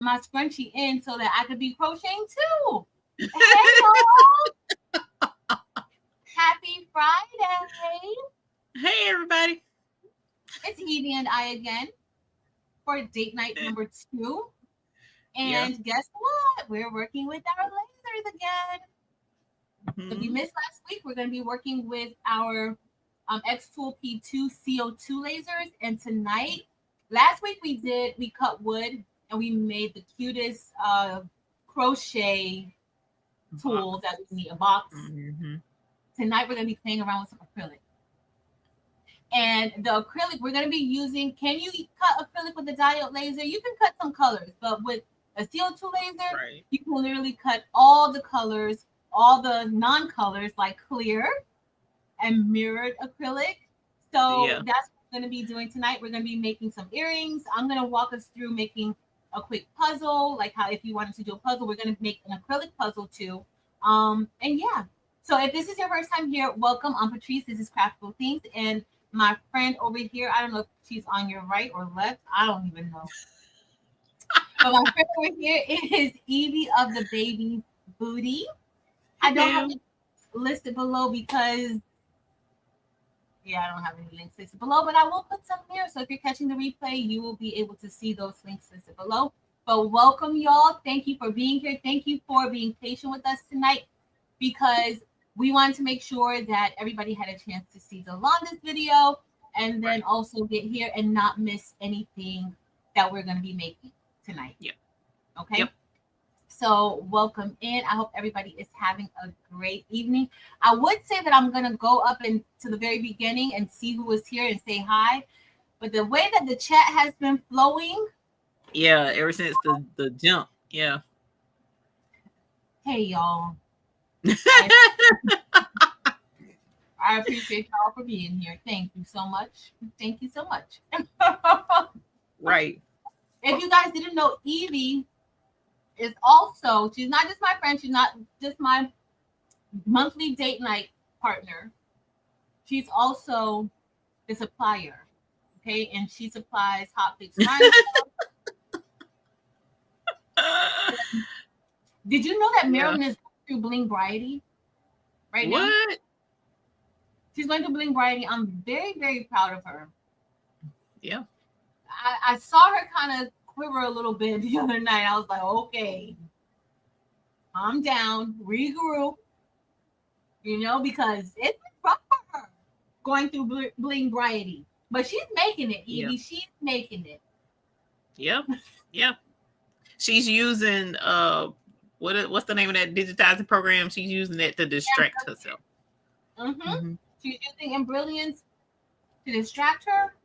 my scrunchie in so that I could be crocheting too. Hey y'all! Happy Friday! Hey everybody! It's Evie and I again for date night number 2. And guess what? We're working with our lasers again. Mm-hmm. If you missed last week, we're going to be working with our X-Tool P2 CO2 lasers. And tonight, last week we cut wood and we made the cutest crochet tool that we need, a box. Mm-hmm. Tonight, we're going to be playing around with some acrylic. And the acrylic, we're going to be using, can you cut acrylic with a diode laser? You can cut some colors, but with a CO2 laser, you can literally cut all the colors, all the non-colors like clear and mirrored acrylic. So that's what we're going to be doing tonight. We're going to be making some earrings. I'm going to walk us through making a quick puzzle, like how if you wanted to do a puzzle, we're going to make an acrylic puzzle too. And yeah, so if this is your first time here, welcome. I'm Patrice. This is Craftful Things. And my friend over here, I don't know if she's on your right or left. I don't even know. But my friend over here is Evee of the Baby Booty. I don't have it listed below because, I don't have any links listed below, but I will put some here. So if you're catching the replay, you will be able to see those links listed below. But welcome, y'all. Thank you for being here. Thank you for being patient with us tonight because we wanted to make sure that everybody had a chance to see Yolanda's video and then also get here and not miss anything that we're going to be making tonight. Yep. Okay. Yep. So welcome in. I hope everybody is having a great evening. I would say that I'm going to go up into the very beginning and see who is here and say hi. But the way that the chat has been flowing. Yeah, ever since the jump. Yeah. Hey, y'all. I appreciate y'all for being here. Thank you so much. Thank you so much. Right. If you guys didn't know, Evee is also, she's not just my friend, she's not just my monthly date night partner. She's also the supplier. Okay, and she supplies hot fix. Did you know that Marilyn is going through Bling Briety right now? What? She's going through Bling Briety. I'm very, very proud of her. Yeah. I saw her kind of quiver a little bit the other night. I was like, okay, calm down, regroup, because it's rough for her going through Bling Briety. But she's making it, Evee. Yeah. She's making it. Yep. Yep. She's using what's the name of that digitizing program? She's using that to distract herself. Mm-hmm. She's using Embrilliance to distract her,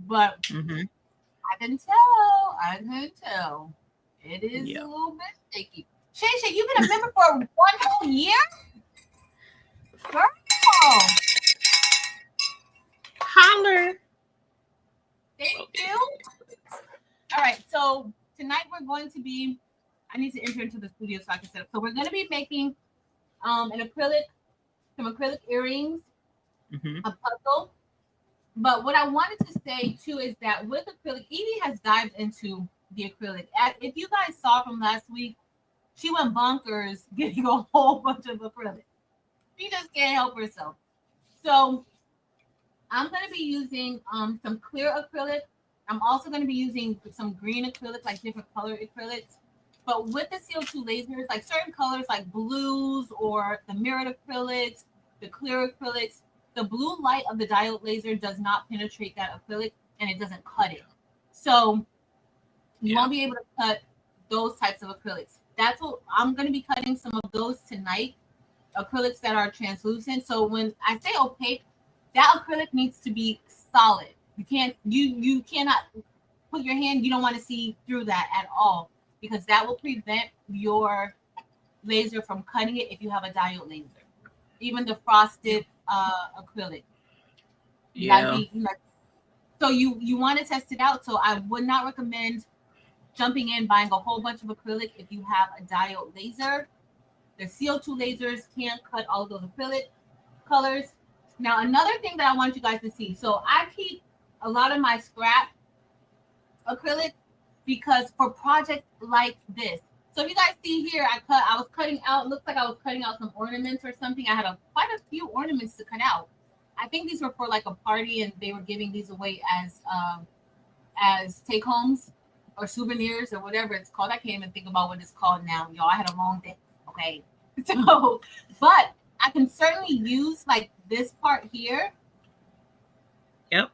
but I can tell. It is a little bit sticky. Shay, you've been a member for 1 whole year? Girl. Holler. Thank you. All right, so tonight we're going to be, I need to enter into the studio so I can set up. So we're going to be making some acrylic earrings, a puzzle. But what I wanted to say too is that with acrylic, Evee has dived into the acrylic. If you guys saw from last week, she went bonkers getting a whole bunch of acrylic. She just can't help herself. So I'm going to be using some clear acrylic. I'm also going to be using some green acrylic, like different color acrylics. But with the CO2 lasers, like certain colors like blues or the mirrored acrylics, the clear acrylics, the blue light of the diode laser does not penetrate that acrylic and it doesn't cut it. So you won't be able to cut those types of acrylics. That's what I'm going to be cutting some of those tonight, acrylics that are translucent. So when I say opaque, that acrylic needs to be solid. You cannot put your hand, you don't want to see through that at all because that will prevent your laser from cutting it if you have a diode laser. Even the frosted acrylic. So you want to test it out. So I would not recommend jumping in buying a whole bunch of acrylic if you have a diode laser. The CO2 lasers can't cut all of those acrylic colors. Now, another thing that I want you guys to see. So I keep a lot of my scrap acrylic because for projects like this. So if you guys see here, I was cutting out, looks like I was cutting out some ornaments or something. I had quite a few ornaments to cut out. I think these were for like a party and they were giving these away as take homes or souvenirs or whatever it's called. I can't even think about what it's called now, y'all. I had a long day. Okay. So, but I can certainly use like this part here. Yep.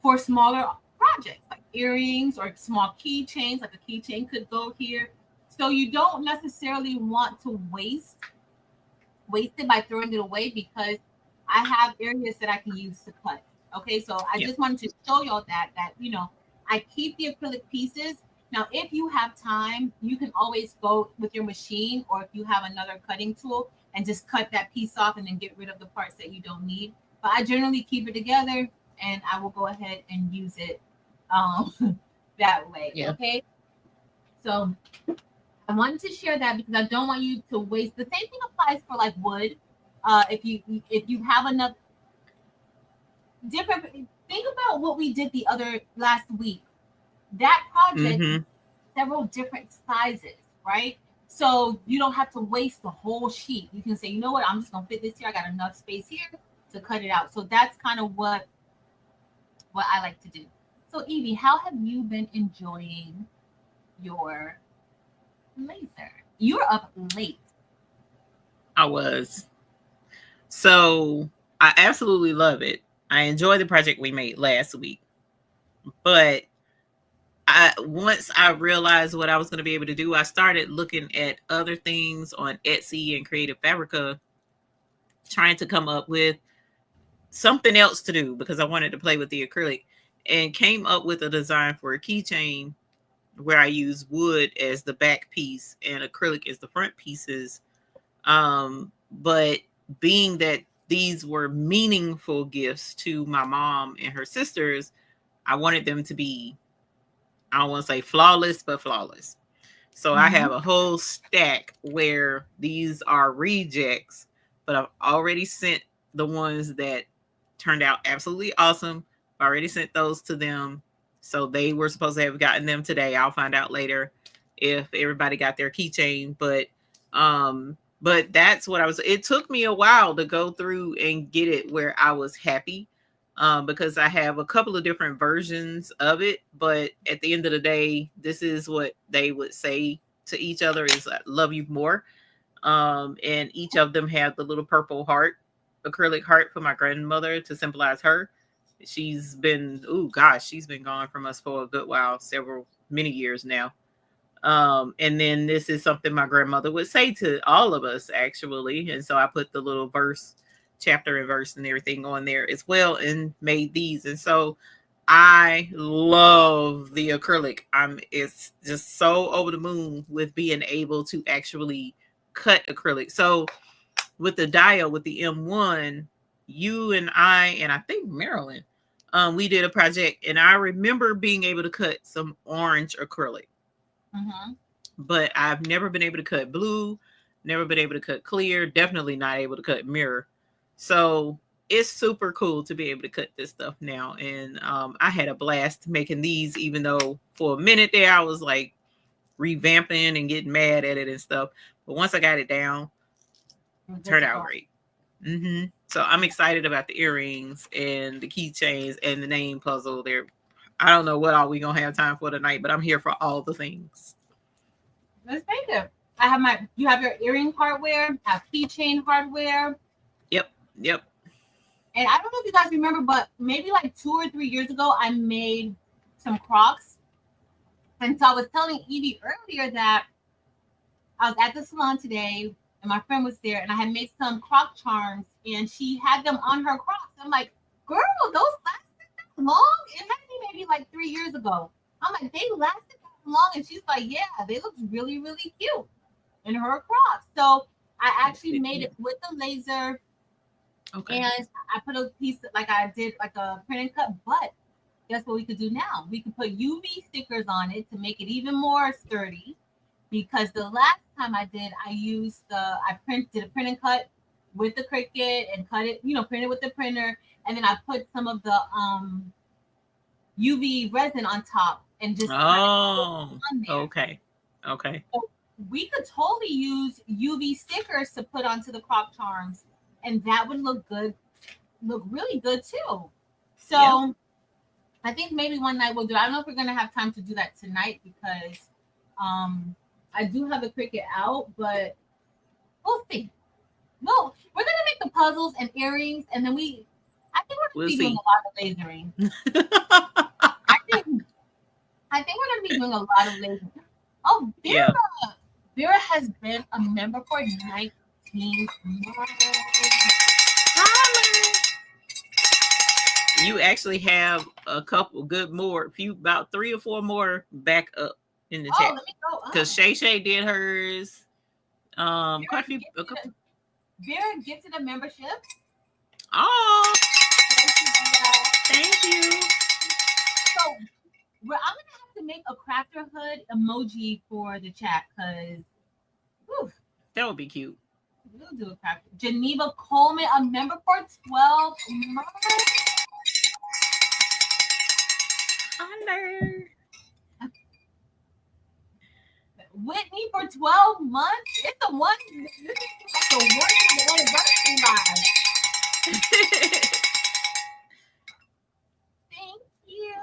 For smaller projects like earrings or small keychains, like a keychain could go here. So you don't necessarily want to waste it by throwing it away, because I have areas that I can use to cut. Okay, so I just wanted to show y'all that I keep the acrylic pieces. Now, if you have time, you can always go with your machine, or if you have another cutting tool, and just cut that piece off and then get rid of the parts that you don't need. But I generally keep it together, and I will go ahead and use it that way. Yeah. Okay. So I wanted to share that because I don't want you to waste. The same thing applies for like wood. If you have enough different, think about what we did the last week. That project, several different sizes, right? So you don't have to waste the whole sheet. You can say, you know what, I'm just gonna fit this here. I got enough space here to cut it out. So that's kind of what I like to do. So Evie, how have you been enjoying your laser? You were up late. I was. So I absolutely love it. I enjoyed the project we made last week. But once I realized what I was going to be able to do, I started looking at other things on Etsy and Creative Fabrica, trying to come up with something else to do because I wanted to play with the acrylic, and came up with a design for a keychain where I use wood as the back piece and acrylic as the front pieces. But being that these were meaningful gifts to my mom and her sisters, I wanted them to be, I don't want to say flawless, but flawless. So I have a whole stack where these are rejects, but I've already sent the ones that turned out absolutely awesome. I already sent those to them. So they were supposed to have gotten them today. I'll find out later if everybody got their keychain. But that's what it took me a while to go through and get it where I was happy. Because I have a couple of different versions of it, but at the end of the day, this is what they would say to each other is I love you more. And each of them have the little purple heart, acrylic heart for my grandmother to symbolize her. She's been, she's been gone from us for a good while, many years now. And then this is something my grandmother would say to all of us, actually. And so I put the little chapter and verse and everything on there as well, and made these. And so I love the acrylic. It's just so over the moon with being able to actually cut acrylic. So with the dial, with the M1, you and I think Marilyn, we did a project, and I remember being able to cut some orange acrylic. But I've never been able to cut blue, never been able to cut clear, definitely not able to cut mirror. So it's super cool to be able to cut this stuff now. And I had a blast making these, even though for a minute there I was like revamping and getting mad at it and stuff. But once I got it down, it turned out great. So I'm excited about the earrings and the keychains and the name puzzle there. I don't know what all we gonna have time for tonight, but I'm here for all the things. Let's make it. You have your earring hardware, I have keychain hardware. Yep. And I don't know if you guys remember, but maybe like 2 or 3 years ago, I made some Crocs. And so I was telling Evie earlier that I was at the salon today, and my friend was there, and I had made some Croc charms, and she had them on her Crocs. I'm like, girl, those lasted that long? It had to be maybe like 3 years ago. I'm like, they lasted that long? And she's like, yeah, they look really, really cute in her Crocs. So I actually made it with the laser. Okay. And I put a piece like I did like a print and cut, but guess what we could do now? We could put UV stickers on it to make it even more sturdy. Because the last time I did, I did a print and cut with the Cricut and cut it, printed with the printer, and then I put some of the UV resin on top and just Oh, on there. okay. Okay. So we could totally use UV stickers to put onto the crop charms, and that would look good, look really good too. So Yeah. I think maybe one night we'll do. I don't know if we're gonna have time to do that tonight because I do have a Cricut out, but we'll see. No, we're gonna make the puzzles and earrings, and then I think we're gonna We'll be doing see. a lot of lasering. I think I think we're gonna be doing a lot of lasering. Oh, Yeah. Vera has been a member for 19 months. You actually have a couple good more, about 3 or 4 more back up in the chat. Let me go up. Because Shay did hers. Quite a few. Vera gifted a membership. Oh, thank you. So I'm gonna have to make a crafter hood emoji for the chat because that would be cute. We'll do a crafter. Geneva Coleman, a member for 12 months. Hello. Whitney for 12 months. It's the one. This is like the anniversary live. Thank you.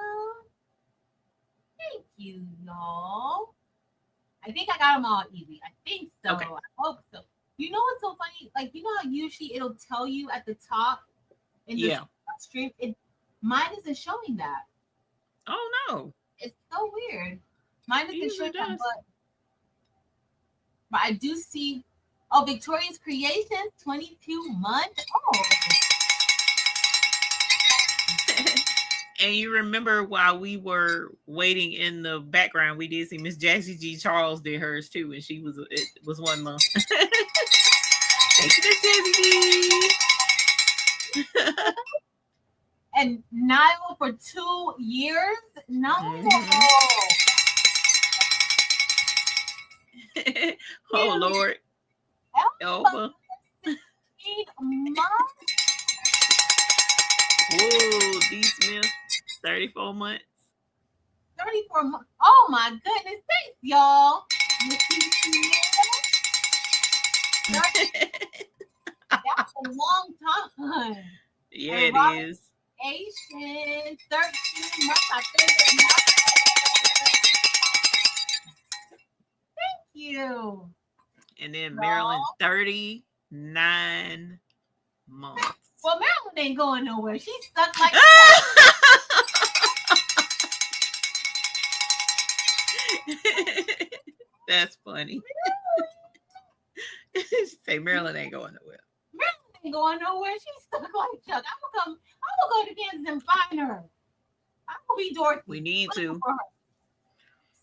Thank you, y'all. I think I got them all easy. I think so. Okay. I hope so. You know what's so funny? Like, you know how usually it'll tell you at the top in the stream? Mine isn't showing that. Oh, no. It's so weird. Mine isn't showing that, but I do see, Victoria's Creations, 22 months. Oh. And you remember while we were waiting in the background, we did see Miss Jassy G. Charles did hers too, and it was 1 month. Thank you, Miss Jassy G. And Niall for 2 years. Niall. Oh Lord. Elba. 16 months. Whoa, D. Smith, 34 months. 34 months. Oh my goodness. Thanks, y'all. That's a long time. Yeah, it is. Asian, 13 months. I think. Thank you. And then Maryland, 39 months. Well, Maryland ain't going nowhere. She's stuck like That's funny. She say Maryland ain't going nowhere. Maryland ain't going nowhere. She's stuck like Chuck. I'm gonna go to Kansas and find her. I'm gonna be Dorothy. We need to.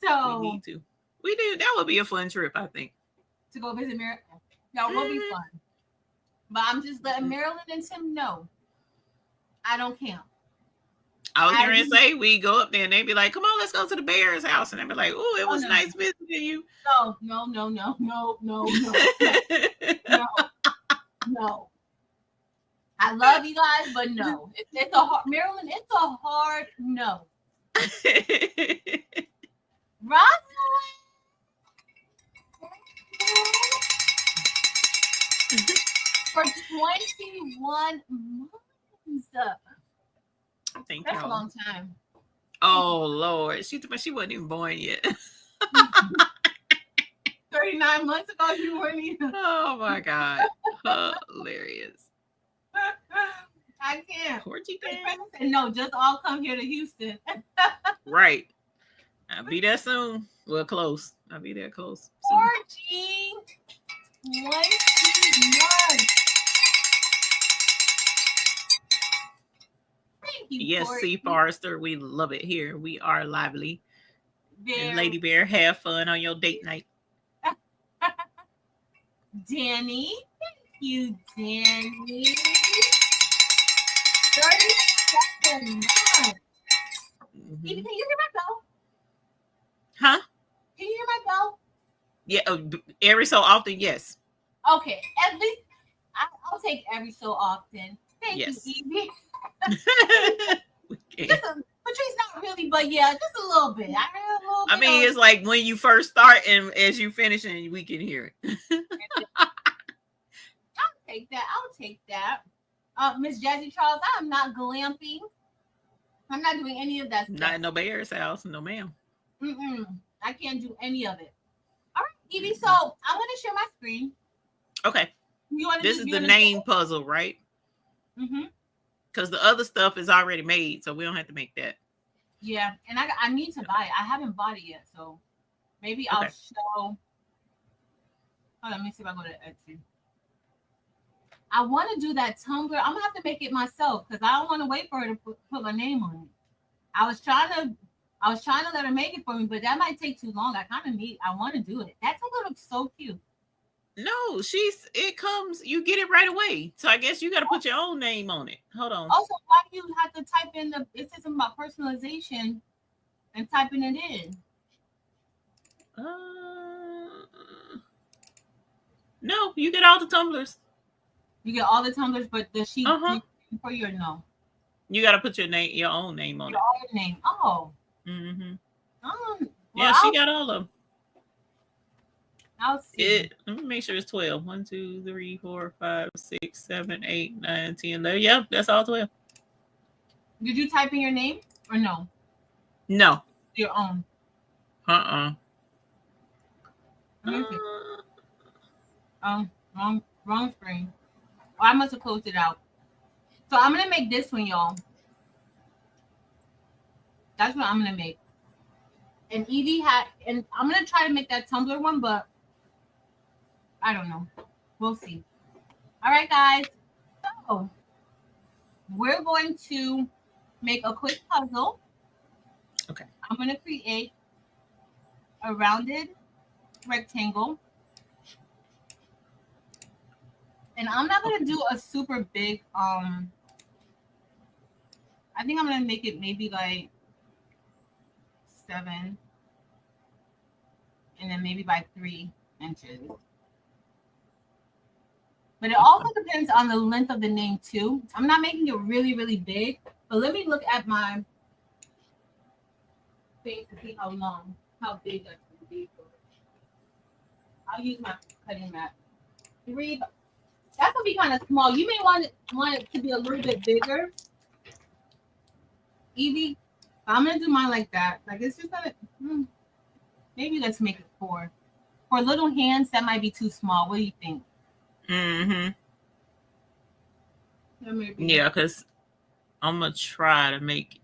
So we need to. We do. That would be a fun trip, I think. To go visit Maryland. That will be fun. But I'm just letting Maryland and Tim know. I don't count. I was going to say, we go up there and they'd be like, come on, let's go to the Bears house. And they'd be like, oh, it was nice visiting you. No. No. I love you guys, but no. It's a hard, Maryland, it's a hard no. Rosalind. For 21 months. Thank That's you. a long time. Oh Lord, she wasn't even born yet. 39 months ago, you weren't even. Oh my God, hilarious. I can't. Portugal. No, just all come here to Houston. Right. I'll be there soon. Well, close. I'll be there close. 20 months. Thank you. Yes, Courtney. C. Forrester, we love it here. We are lively. Very. And Lady Bear, have fun on your date night. Danny, thank you, Danny. 37 months. Mm-hmm. Can you hear my bell? Huh? Can you hear my bell? Yeah, every so often, yes. Okay, at least I'll take every so often. Thank you, Evee. Patrice, not really, but yeah, just a little bit. I heard a little bit. I mean, it's like when you first start and as you finish, and we can hear it. I'll take that. I'll take that. Miss Jazzy Charles, I am not glamping. I'm not doing any of that stuff. Not in no Bear's house, no ma'am. I can't do any of it. All right, Evie. So I'm gonna share my screen. Okay. This is the name puzzle, right? Because the other stuff is already made, so we don't have to make that. Yeah, and I need to buy it. I haven't bought it yet, so maybe I'll show. Oh, let me see if I go to Etsy. I want to do that Tumblr. I'm gonna have to make it myself because I don't want to wait for her to put my name on it. I was trying to let her make it for me, but that might take too long. I want to do it. That Tumblr looks so cute. No, it comes, you get it right away. So I guess you got to put your own name on it. Hold on. Also, why do you have to type in it says something about personalization and typing it in? No, you get all the tumblers. You get all the tumblers, but does she do for you or no? You got to put your own name on your own name. Oh. Yeah, she got all of them. I'll see. Let me make sure it's 12. 1, 2, 3, 4, 5, 6, 7, 8, 9, 10, 11. Yep, that's all 12. Did you type in your name or no? No. Your own. Wrong screen. Oh, I must have closed it out. So I'm gonna make this one, y'all. That's what I'm gonna make. And Evie and I'm gonna try to make that Tumblr one, but I don't know. We'll see. All right, guys. So we're going to make a quick puzzle. Okay. I'm gonna create a rounded rectangle. And I'm not gonna do a super big I think I'm gonna make it maybe like 7 and then maybe by 3 inches. But it also depends on the length of the name too. I'm not making it really, really big, but let me look at my thing to see how big that's gonna be. I'll use my cutting mat. 3. That's gonna be kind of small. You may want it to be a little bit bigger. Evie, I'm gonna do mine like that. Like it's just gonna maybe let's make it 4. For little hands, that might be too small. What do you think? Yeah, because I'm gonna try to make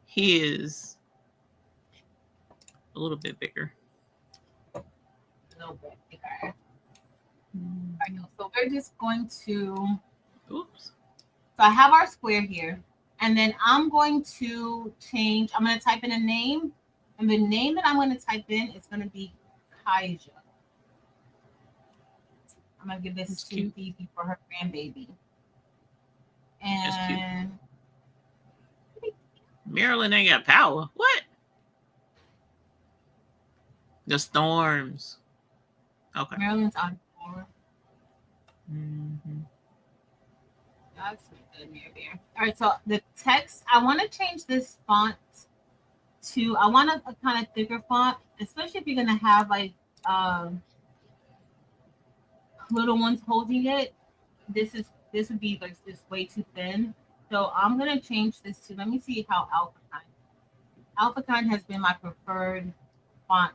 his a little bit bigger. A little bit bigger. I know. So we're just going to. Oops. So I have our square here, and then I'm going to change. I'm going to type in a name, and the name that I'm going to type in is going to be Kaija. I'm going to give this to Evie for her grandbaby. And Maryland ain't got power. What? The storms. Okay. Maryland's on power. That's good near there. All right, so the text, I want to change this font to, I want a kind of thicker font, especially if you're going to have like little ones holding it. This would be like this way too thin. So I'm going to change this to, let me see how Alphakine has been my preferred font.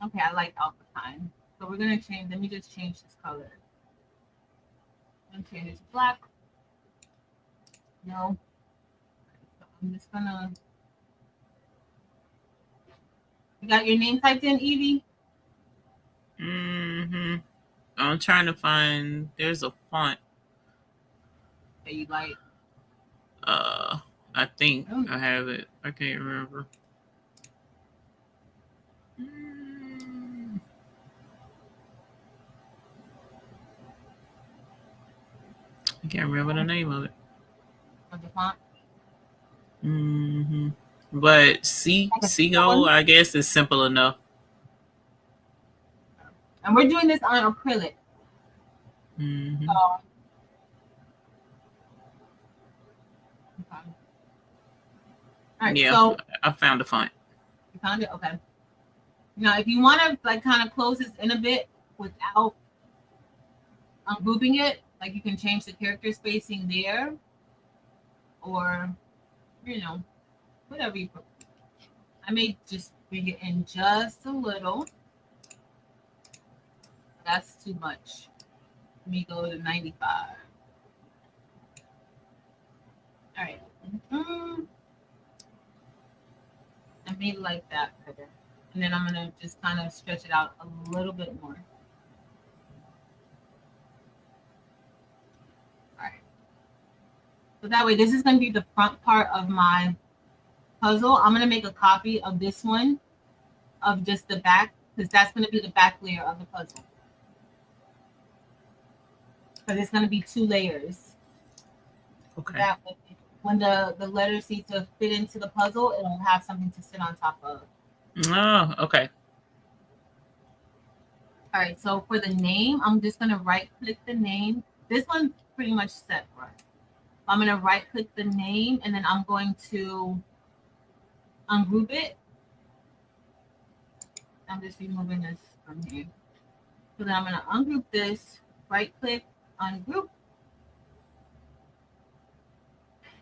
Okay, I like Alphakine. So we're going to change, let me just change this color. I'm change it to black. No. So I'm just gonna. You got your name typed in, Evie? I'm trying to find. There's a font that you like. I think I have it. I can't remember. I can't remember the name of it. Of the font? But Seagull, I guess, is simple enough. And we're doing this on acrylic. So All right, Yeah, so I found the font. you found it? Okay. Now, if you want to like kind of close this in a bit without grouping it, like you can change the character spacing there, or whatever you put. I may just bring it in just a little. That's too much. Let me go to 95. All right. I made it like that better. And then I'm going to just kind of stretch it out a little bit more. All right. So that way, this is going to be the front part of my puzzle. I'm going to make a copy of this one, of just the back, because that's going to be the back layer of the puzzle. Because it's going to be 2 layers. Okay. That way, when the letters need to fit into the puzzle, it'll have something to sit on top of. Oh, okay. All right, so for the name, I'm just going to right-click the name. This one's pretty much set for it. I'm going to right-click the name, and then I'm going to ungroup it. I'm just removing this from here. So then I'm going to ungroup this, right-click, ungroup.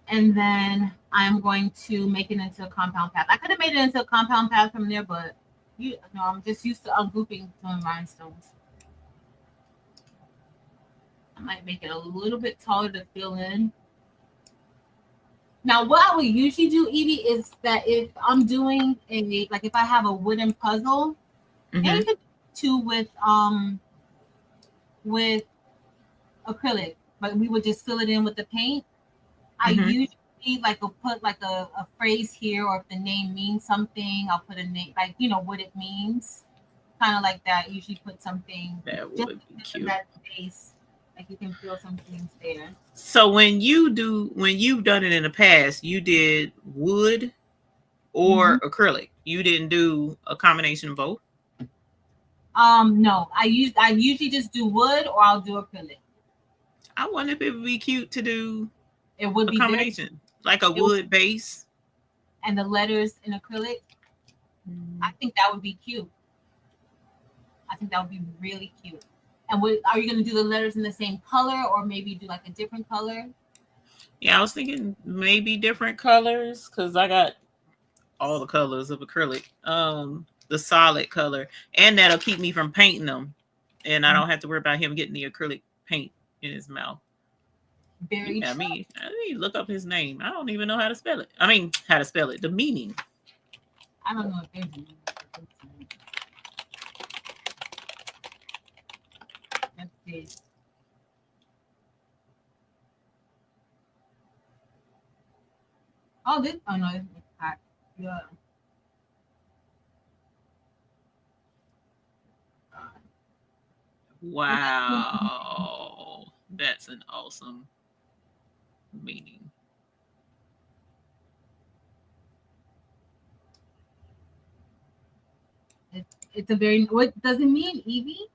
And then I'm going to make it into a compound path. I could have made it into a compound path from there, but I'm just used to ungrouping some rhinestones. I might make it a little bit taller to fill in. Now, what I would usually do, Evie, is that if I'm doing if I have a wooden puzzle, and you could do with acrylic, but we would just fill it in with the paint. I usually will put like a phrase here, or if the name means something, I'll put a name, what it means, kind of like that. Usually put something that would be cute. That space, like you can feel some things there. So when you've done it in the past, you did wood or acrylic. You didn't do a combination of both. No, I usually just do wood, or I'll do acrylic. I wonder if it would be cute to do. It would be a combination, like a wood base and the letters in acrylic. I think that would be cute. I think that would be really cute. And are you going to do the letters in the same color, or maybe do like a different color? Yeah, I was thinking maybe different colors, because I got all the colors of acrylic. The solid color, and that'll keep me from painting them, and I don't have to worry about him getting the acrylic paint in his mouth. Very true. I mean, look up his name. I don't even know how to spell it. I mean, how to spell it. The meaning. I don't know if there's a meaning. Let's see. Oh, this. Oh no, it's hot. Yeah. Wow, that's an awesome meaning. It's a very. What does it mean, Evie?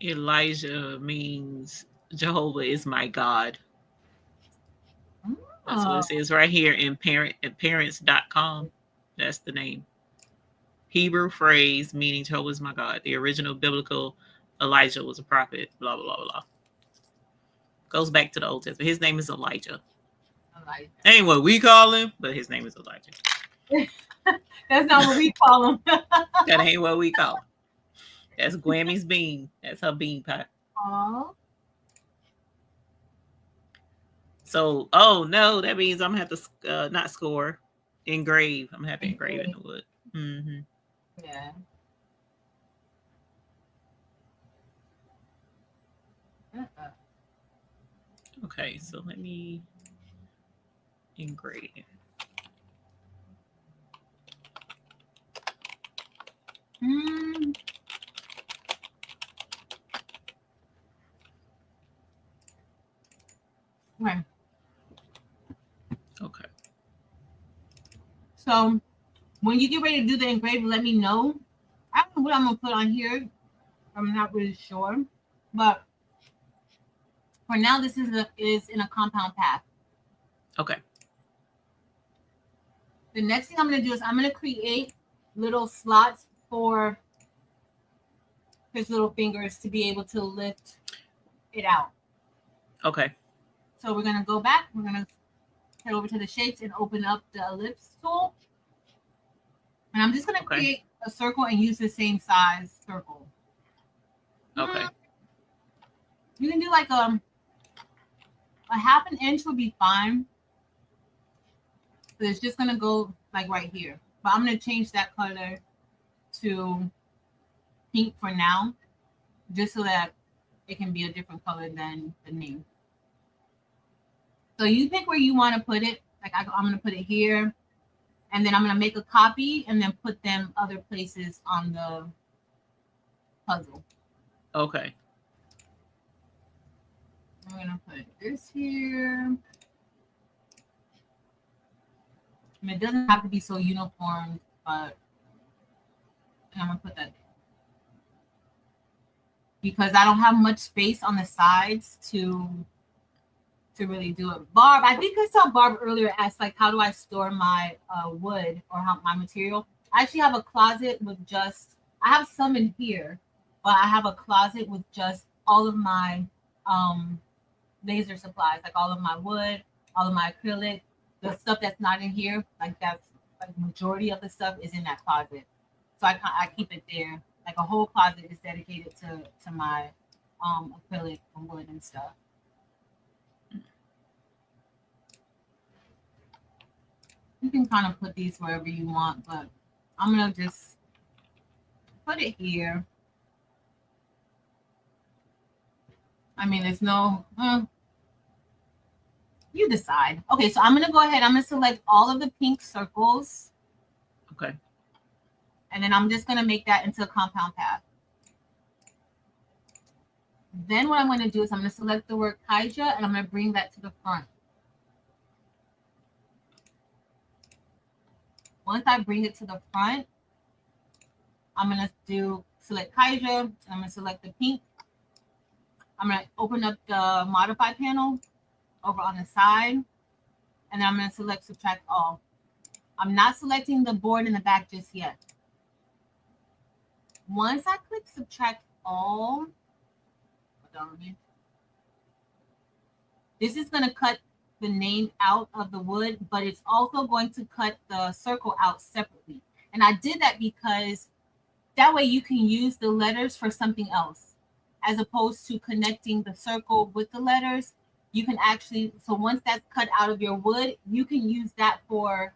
Elijah means Jehovah is my God. That's what it says right here in parents.com. That's the name. Hebrew phrase meaning Jehovah is my God. The original biblical Elijah was a prophet. Blah blah blah blah. Goes back to the Old Testament. His name is Elijah. Ain't what we call him, but his name is Elijah. That's not what we call him. That ain't what we call him. That's Grammy's bean. That's her bean pie. Aww. So, oh no, that means I'm gonna have to not score, engrave. I'm gonna have to engrave in the wood. Mm-hmm. Yeah. Okay, so let me engrave. Okay. Okay. So when you get ready to do the engrave, let me know. I don't know what I'm gonna put on here. I'm not really sure, but for now, this is in a compound path. Okay. The next thing I'm going to do is I'm going to create little slots for his little fingers to be able to lift it out. Okay. So we're going to go back. We're going to head over to the shapes and open up the ellipse tool. And I'm just going to create a circle and use the same size circle. Okay. You can do like a 1/2 inch would be fine. So it's just going to go like right here. But I'm going to change that color to pink for now, just so that it can be a different color than the name. So you pick where you want to put it. Like I'm going to put it here, and then I'm going to make a copy and then put them other places on the puzzle. Okay. I'm going to put this here. I mean, it doesn't have to be so uniform, but I'm going to put that there. Because I don't have much space on the sides to really do it. Barb, I think I saw Barb earlier ask, like, how do I store my wood or my material? I actually have a closet with just, I have some in here, but I have a closet with just all of my laser supplies, like all of my wood, all of my acrylic, the stuff that's not in here, like that's like majority of the stuff is in that closet. So I keep it there. Like a whole closet is dedicated to my acrylic and wood and stuff. You can kind of put these wherever you want, but I'm gonna just put it here. I mean, there's no, you decide. Okay, so I'm gonna go ahead. I'm gonna select all of the pink circles. Okay. And then I'm just gonna make that into a compound path. Then what I'm gonna do is I'm gonna select the word Kaija and I'm gonna bring that to the front. Once I bring it to the front, I'm gonna select Kaija, and I'm gonna select the pink. I'm gonna open up the modify panel over on the side, and then I'm gonna select subtract all. I'm not selecting the board in the back just yet. Once I click subtract all, this is gonna cut the name out of the wood, but it's also going to cut the circle out separately. And I did that because that way you can use the letters for something else, as opposed to connecting the circle with the letters. You can actually, so once that's cut out of your wood, you can use that for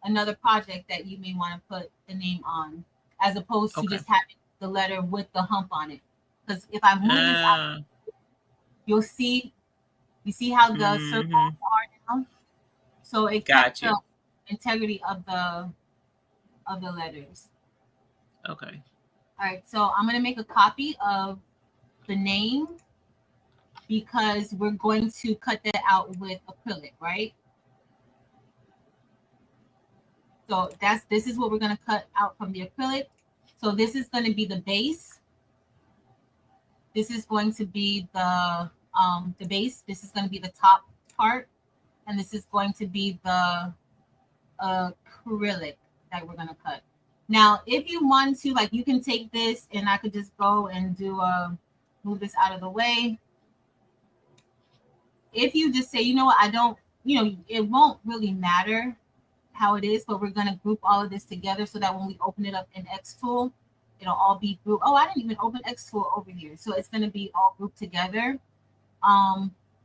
another project that you may want to put the name on, as opposed to just having the letter with the hump on it. Because if I move this out, you'll see. You see how the circles are now? So it kept the integrity of the letters. Okay. All right, so I'm gonna make a copy of the name because we're going to cut that out with acrylic, right? So this is what we're gonna cut out from the acrylic. So this is gonna be the base. This is going to be the base. This is going to be the top part, and this is going to be the acrylic that we're going to cut. Now, if you want to, like, you can take this, and I could just go and do move this out of the way. If you just say, you know what, I don't, it won't really matter how it is, but we're going to group all of this together so that when we open it up in Xtool, it'll all be grouped. Oh, I didn't even open Xtool over here. So it's going to be all grouped together.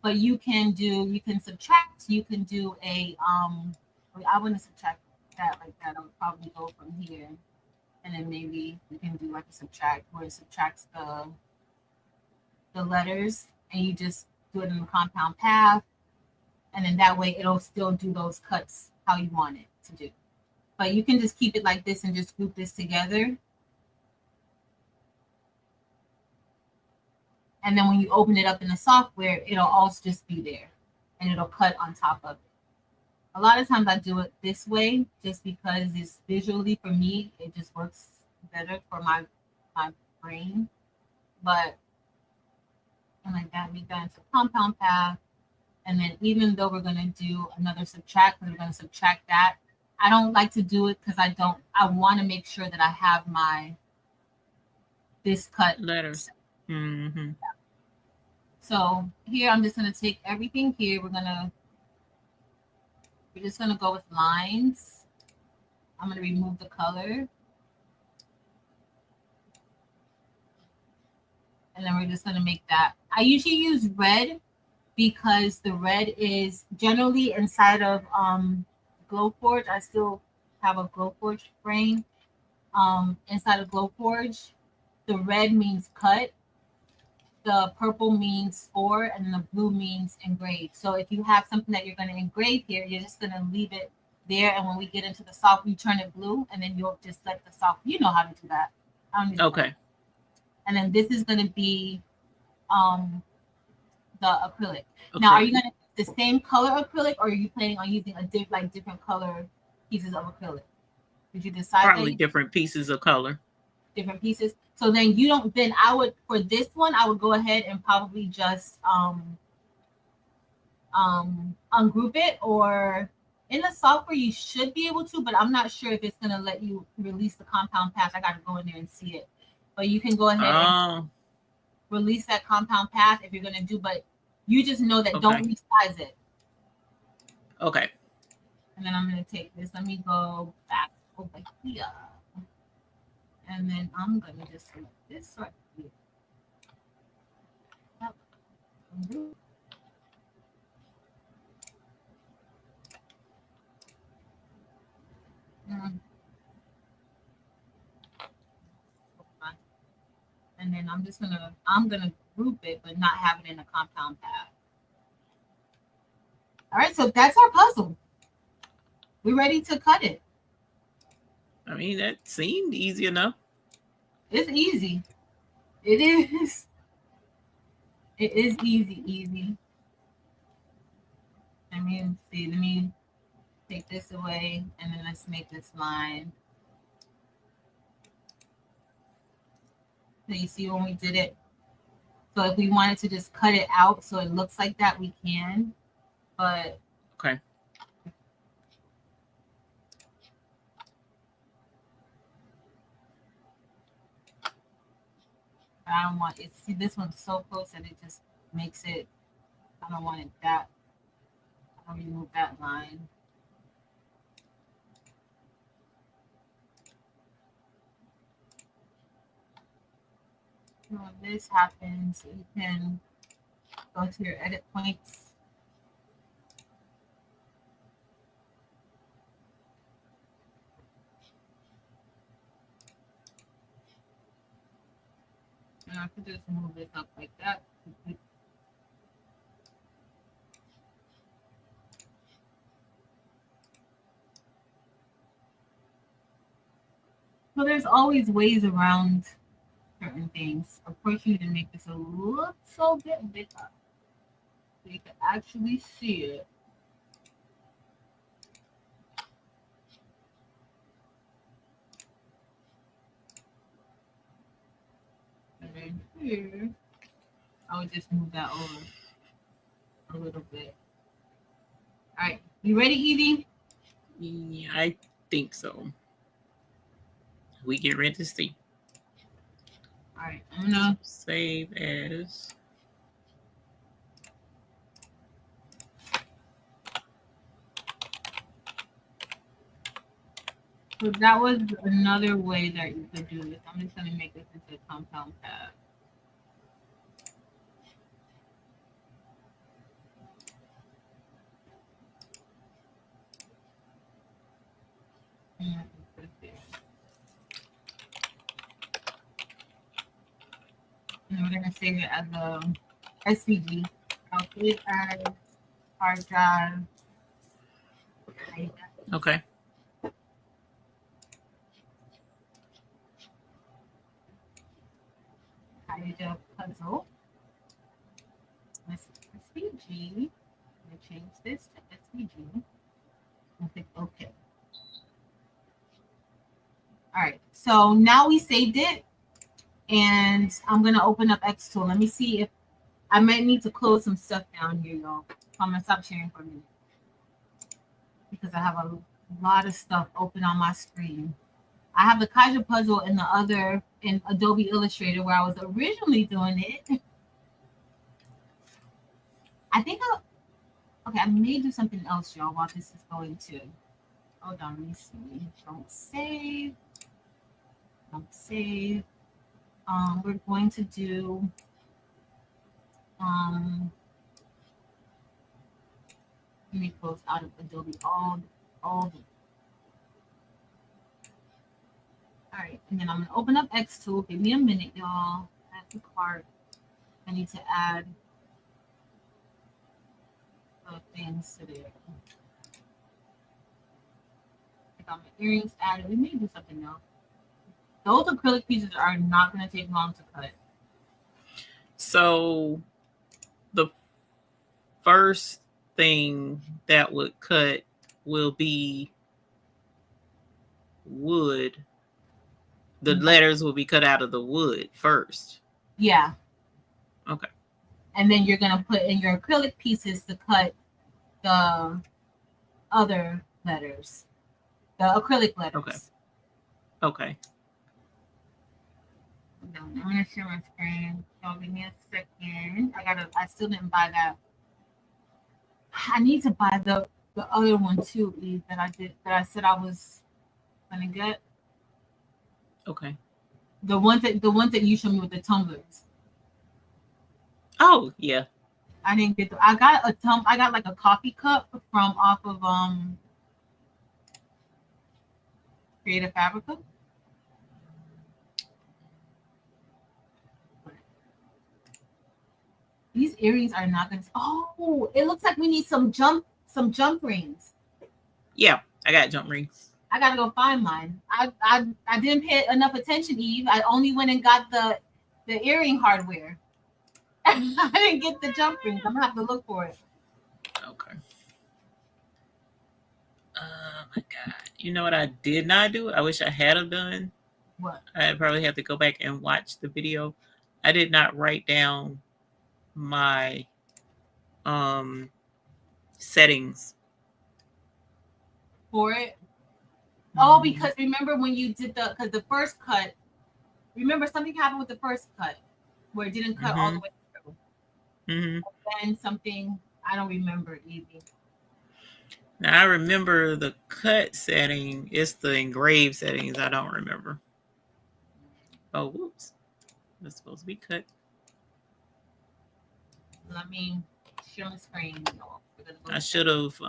But you can subtract, you can do I wouldn't subtract that like that. I would probably go from here. And then maybe you can do like a subtract where it subtracts the letters, and you just do it in the compound path. And then that way it'll still do those cuts how you want it to do. But you can just keep it like this and just group this together. And then when you open it up in the software, it'll also just be there and it'll cut on top of it. A lot of times I do it this way just because it's visually, for me, it just works better for my brain. But and like that, make that into a compound path. And then even though we're going to do another subtract, we're going to subtract that, I don't like to do it because I want to make sure that I have this cut. Letters. Mm-hmm. So here, I'm just going to take everything here. We're just going to go with lines. I'm going to remove the color. And then we're just going to make that. I usually use red because the red is generally inside of Glowforge. I still have a Glowforge frame. Inside of Glowforge, the red means cut, the purple means score, and the blue means engrave. So if you have something that you're going to engrave here, you're just going to leave it there. And when we get into the soft, you turn it blue, and then you'll just let the soft, you know how to do that. Okay. And then this is going to be the acrylic. Now, are you going to use the same color acrylic, or are you planning on using different color pieces of acrylic? Did you decide? Probably different pieces of color. Different pieces. So then I would, for this one, I would go ahead and probably just ungroup it, or in the software you should be able to, but I'm not sure if it's going to let you release the compound path. I got to go in there and see it. But you can go ahead and release that compound path if you're going to do, but you just know that don't resize it. Okay. And then I'm going to take this. Let me go back over here. And then I'm going to just select this right here. And then I'm gonna group it, but not have it in a compound path. All right, so that's our puzzle. We're ready to cut it. I mean, that seemed easy enough. It's easy. It is. It is easy. Let me take this away, and then let's make this line. So you see when we did it. So if we wanted to just cut it out so it looks like that, we can. But okay. I don't want it. See, this one's so close that it just makes it. I don't want it that. I'll remove that line. So when this happens, you can go to your edit points. And I could just move this up like that. So there's always ways around certain things. Of course, you need to make this a little bit bigger so you can actually see it. And then here, I would just move that over a little bit. All right, you ready, Evie? Yeah, I think so. We get ready to see. All right, I'm gonna save as. So that was another way that you could do this. I'm just gonna make this into a compound path. And we're gonna save it as a SVG. I'll put it as hard drive. Okay. Hide puzzle. Let's SVG. I'm gonna change this to SVG. And click OK. All right. So now we saved it. And I'm going to open up Xtool. Let me see if I might need to close some stuff down here, y'all. So I'm going to stop sharing for a minute because I have A lot of stuff open on my screen. I have the Kaiju puzzle in the other in Adobe Illustrator where I was originally doing it. I think okay, I may do something else, y'all, while this is going to. Hold on, let me see. Don't save. Don't save. We're going to do let me close out of Adobe all the all right, and then I'm gonna open up X2. Give me a minute, y'all. Add to cart. I need to add the things to there. I got my earrings added. We may do something else. Those acrylic pieces are not gonna take long to cut. So the first thing that would cut will be wood. The letters will be cut out of the wood first. Yeah. Okay. And then you're gonna put in your acrylic pieces to cut the other letters, the acrylic letters. Okay. Okay. I'm gonna share my screen. So give me a second. I still didn't buy that. I need to buy the other one too, Eve, that I said I was gonna get. Okay. The ones that you showed me with the tumblers. Oh yeah. I didn't get I got like a coffee cup from off of Creative Fabrica. These earrings are not gonna. Oh, it looks like we need some jump rings. Yeah, I got jump rings. I gotta go find mine. I didn't pay enough attention, Eve. I only went and got the earring hardware. I didn't get the jump rings. I'm gonna have to look for it. Okay. Oh my God. You know what I did not do? I wish I had have done. What? I probably have to go back and watch the video. I did not write down my settings For it. Oh, because remember when you did because the first cut, remember something happened with the first cut where it didn't cut all the way through. And something I don't remember either. Now I remember the cut setting. It's the engraved settings I don't remember. Oh, whoops. That's supposed to be cut. Let me share my screen. I should have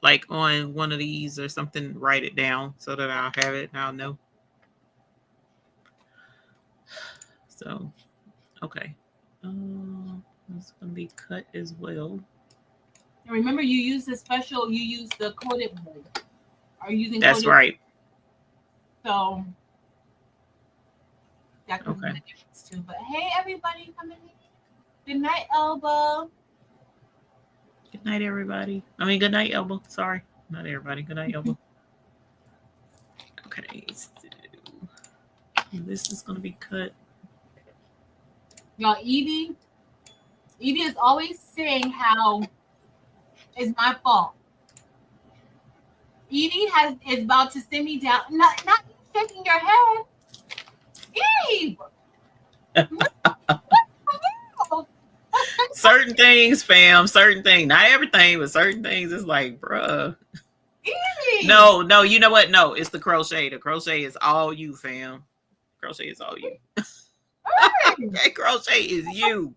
like on one of these or something, write it down so that I'll have it and I'll know. So, okay. It's gonna be cut as well. And remember, you use the coated wood. Are you using That's coated right. Wood? So that could Okay. be the difference too. But hey, everybody coming in. Good night, Elba. Good night, everybody. I mean, good night, Elba. Sorry, not everybody. Good night, Elba. Okay, so this is gonna be cut. Y'all, Evee is always saying how it's my fault. Evee is about to send me down. Not shaking your head. Eve. Certain things, fam. Certain things. Not everything, but certain things. It's like, bruh. Evie. No. You know what? No, it's the crochet. The crochet is all you, fam. Crochet is all you. Okay, crochet is you.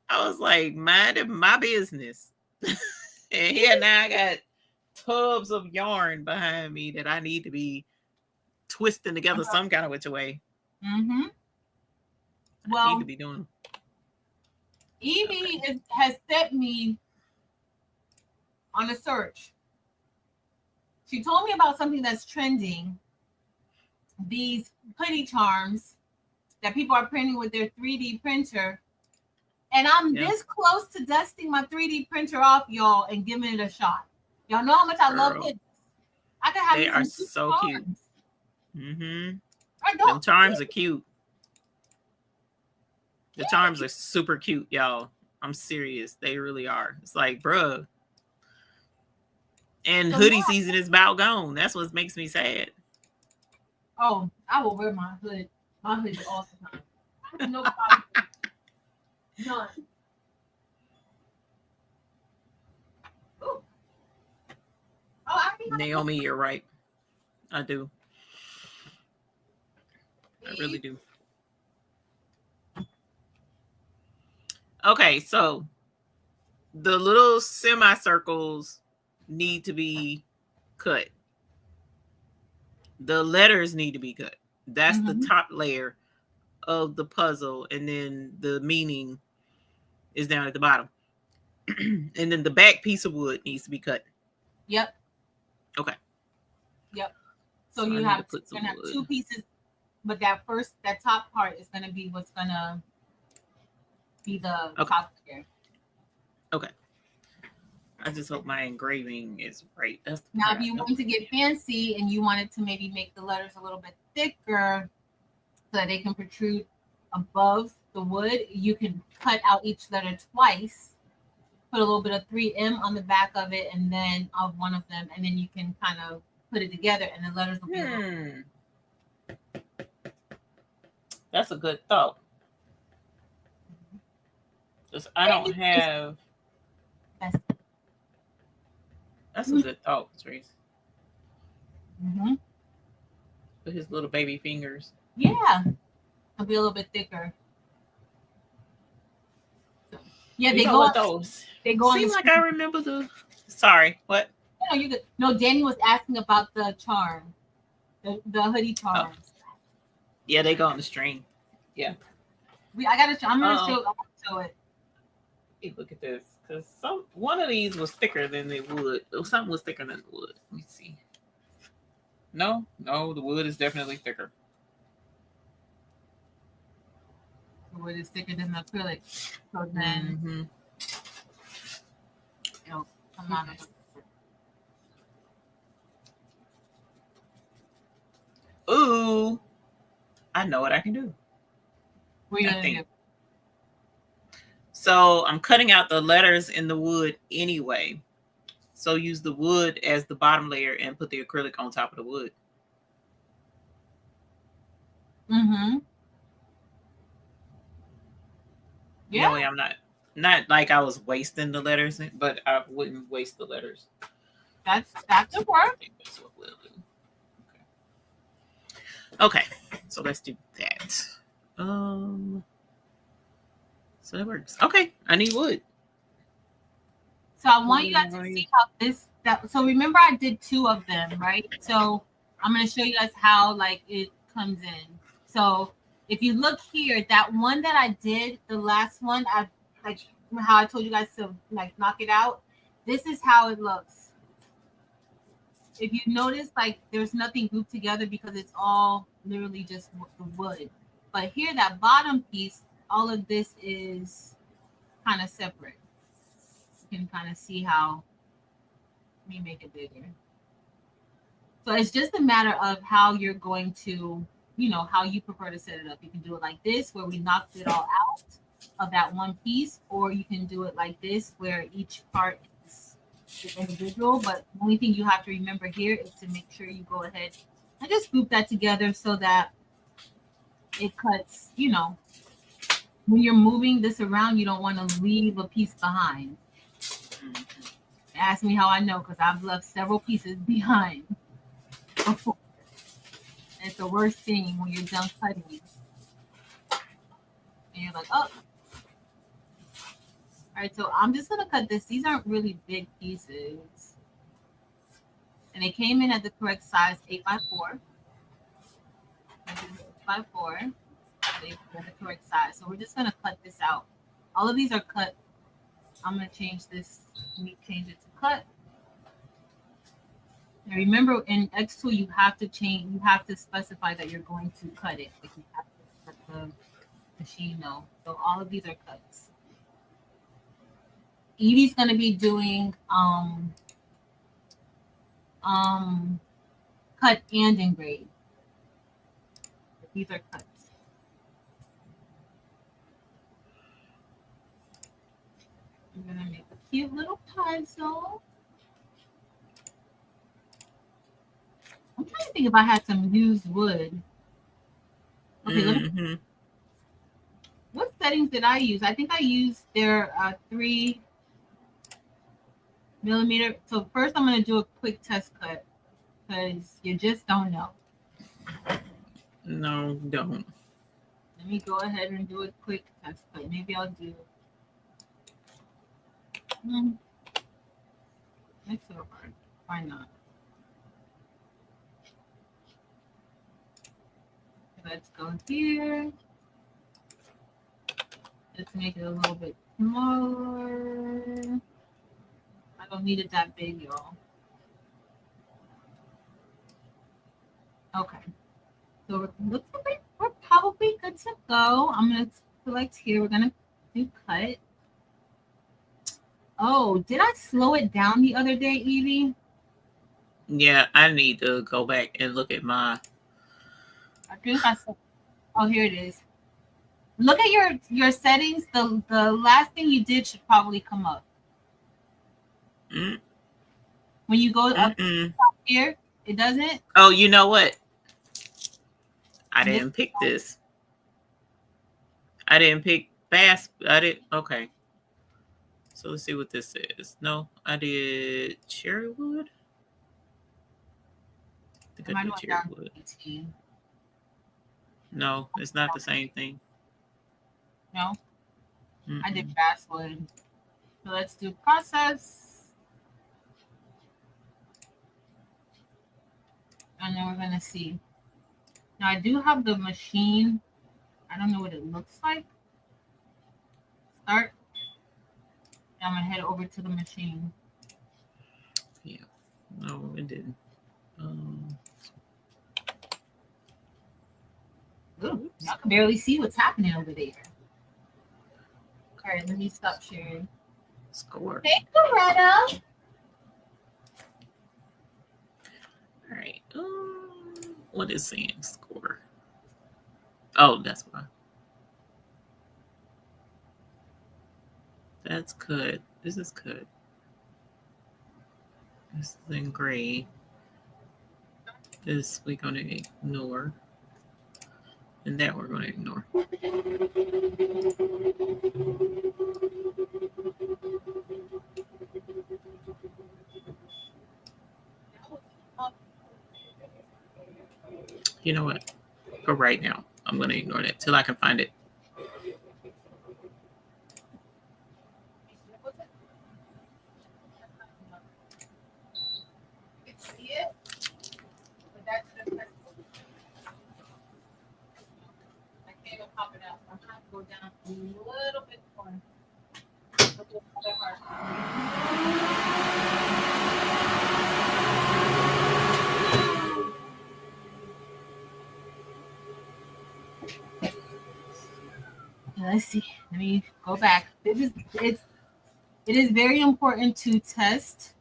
I was like, minding my business. And here now I got tubs of yarn behind me that I need to be twisting together some kind of which way. Well, I need to be doing. Evee has set me on a search. She told me about something that's trending. These putty charms that people are printing with their 3D printer. And I'm this close to dusting my 3D printer off, y'all, and giving it a shot. Y'all know how much I love it. I could have. They are so cute. Them charms are cute. The charms are super cute, y'all. I'm serious. They really are. It's like, bruh, And So hoodie now, season is about gone. That's what makes me sad. oh, I will wear my hoodie all the time. I have no problem. None. Ooh. Oh, I think Naomi, you're right. I do. I really do. Okay, so the little semicircles need to be cut. The letters need to be cut. That's the top layer of the puzzle, and then the meaning is down at the bottom. And then the back piece of wood needs to be cut. Yep. Okay. Yep. So I you need have, to put some gonna have wood. 2 pieces, but that top part is gonna be what's gonna be the top layer. Okay. I just hope my engraving is right. That's the Now, part if you want to get fancy and you wanted to maybe make the letters a little bit thicker so that they can protrude above the wood, you can cut out each letter twice, put a little bit of 3M on the back of it, and then of one of them, and then you can kind of put it together, and the letters will be a little. That's a good thought. Just I don't have. That's a good thought, Patrice. With his little baby fingers. Yeah, it'll be a little bit thicker. Yeah, you know what those. They go. Seems like I remember the. Sorry, what? No, you could. No, Danny was asking about the charm, the hoodie charms. Oh. Yeah, they go on the string. Yeah. I'm gonna show it. Hey, look at this, because one of these was thicker than the wood. Something was thicker than the wood. Let me see. No, the wood is definitely thicker. The wood is thicker than the acrylic. So then, it'll come out of it. Ooh, I know what I can do. What are you gonna do? So I'm cutting out the letters in the wood anyway. So use the wood as the bottom layer and put the acrylic on top of the wood. Yeah. No way, I'm not like I was wasting the letters, but I wouldn't waste the letters. That would work. I think that's what we'll do. Okay, so let's do that. So that works. Okay, I need wood. So I want you guys to see how so remember I did 2 of them, right? So I'm going to show you guys how like it comes in. So if you look here, that one that I did, the last one, I like how I told you guys to like knock it out. This is how it looks. If you notice, like there's nothing grouped together because it's all literally just the wood. But here, that bottom piece, all of this is kind of separate. You can kind of see how. Let me make it bigger. So it's just a matter of how you're going to, how you prefer to set it up. You can do it like this, where we knocked it all out of that one piece, or you can do it like this, where each part is individual. But the only thing you have to remember here is to make sure you go ahead and just group that together so that it cuts, when you're moving this around, you don't want to leave a piece behind. Ask me how I know, because I've left several pieces behind before. It's the worst thing when you're done cutting. And you're like, oh. All right, so I'm just going to cut this. These aren't really big pieces. And they came in at the correct size, 8x4. 8x4. They're the correct size. So we're just going to cut this out. All of these are cut. I'm going to change this. Let me change it to cut. Now remember, in X2, you have to specify that you're going to cut it. Like you have to let the machine know. So all of these are cuts. Evee's going to be doing cut and engrave. These are cuts. I'm going to make a cute little puzzle. think if I had some used wood. Okay, let me. Mm-hmm. What settings did I use? I think I used their 3mm. So first, I'm gonna do a quick test cut because you just don't know. No, don't. Let me go ahead and do a quick test cut. Maybe I'll do. It's so hard. Why not? Let's go here. Let's make it a little bit smaller. I don't need it that big, y'all. Okay. So it looks like we're probably good to go. I'm going to select here. We're going to do cut. Oh, did I slow it down the other day, Evie? Yeah, I need to go back and look at my. I think I saw. Oh, here it is. Look at your settings. The last thing you did should probably come up. When you go up here, it doesn't. Oh, you know what? I didn't pick this. I didn't pick fast. I did. Okay. So let's see what this is. No, I did cherry wood. I think I did cherry wood. No, it's not the same thing. No, I did basswood. So let's do process. And then we're going to see. Now, I do have the machine. I don't know what it looks like. Start. And I'm going to head over to the machine. Yeah. No, it didn't. Ooh, y'all can barely see what's happening over there. All right, let me stop sharing. Score. Hey, Loretta. All right. What is saying score? Oh, that's why. That's good. This is good. This is in gray. This we're going to ignore. And that we're going to ignore. You know what? For right now, I'm going to ignore that till I can find it. Go down a little bit more. Let's see. Let me go back. It is very important to test.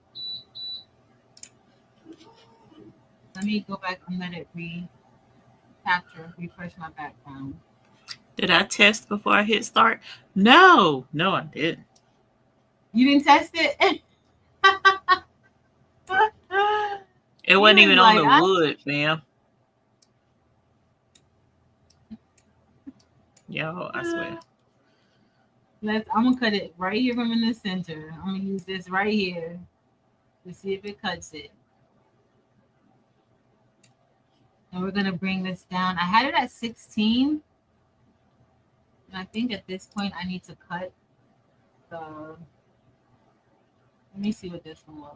Let me go back and let it refresh my background. Did I test before I hit start? No, I didn't. You didn't test it? It wasn't even on the wood, fam. Yo, I swear. I'm gonna cut it right here from in the center. I'm gonna use this right here to see if it cuts it. And we're gonna bring this down. I had it at 16. And I think at this point I need to cut the. Let me see what this one was.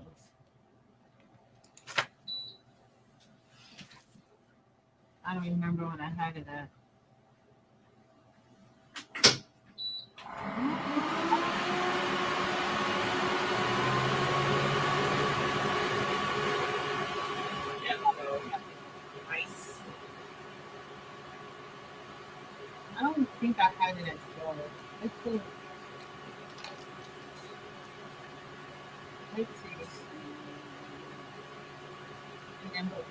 I don't remember when I had it at. I don't think I had it at 12. Let's see. Let's see. And then look.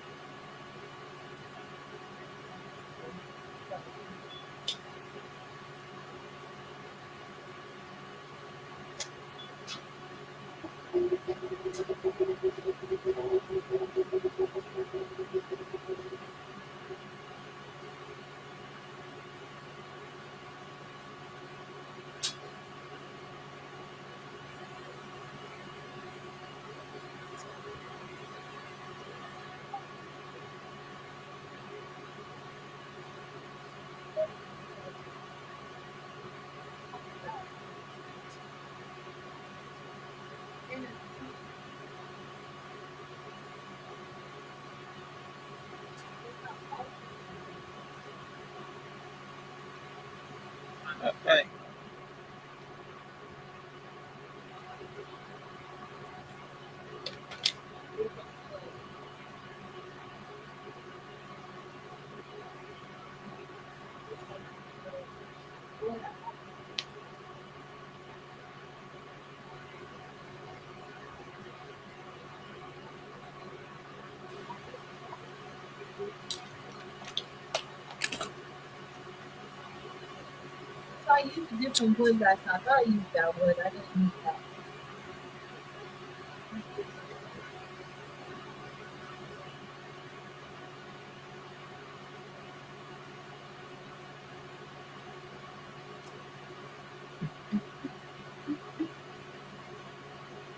Okay. So I used a different wood last time. I thought I used that wood. I didn't use that.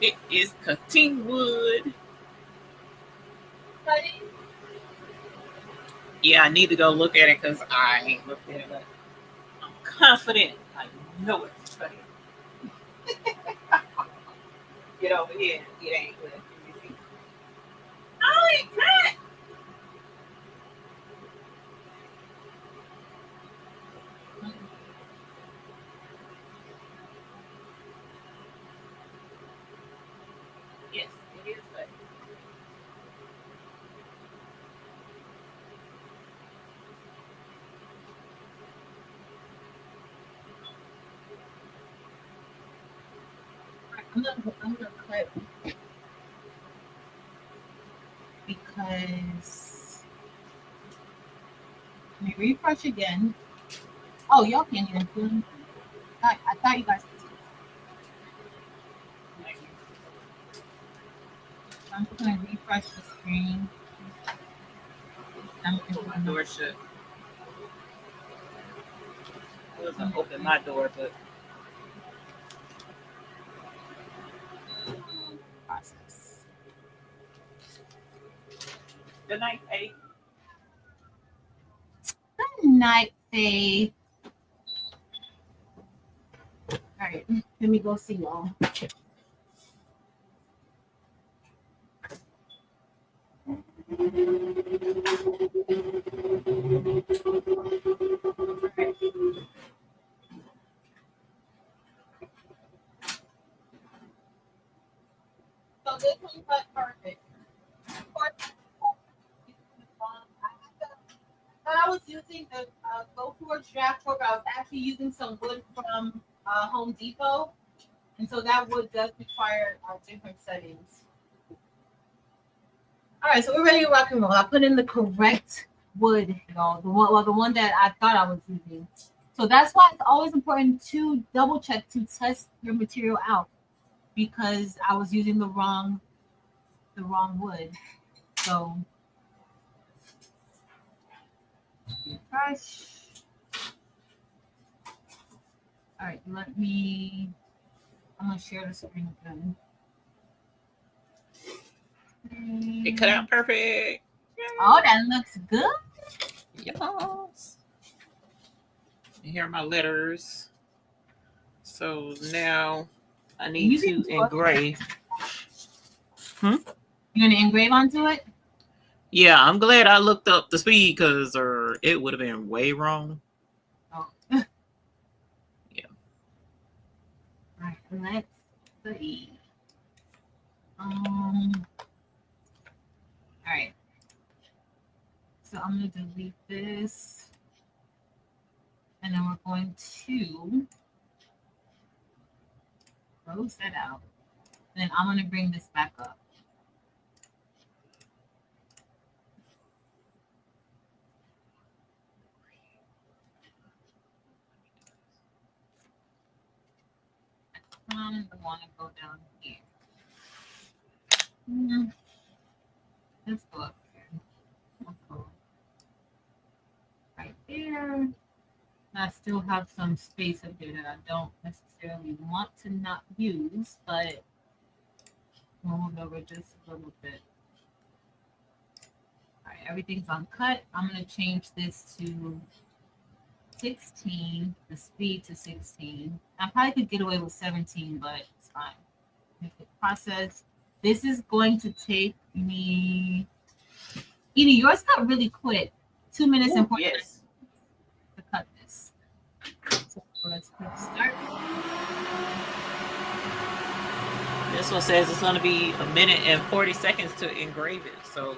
It is cutting wood. Cutting? Yeah, I need to go look at it because I ain't looked at it. I'm confident. I know it's cutting. Get over here. It ain't good. Oh, it cut. Yes, it is cutting. I'm gonna cut because let me refresh again. Oh, y'all can't even feel anything. I thought you guys could see. I'm just gonna refresh the screen. I'm Pull my door shut. I was gonna open my door, but process. good night, Faye. Good night, Faye. All right, let me go see y'all. So this one cut perfect. I was using the Go Forge draft board, but I was actually using some wood from Home Depot, and so that wood does require different settings. All right, so we're ready to rock and roll. I put in the correct wood, y'all. The one that I thought I was using. So that's why it's always important to double check to test your material out, because I was using the wrong wood. So fresh. All right, I'm gonna share the screen again. It cut out perfect. Oh, that looks good. Yes. Here are my letters. So now I need to engrave. You're gonna engrave onto it? Yeah, I'm glad I looked up the speed because it would have been way wrong. Oh. Yeah. All right, let's see. All right. So I'm gonna delete this, and then we're going to close that out. Then I'm gonna bring this back up. I want to go down here. Let's go up here. Let's go right there. I still have some space up there that I don't necessarily want to not use, but move over just a little bit. All right, everything's uncut. I'm going to change this to 16, the speed to 16. I probably could get away with 17, but it's fine. Process. This is going to take me. Edie, yours got really quick. 2 minutes and 40 minutes to cut this. So So let's click start. This one says it's going to be 1 minute and 40 seconds to engrave it. So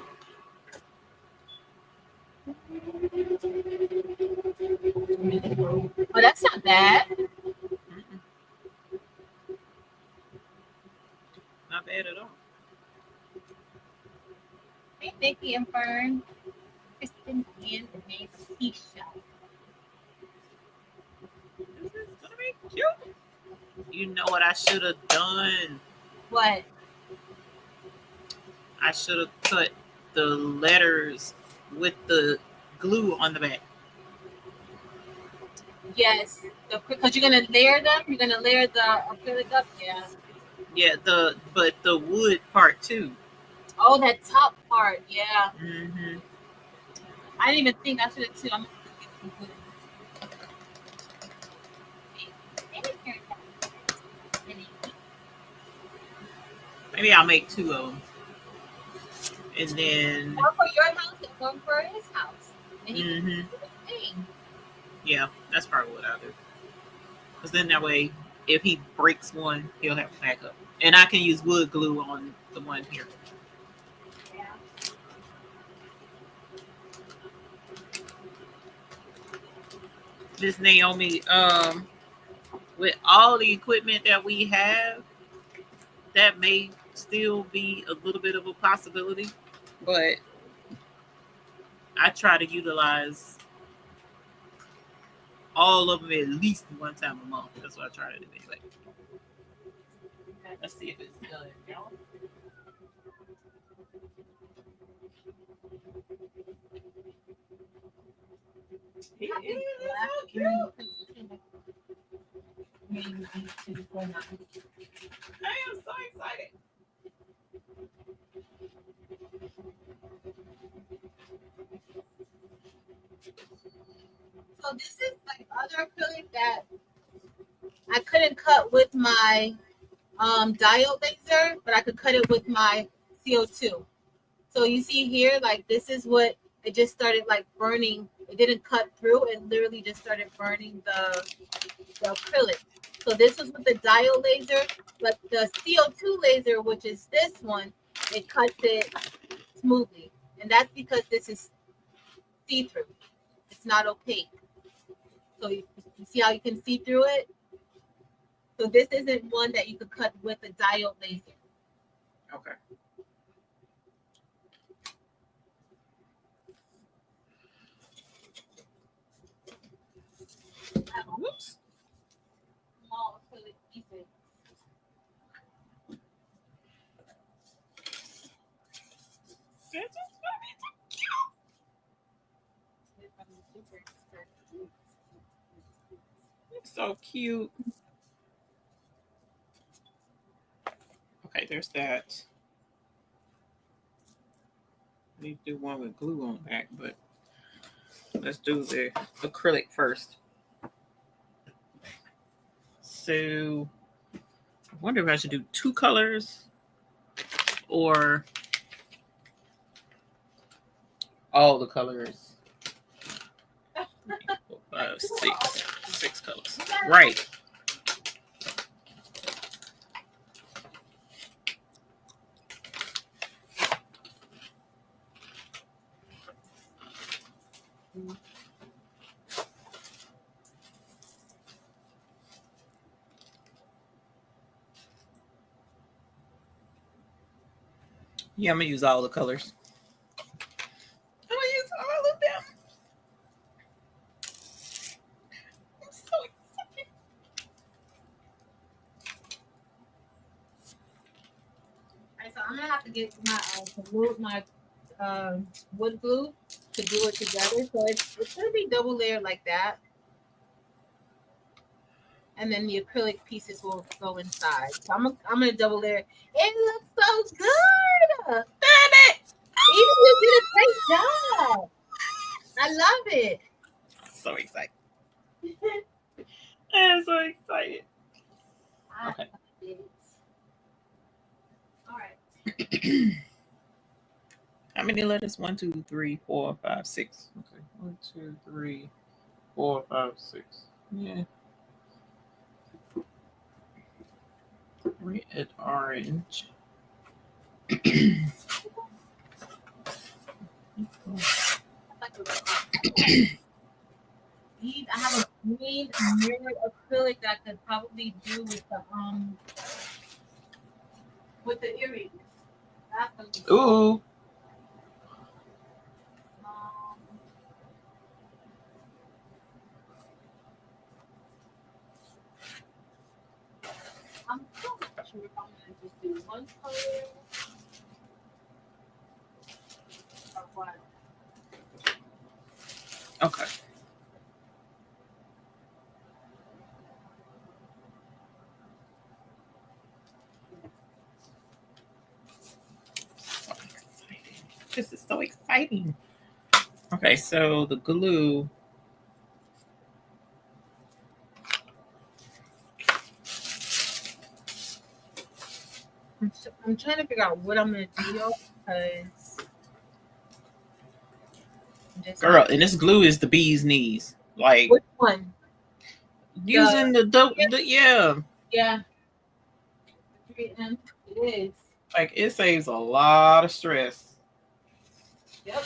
Oh, that's not bad. not bad at all. Hey, Nikki and Fern. Kristen and Keisha. This is going to be cute. You know what I should have done? What? I should have cut the letters with the glue on the back. Yes, because you're gonna layer them. You're gonna layer the acrylic up. Yeah. Yeah, but the wood part too. Oh, that top part. Yeah. Mm-hmm. I didn't even think I should have too. I'm gonna get some wood. Maybe I'll make 2 of them, and then One for your house and one for his house. And he can mm-hmm. do the thing. Yeah, that's probably what I'll do. Because then that way, if he breaks one, he'll have backup, and I can use wood glue on the one here. Yeah. Miss Naomi, with all the equipment that we have, that may still be a little bit of a possibility, but I try to utilize all of them at least one time a month. That's what I try to do anyway. Let's see if it's done. It is so cute. I am so excited. So this is like other acrylic that I couldn't cut with my diode laser, but I could cut it with my CO2. So you see here, like this is what it just started like burning. It didn't cut through. It literally just started burning the acrylic. So this was with the diode laser, but the CO2 laser, which is this one, it cuts it smoothly. And that's because this is see-through. It's not opaque. So you see how you can see through it? So this isn't one that you could cut with a diode laser. Okay. Whoops. Small acrylic pieces. This is so cute. Okay, there's that. I need to do one with glue on the back, but let's do the acrylic first. So I wonder if I should do 2 colors or all the colors. 4, 5, 6 colors. Right. Yeah, I'm gonna use all the colors. I'm gonna use all of them. I'm so excited. All right, so I'm gonna have to get my wood glue to glue it together. So it's gonna be double layered like that. And then the acrylic pieces will go inside. So I'm gonna double layer. It looks so good. Damn it! Even you did a great job. I love it. So excited. I'm so excited. Okay. All right. How many letters? 1, 2, 3, 4, 5, 6. Okay. 1, 2, 3, 4, 5, 6. Yeah. Red, orange. I have a green mirrored acrylic that I could probably do with the earrings. That's gonna be Ooh. I'm still not sure if I'm gonna just do one color or what. Okay. So exciting. This is so exciting. Okay, so the glue. I'm trying to figure out what I'm gonna do, y'all, because Girl, and this glue is the bee's knees. Like, which one? using yeah. Yeah, 3M. It is. Like, it saves a lot of stress. Yep.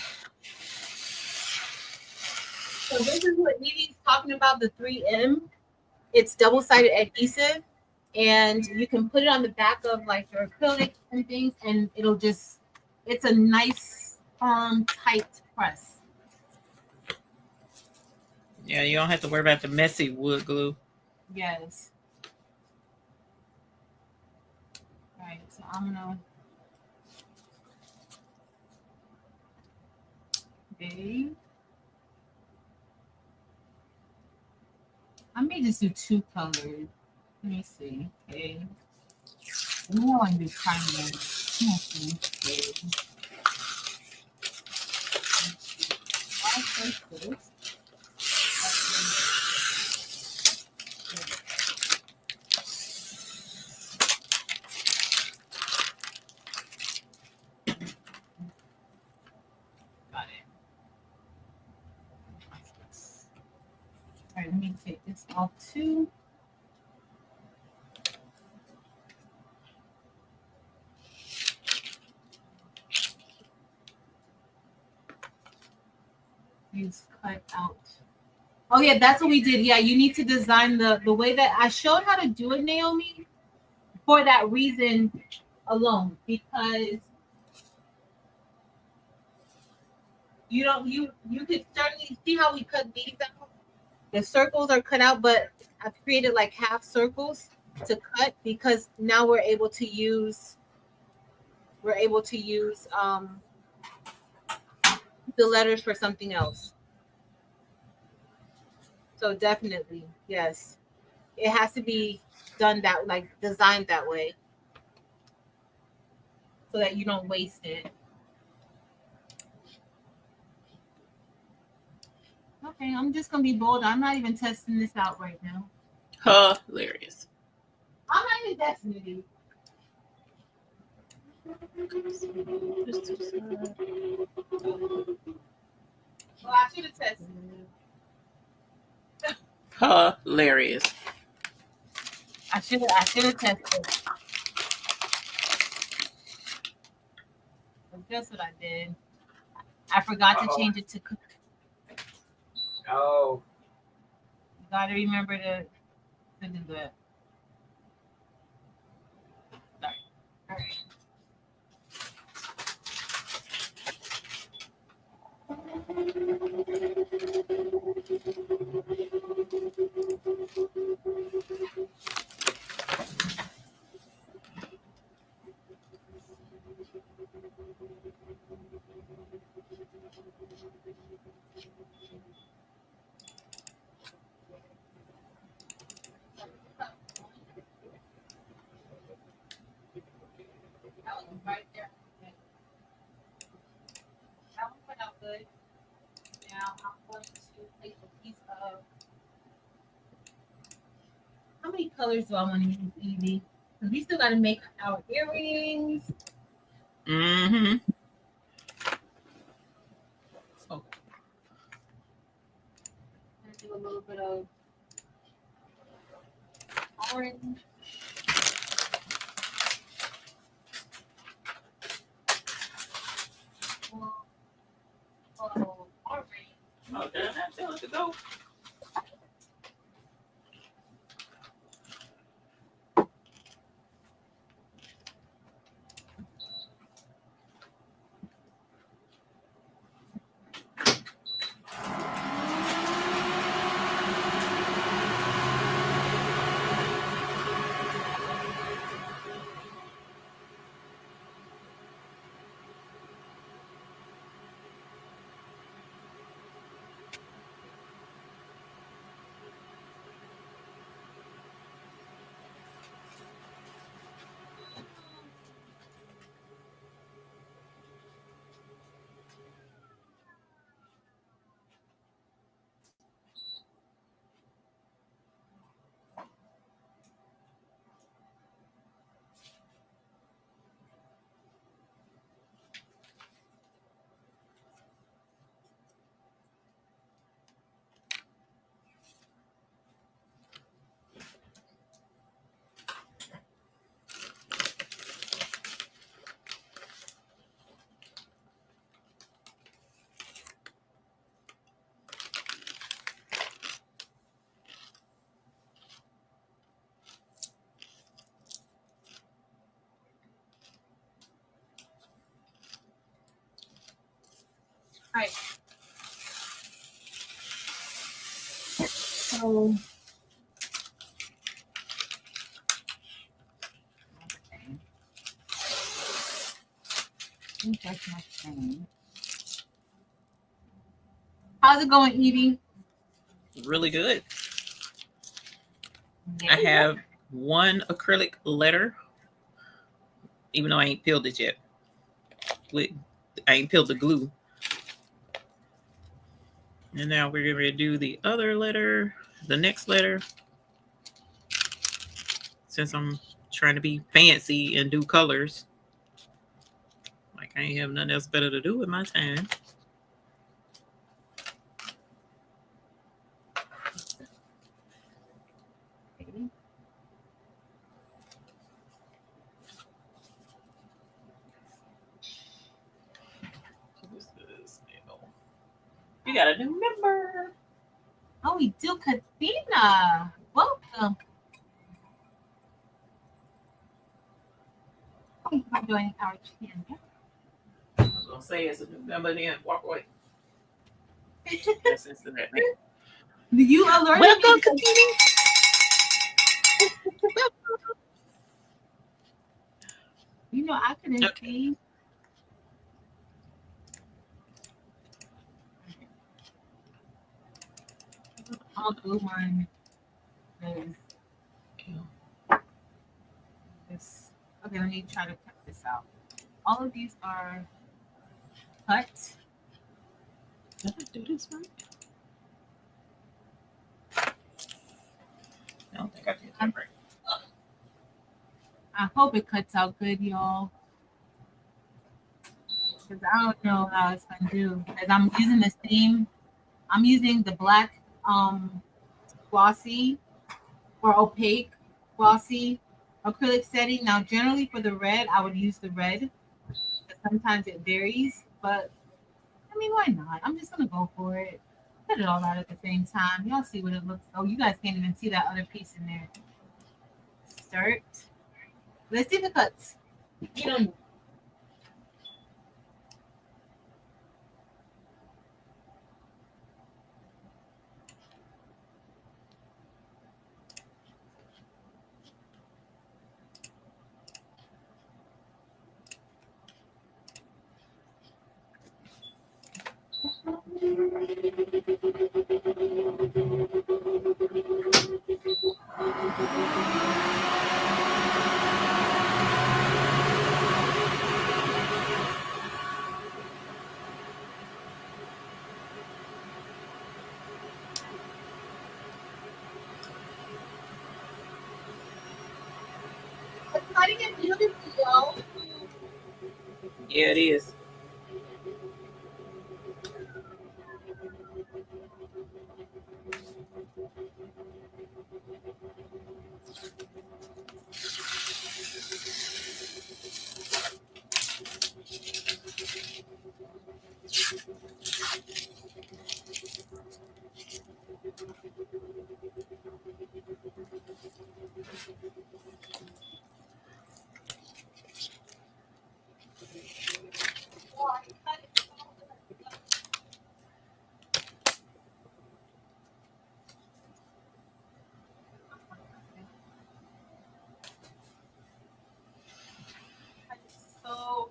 So this is what Needy's talking about, the 3M. It's double-sided adhesive, and you can put it on the back of like your acrylic and things, and it's a nice, firm, tight press. Yeah, you don't have to worry about the messy wood glue. Yes. All right, so I'm gonna. Okay. I may just do 2 colors. Let me see. Okay. I don't want to do primary. Okay. Got it. All right, let me take this off too. These cut out. Oh yeah, that's what we did. Yeah, you need to design the way that I showed how to do it, Naomi, for that reason alone, because you could certainly see how we cut these out. The circles are cut out, but I've created like half circles to cut because now we're able to use the letters for something else. So definitely, yes. It has to be done that like designed that way so that you don't waste it. Okay, I'm just gonna be bold. I'm not even testing this out right now. Hilarious. I'm not even testing it. Well, I should have tested it. Hilarious. I should have tested. But guess what I did? I forgot to change it to cook. Oh. You gotta remember to do that. Sorry. All right. That was right there. That one went out good. Now I'm going to take a piece of. How many colors do I want to use, Evie? Because we still got to make our earrings. Mm-hmm. I'm going to do a little bit of orange. Oh, did I not tell it to go? All right. So. I think that's my thing. How's it going, Evie? Really good. I have one acrylic letter, even though I ain't peeled it yet. I ain't peeled the glue. And now we're going to do the other letter, the next letter. Since I'm trying to be fancy and do colors. Like I ain't have nothing else better to do with my time. You got a new member. Oh, we do, Katina. Welcome. Thank you for joining our channel. I was gonna say it's a new member, then walk away. That's Cincinnati. You alerted Welcome, me. Katina. You know, I couldn't see. I'll do mine. This. Okay, let me try to cut this out. All of these are cut. Did I do this right? I don't think I did that right. I hope it cuts out good, y'all. Because I don't know how it's gonna do. As I'm using the same, I'm using the black glossy or opaque glossy acrylic setting. Now, generally for the red, I would use the red. Sometimes it varies, but I mean, why not? I'm just gonna go for it. Put it all out at the same time. Y'all see what it looks. Oh, you guys can't even see that other piece in there. Start. Let's see the cuts. You know. Cutting it beautifully, y'all. Yeah, it is. So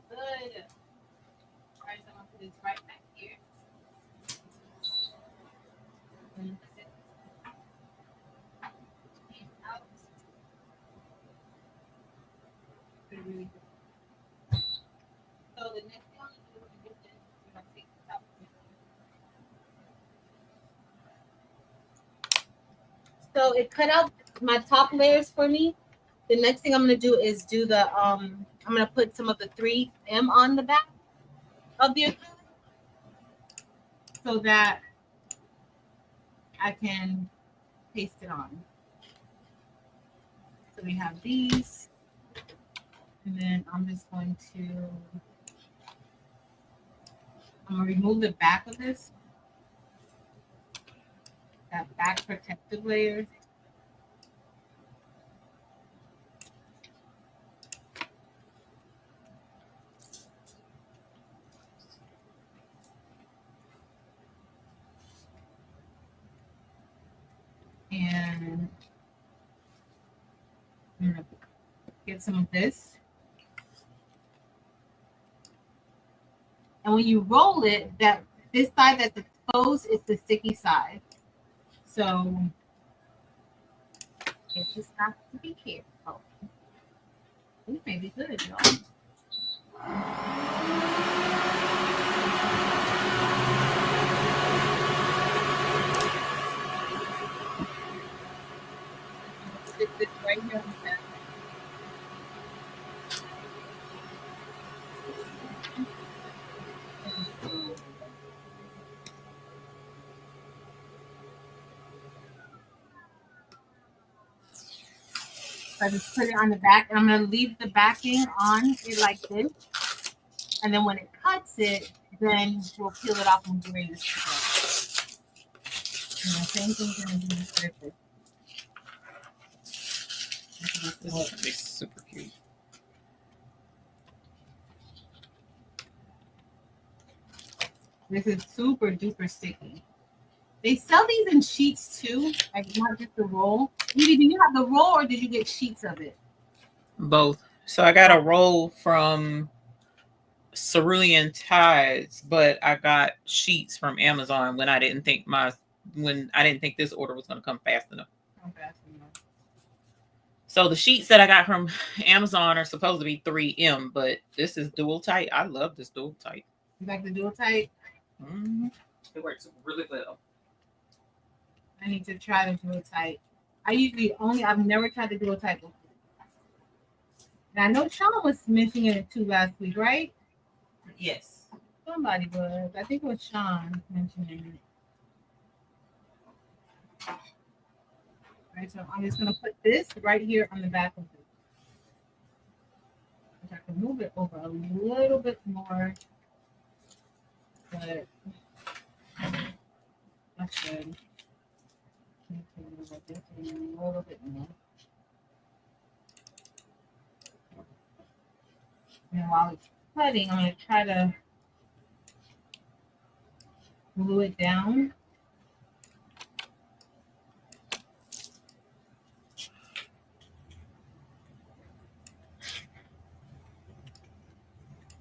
good. All right, so I'm gonna put this right back here. And that's it. And out. Really good. So the next thing I'm gonna do is get this. I'm gonna take this out. So it cut out my top layers for me. The next thing I'm gonna do is do the I'm gonna put some of the 3M on the back of the acrylic so that I can paste it on. So we have these, and then I'm just going to remove the back of this, that back protective layer. And I'm gonna get some of this. And when you roll it, that this side that's exposed is the sticky side. So you just have to be careful. This may be good, y'all. Stick this right here on the back. So I just put it on the back, and I'm gonna leave the backing on it like this. And then when it cuts it, then we'll peel it off and do it. Same thing's gonna do the surface. This is gonna be super cute. This is super duper sticky. They sell these in sheets too, like not just the roll. Evie, do you have the roll or did you get sheets of it? Both. So I got a roll from Cerulean Tides, but I got sheets from Amazon when I didn't think this order was going to come fast enough. So the sheets that I got from Amazon are supposed to be 3M, but this is dual tight. I love this dual tight. You like the dual tight? Mm-hmm. It works really well. I need to try the dual tight. I've never tried the dual tight before. And I know Sean was mentioning it too last week, right? Yes. Somebody was. I think it was Sean mentioning it. All right, so I'm just gonna put this right here on the back of it. I can move it over a little bit more, but that's good. A little bit more. And while it's cutting, I'm gonna try to glue it down.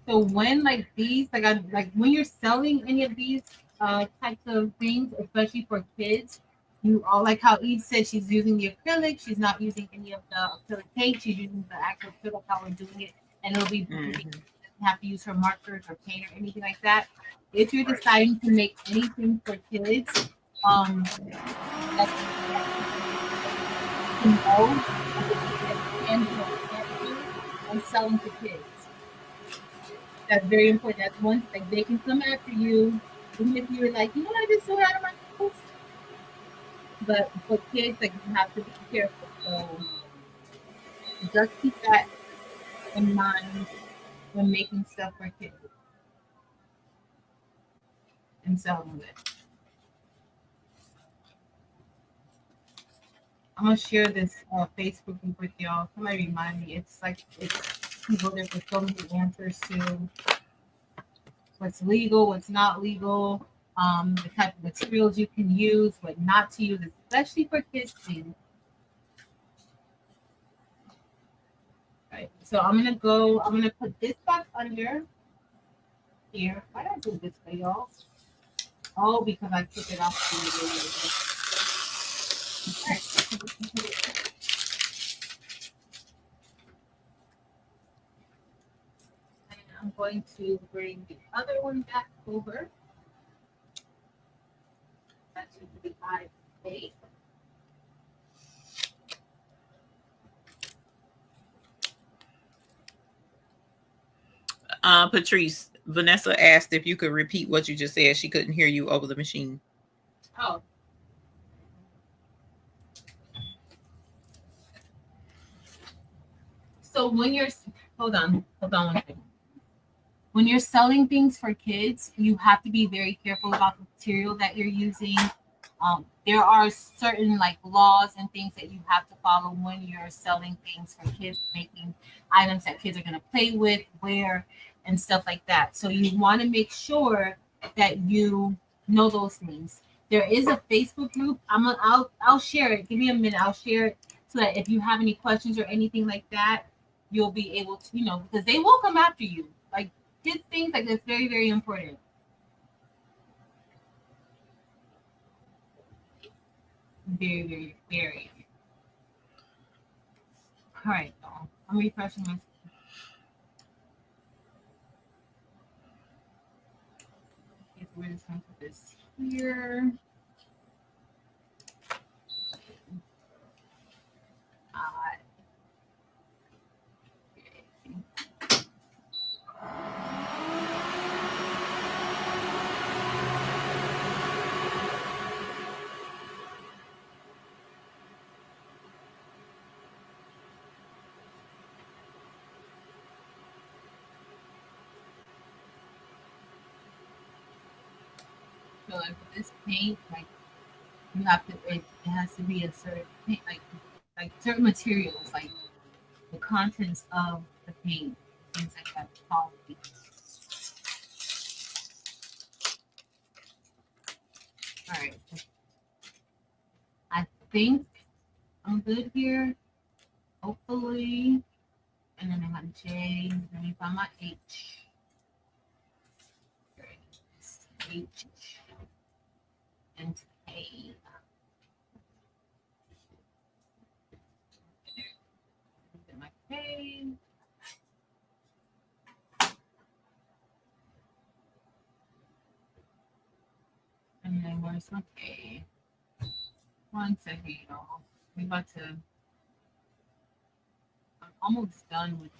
So when like these, like when you're selling any of these types of things, especially for kids, you all like how Eve said she's using the acrylic, she's not using any of the acrylic paint, she's using the actual acrylic how we're doing it, and it'll be doesn't have to use her markers or paint or anything like that. If you're deciding to make anything for kids, that's to know and selling to kids. That's very important. That's one like they can come after you, even if you're like, you know what, I just so out of my house. But for kids, like you have to be careful. So just keep that in mind when making stuff for kids and selling it. I'm gonna share this Facebook group with y'all. Somebody remind me. It's people there for so many answers to what's legal, what's not legal, the type of materials you can use, what not to use, especially for kids too. Right. So I'm gonna put this back under here. Why did I do it this way, y'all? Oh, because I took it off the video. And I'm going to bring the other one back over. That should be my face. Patrice, Vanessa asked if you could repeat what you just said. She couldn't hear you over the machine. Oh. So when you're, hold on one second. When you're selling things for kids, you have to be very careful about the material that you're using. There are certain like laws and things that you have to follow when you're selling things for kids, making items that kids are going to play with, wear, and stuff like that. So you want to make sure that you know those things. There is a Facebook group. I'll share it. Give me a minute. I'll share it so that if you have any questions or anything like that, you'll be able to, because they will come after you. Like kids things like that's very, very important. Very, very, very. All right, y'all. I'm refreshing my. We're just going to put this here. So like with this paint, like you have to, it has to be a certain paint, like certain materials, like the contents of the paint, things like that. Quality. All right. I think I'm good here. Hopefully. And then I have J. Let me find my H. H and K. My K. And then where's my K? One second, y'all. We're about to. I'm almost done with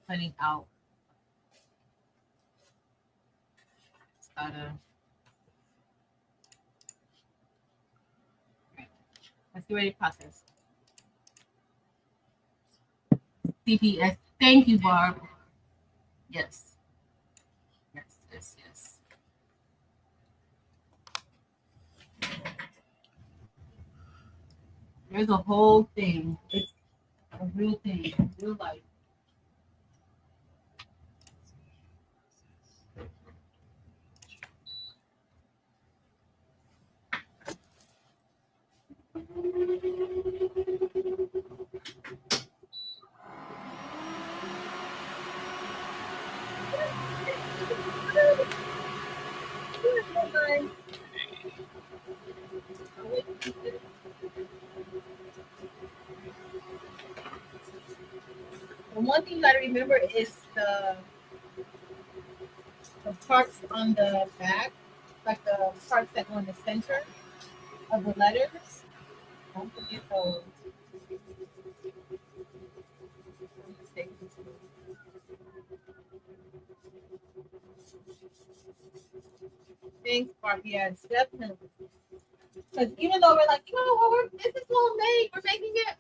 cutting out. Just gotta. Okay. Let's get ready to process. CPS. Thank you, Barb. Yes. Yes, yes, yes. There's a whole thing. It's a real thing, real life. The one thing you gotta remember is the parts on the back, like the parts that go in the center of the letters. Don't forget those. Thanks, Barb. Yes, definitely. Because even though we're like, this is homemade, we're making it,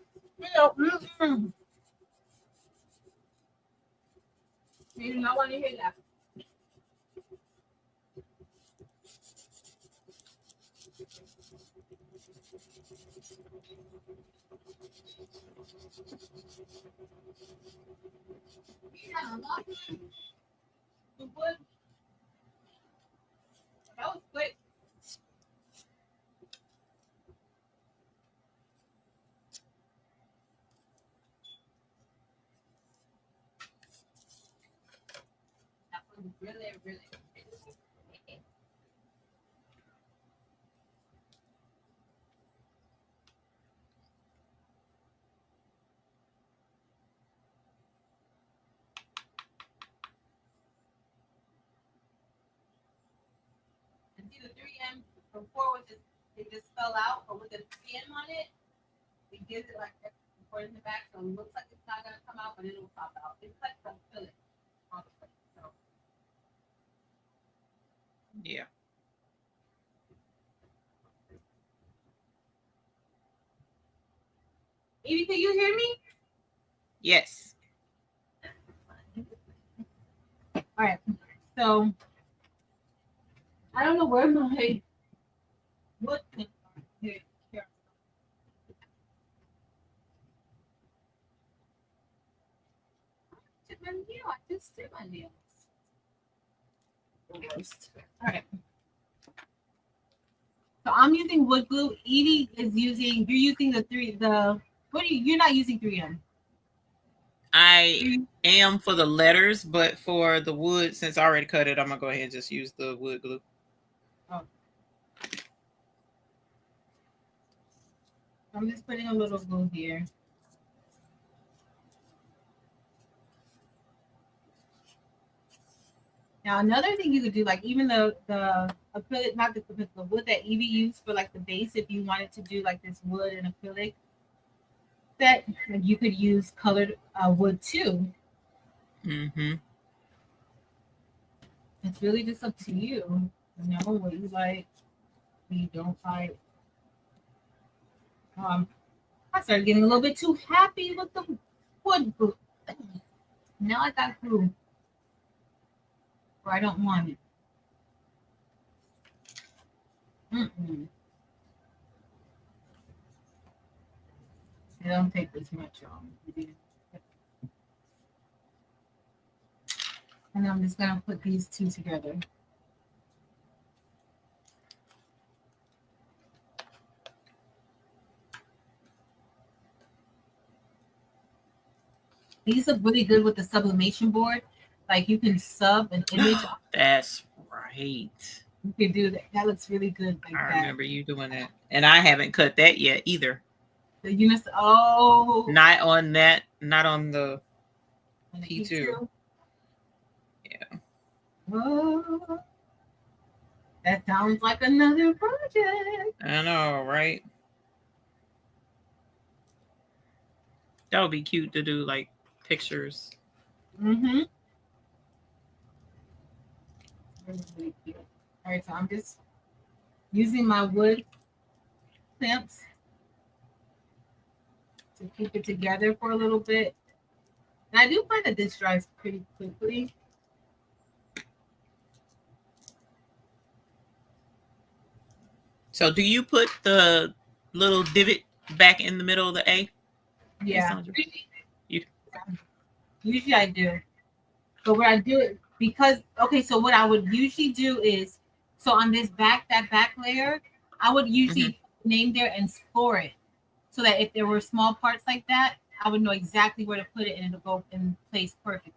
you do not want to hear that. Yeah, a lot of the wood. That was quick. That was really, really. And see the 3M before was just it just fell out, but with the 3M on it, it gives it like that support in the back, so it looks like it's not gonna come out, but it'll pop out. It's like some filling on the plate. So Yeah. Evie, can you hear me? Yes. All right. So I don't know where my wood clip are. Here. Did my nail? I just did my nails. The worst. All right. So I'm using wood glue. Evie is using. You're using the. What are you? You're not using 3M. I am for the letters, but for the wood, since I already cut it, I'm gonna go ahead and just use the wood glue. Oh. I'm just putting a little glue here. Now another thing you could do, like even the acrylic, not the wood that Evie used for like the base, if you wanted to do like this wood and acrylic set, like you could use colored wood too. Mm-hmm. It's really just up to you. You know what you like, what you don't like. I started getting a little bit too happy with the wood glue. Now I got glue where I don't want it. Mm-mm. It don't take this much on. And I'm just gonna put these two together. These are really good with the sublimation board. Like you can sub an image. That's right. You can do that. That looks really good like I that. remember you doing that. And I haven't cut that yet either. The unis. Oh. Not on that. Not on the And the P2. Yeah. Oh. That sounds like another project. I know, right? That would be cute to do like pictures. Mm-hmm. Really cute. All right, so I'm just using my wood clamps to keep it together for a little bit. And I do find that this dries pretty quickly. So do you put the little divot back in the middle of the A? Yeah. You... Usually I do. But what I do it because okay, so what I would usually do is so on this back layer, I would usually name there and score it so that if there were small parts like that, I would know exactly where to put it and it'll go in place perfectly.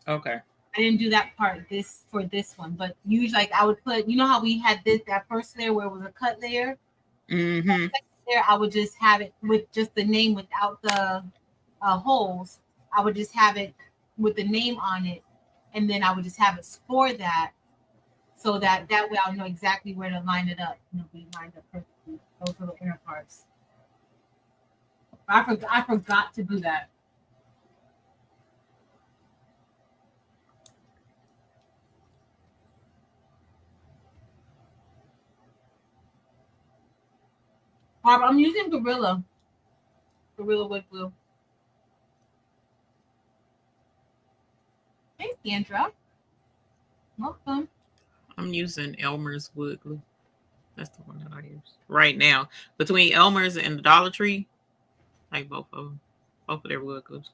Okay. I didn't do that part for this one, but usually like I would put, you know how we had that first layer where it was a cut layer? Mm-hmm. There, I would just have it with just the name without the holes. I would just have it with the name on it, and then I would just have it score that, so that way I'll know exactly where to line it up. It'll be lined up perfectly. Those little inner parts. I forgot to do that. Barbara, I'm using Gorilla wood glue. Thanks, Sandra. Welcome. I'm using Elmer's wood glue. That's the one that I use. right now between Elmer's and the Dollar Tree. Like both of their wood glues.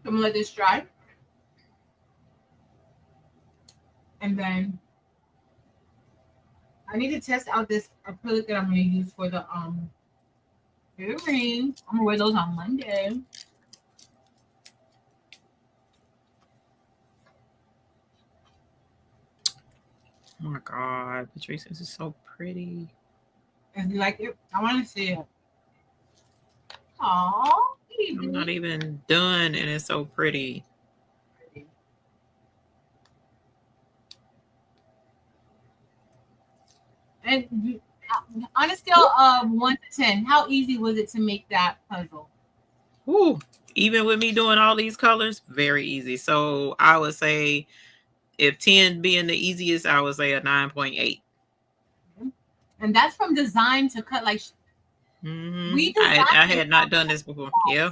I'm gonna let this dry, and then I need to test out this acrylic that I'm gonna use for the earrings. I'm gonna wear those on Monday. Oh my God, Patrice, this is so pretty. If you like it, I want to see it. Aww, I'm not even done, and it's so pretty. And on a scale of 1 to 10, how easy was it to make that puzzle? Ooh, even with me doing all these colors, very easy. So I would say, if 10 being the easiest, I would say a 9.8. And that's from design to cut. Like we I designed had not done this before. Yeah.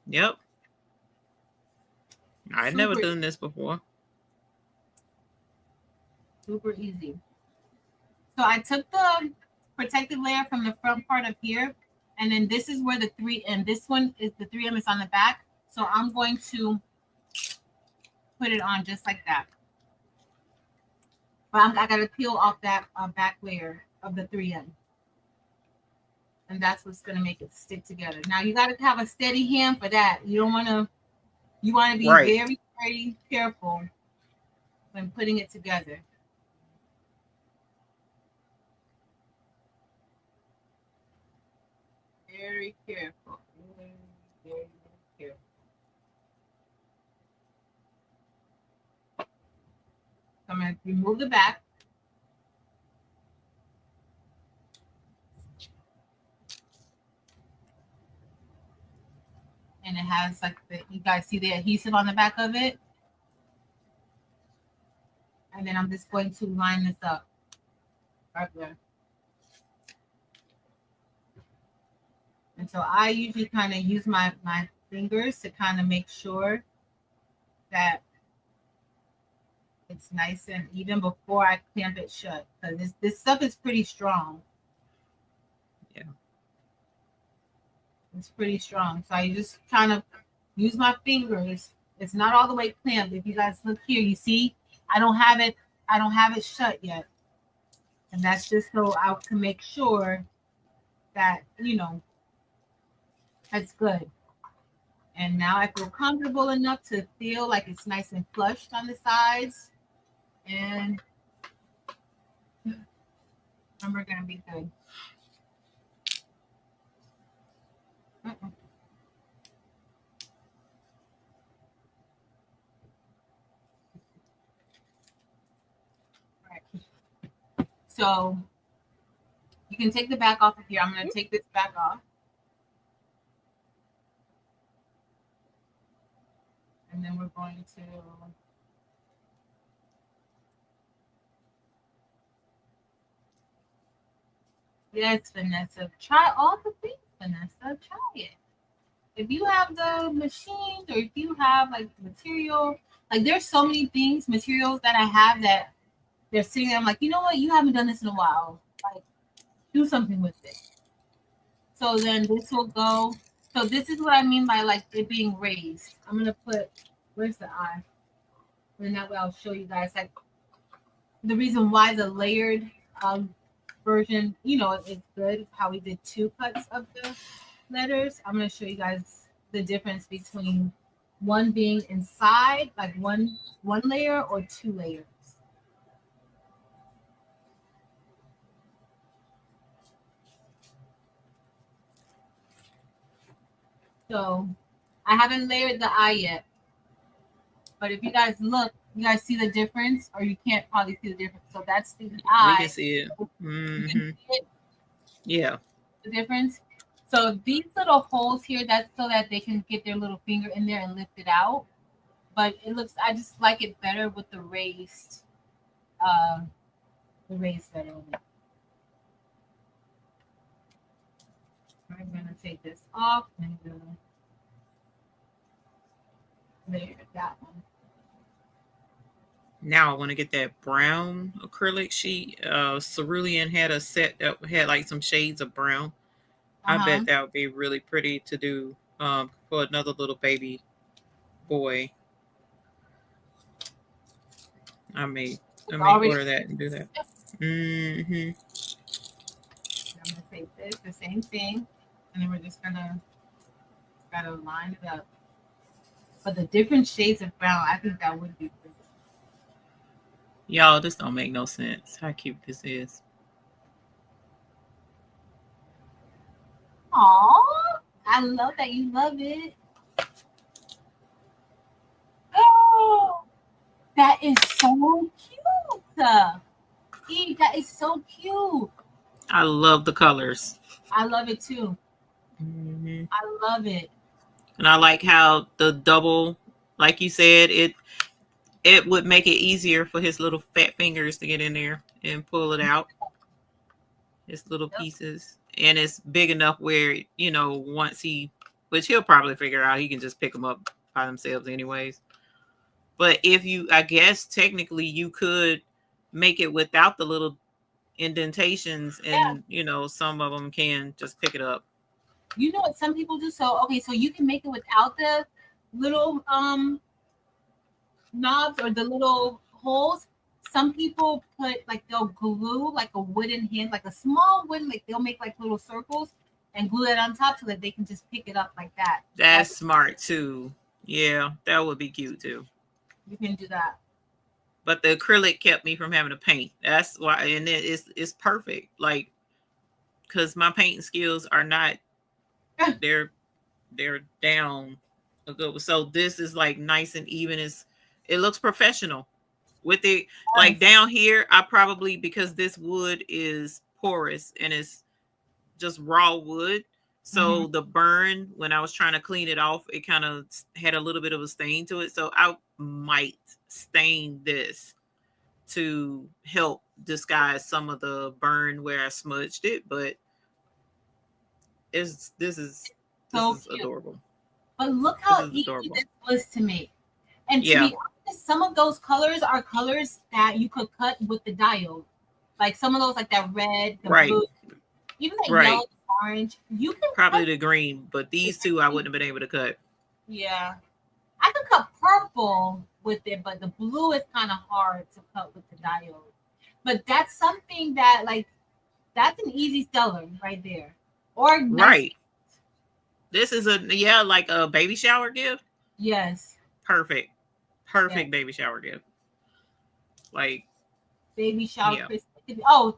Yep. I'd never done this before. Super easy. So I took the protective layer from the front part of here, and then this is where the 3M. This one is the 3M is on the back. So I'm going to put it on just like that. But I got to peel off that back layer of the 3M. And that's what's going to make it stick together. Now you got to have a steady hand for that. You don't want to, you want to be very, very careful when putting it together. Very careful. Very, very careful. So I'm going to remove the back. And it has like you guys see the adhesive on the back of it. And then I'm just going to line this up right there. And so I usually kind of use my fingers to kind of make sure that it's nice and even before I clamp it shut, because this stuff is pretty strong. Yeah. It's pretty strong. So I just kind of use my fingers. It's not all the way clamped. If you guys look here, you see, I don't have it shut yet. And that's just so I can make sure that, you know, that's good. And now I feel comfortable enough to feel like it's nice and flushed on the sides. And we're going to be good. Right. So you can take the back off of here. I'm going to take this back off. And then we're going to yes, Vanessa. Try all the things, Vanessa. Try it. If you have the machines or if you have like material, like there's so many things, materials that I have that they're sitting there. I'm like, you know what? You haven't done this in a while. Like, do something with it. So then this will go. So this is what I mean by like it being raised. I'm gonna put where's the eye? And that way I'll show you guys like the reason why the layered version, you know, it's good. How we did 2 cuts of the letters. I'm going to show you guys the difference between one being inside, like one layer or 2 layers. So I haven't layered the eye yet, but if you guys look, you guys see the difference, or you can't probably see the difference. So that's the eye. We can see it. Mm-hmm. You can see it? Yeah. The difference. So these little holes here, that's so that they can get their little finger in there and lift it out. But it looks, I just like it better with the raised better on it. I'm gonna take this off and layer that one. Now I want to get that brown acrylic sheet. Cerulean had a set that had like some shades of brown. I Uh-huh. bet that would be really pretty to do for another little baby boy. I It's may already. order that and do that. Mm-hmm. I'm gonna take this, the same thing, and then we're just gonna gotta line it up. But the different shades of brown, I think that would be pretty. Y'all, this don't make no sense. How cute this is. Aw, I love that you love it. Oh, that is so cute. Eve, that is so cute. I love the colors. I love it too. Mm-hmm. I love it. And I like how the double, like you said, it would make it easier for his little fat fingers to get in there and pull it out. His little Yep. pieces. And it's big enough where, once which he'll probably figure out, he can just pick them up by themselves anyways. But I guess technically you could make it without the little indentations, and some of them can just pick it up. You know what some people do? So okay, so you can make it without the little knobs or the little holes. Some people put like they'll glue like a wooden hand, like a small wooden, like they'll make like little circles and glue it on top so that they can just pick it up like that. That's smart too. Yeah, that would be cute too. You can do that. But the acrylic kept me from having to paint. That's why, and it's perfect. Like, because my painting skills are not, they're down a good. So this is like nice and even. It looks professional. With it, like down here, I probably, because this wood is porous and it's just raw wood. So the burn, when I was trying to clean it off, it kind of had a little bit of a stain to it. So I might stain this to help disguise some of the burn where I smudged it. But this is adorable. But look how easy this was to make. And to be honest, some of those colors are colors that you could cut with the diode. Like some of those, like that red, the blue, even that yellow, orange. You can probably the green, but these two I wouldn't have been able to cut. Yeah. I could cut purple with it, but the blue is kind of hard to cut with the diode. But that's something that, like, that's an easy seller right there. Or right. This is like a baby shower gift. Yes. Perfect baby shower gift. Like baby shower. Yeah. Oh,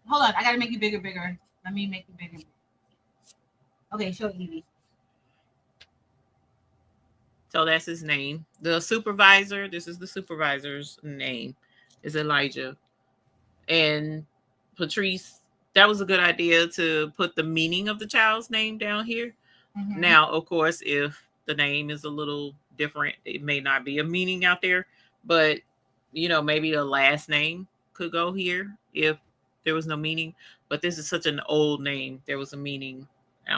hold on. I gotta make it bigger. Let me make it bigger. Okay, show Evie. So that's his name. The supervisor, this is the supervisor's name, is Elijah. And Patrice, that was a good idea to put the meaning of the child's name down here. Mm-hmm. Now, of course, if the name is a little different, it may not be a meaning out there, but maybe the last name could go here if there was no meaning. But this is such an old name, there was a meaning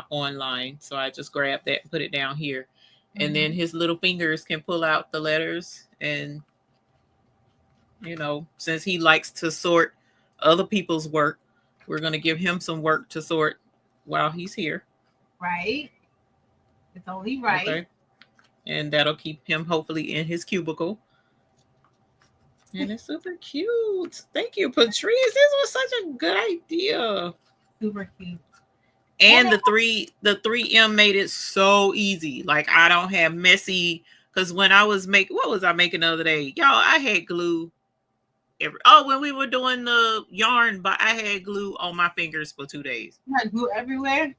online, so I just grabbed that and put it down here. And then his little fingers can pull out the letters, and since he likes to sort other people's work, we're going to give him some work to sort while he's here. Right. It's only right. Okay. And that'll keep him hopefully in his cubicle. And it's super cute. Thank you, Patrice. This was such a good idea. Super cute. And the 3M made it so easy. Like, I don't have messy, because when I was what was I making the other day? Y'all, I had glue. When we were doing the yarn, but I had glue on my fingers for 2 days. You had glue everywhere?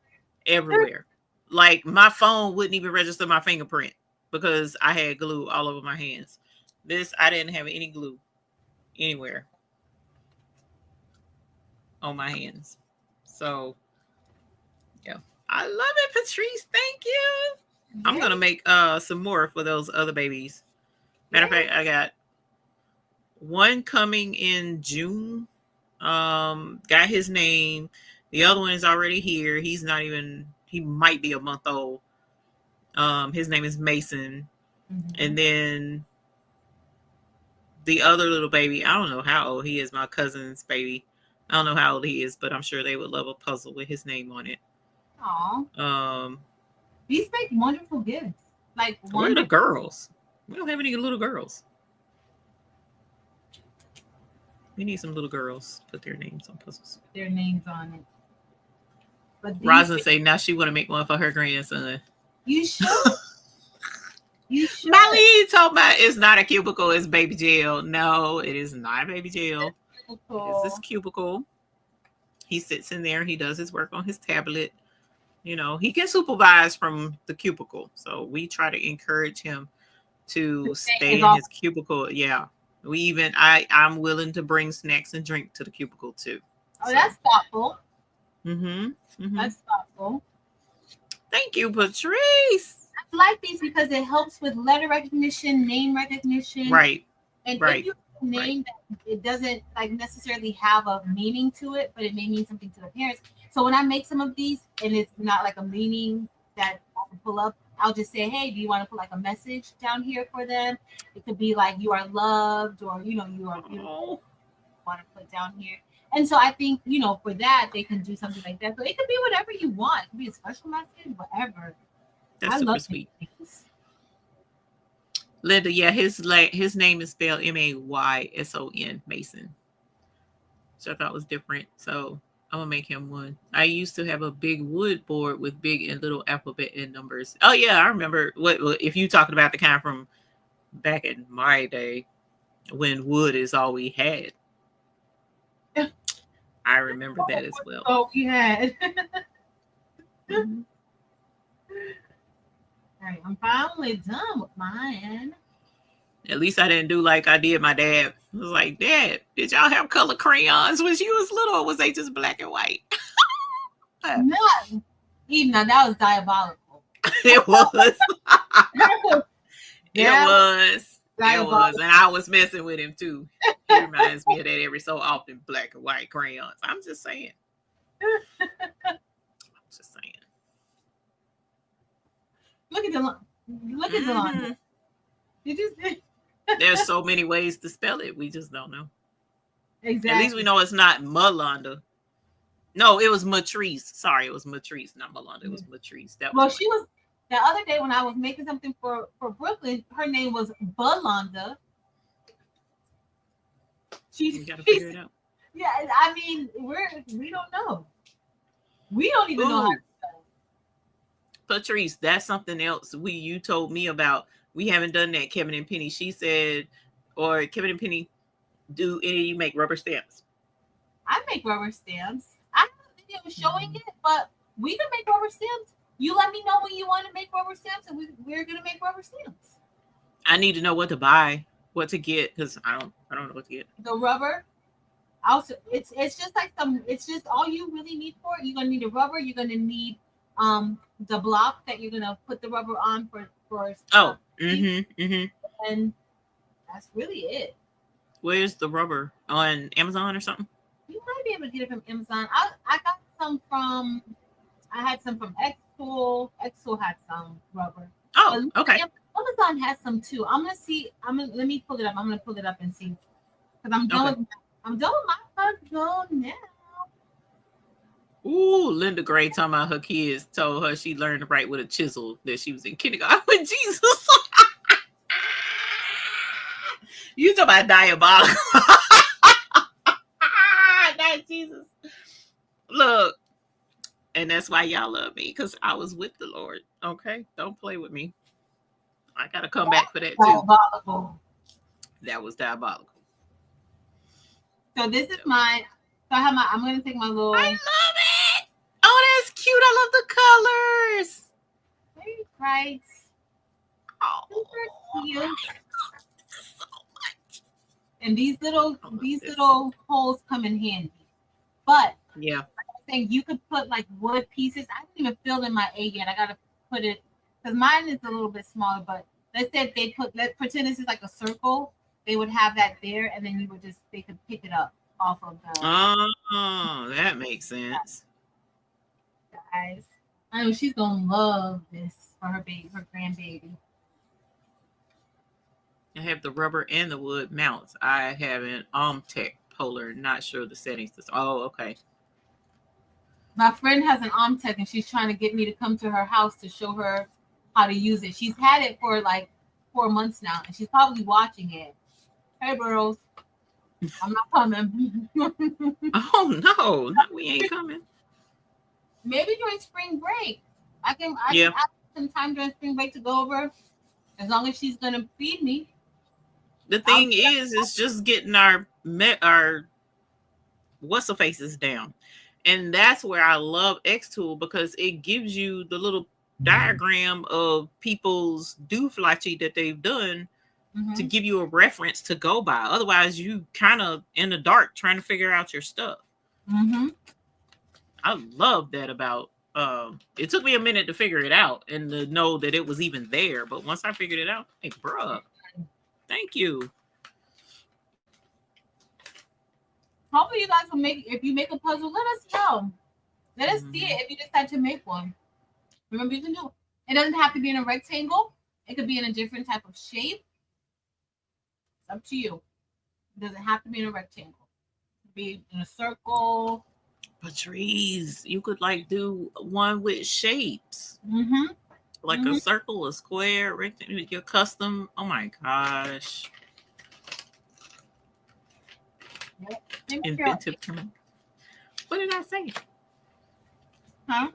Everywhere. Like, my phone wouldn't even register my fingerprint because I had glue all over my hands. This, I didn't have any glue anywhere on my hands. So, yeah. I love it, Patrice. Thank you. Yeah. I'm going to make some more for those other babies. Matter of fact, I got one coming in June. Got his name. The other one is already here. He might be a month old. His name is Mason. Mm-hmm. And then the other little baby, I don't know how old he is. My cousin's baby. I don't know how old he is, but I'm sure they would love a puzzle with his name on it. Aw. Um, These make wonderful gifts. Like where are the wonderful. girls? We don't have any little girls. We need some little girls. Put their names on puzzles. Their names on it. But these Rosin say now she want to make one for her grandson. you should. You should. Molly talking about it's not a cubicle, it's baby jail. No, it is not a baby jail. It's this cubicle. He sits in there. He does his work on his tablet. You know, he can supervise from the cubicle. So we try to encourage him to stay in his cubicle. Yeah. I'm willing to bring snacks and drink to the cubicle too. Oh, so. That's thoughtful. Mm-hmm. That's thoughtful. Thank you, Patrice. I like these because it helps with letter recognition, name recognition. Right. And right. if you have a name that it doesn't like necessarily have a meaning to it, but it may mean something to the parents. So when I make some of these and it's not like a meaning that I can pull up, I'll just say, hey, do you want to put like a message down here for them? It could be like you are loved, or you are beautiful. Want to put down here. And so I think, for that they can do something like that. So it could be whatever you want. It could be a special message, whatever. That's super sweet. Linda, yeah, his name is spelled Mayson, Mason. So I thought was different. So I'm gonna make him one. I used to have a big wood board with big and little alphabet and numbers. Oh yeah, I remember. What if you talking about the kind from back in my day when wood is all we had? I remember that as well. Oh, we had. Mm-hmm. All right, I'm finally done with mine. At least I didn't do like I did my dad. I was like, Dad, did y'all have color crayons when you was little, or was they just black and white? No, even now that was diabolical. It was. It was. And I was messing with him too. He reminds me of that every so often, black and white crayons. I'm just saying. Look at the line. You just There's so many ways to spell it. We just don't know. Exactly. At least we know it's not Malonda. No, it was Matrice. Sorry, it was Matrice, not Malonda. It was Matrice. She was the other day when I was making something for Brooklyn. Her name was Balonda. You gotta figure it out. Yeah, I mean, we don't know. We don't even know how to spell. Patrice, that's something else you told me about. We haven't done that, Kevin and Penny. She said, or Kevin and Penny, do any of you make rubber stamps? I make rubber stamps. I have a video showing it, but we can make rubber stamps. You let me know when you want to make rubber stamps, and we're gonna make rubber stamps. I need to know what to buy, what to get, because I don't know what to get. The rubber. Also, it's just like it's just all you really need for it. You're gonna need a rubber. You're gonna need the block that you're gonna put the rubber on for. And that's really it. Where's the rubber? On Amazon or something? You might be able to get it from Amazon. I got some from. I had some from Expo. Expo had some rubber. Oh, okay. Amazon has some too. I'm gonna see. Let me pull it up. I'm gonna pull it up and see. Because I'm done with my puzzle now. Ooh, Linda Gray talking about her kids told her she learned to write with a chisel that she was in kindergarten with Jesus. You talking about diabolical. Not Jesus. Look, and that's why y'all love me, because I was with the Lord. Okay, don't play with me. I gotta come back for that too. Diabolical. That was diabolical. So this is my. So I have my. I'm gonna take my little. I love it. Oh, that's cute. I love the colors. Very bright. Oh, cute. So much. And these little holes come in handy. But yeah, like I'm saying, you could put like wood pieces. I didn't even fill in my A yet. I gotta put it because mine is a little bit smaller. But let's say let's pretend this is like a circle. They would have that there, and then they could pick it up off of the. Oh, that makes sense. Guys, I know she's gonna love this for her grandbaby. I have the rubber and the wood mounts. I have an Tech Polar. Not sure the settings. Oh, okay. My friend has an Tech, and she's trying to get me to come to her house to show her how to use it. She's had it for like 4 months now, and she's probably watching it. Hey, girls, I'm not coming. Oh no, we ain't coming. Maybe during spring break, I can Yeah. ask some time during spring break to go over. As long as she's gonna feed me. The thing is just getting our what's the faces down. And that's where I love Xtool because it gives you the little diagram of people's dooflachi that they've done to give you a reference to go by. Otherwise, you kind of in the dark trying to figure out your stuff. I love that about. It took me a minute to figure it out and to know that it was even there. But once I figured it out, hey, bruh, thank you. Hopefully, you guys will make. If you make a puzzle, let us know. Let us see it if you decide to make one. Remember, you can do it. It doesn't have to be in a rectangle. It could be in a different type of shape. It's up to you. It doesn't have to be in a rectangle. It could be in a circle. Patrice, you could like do one with shapes. Like a circle, a square, rectangle, your custom. Oh my gosh. Yep. Inventive term. What did I say? Huh?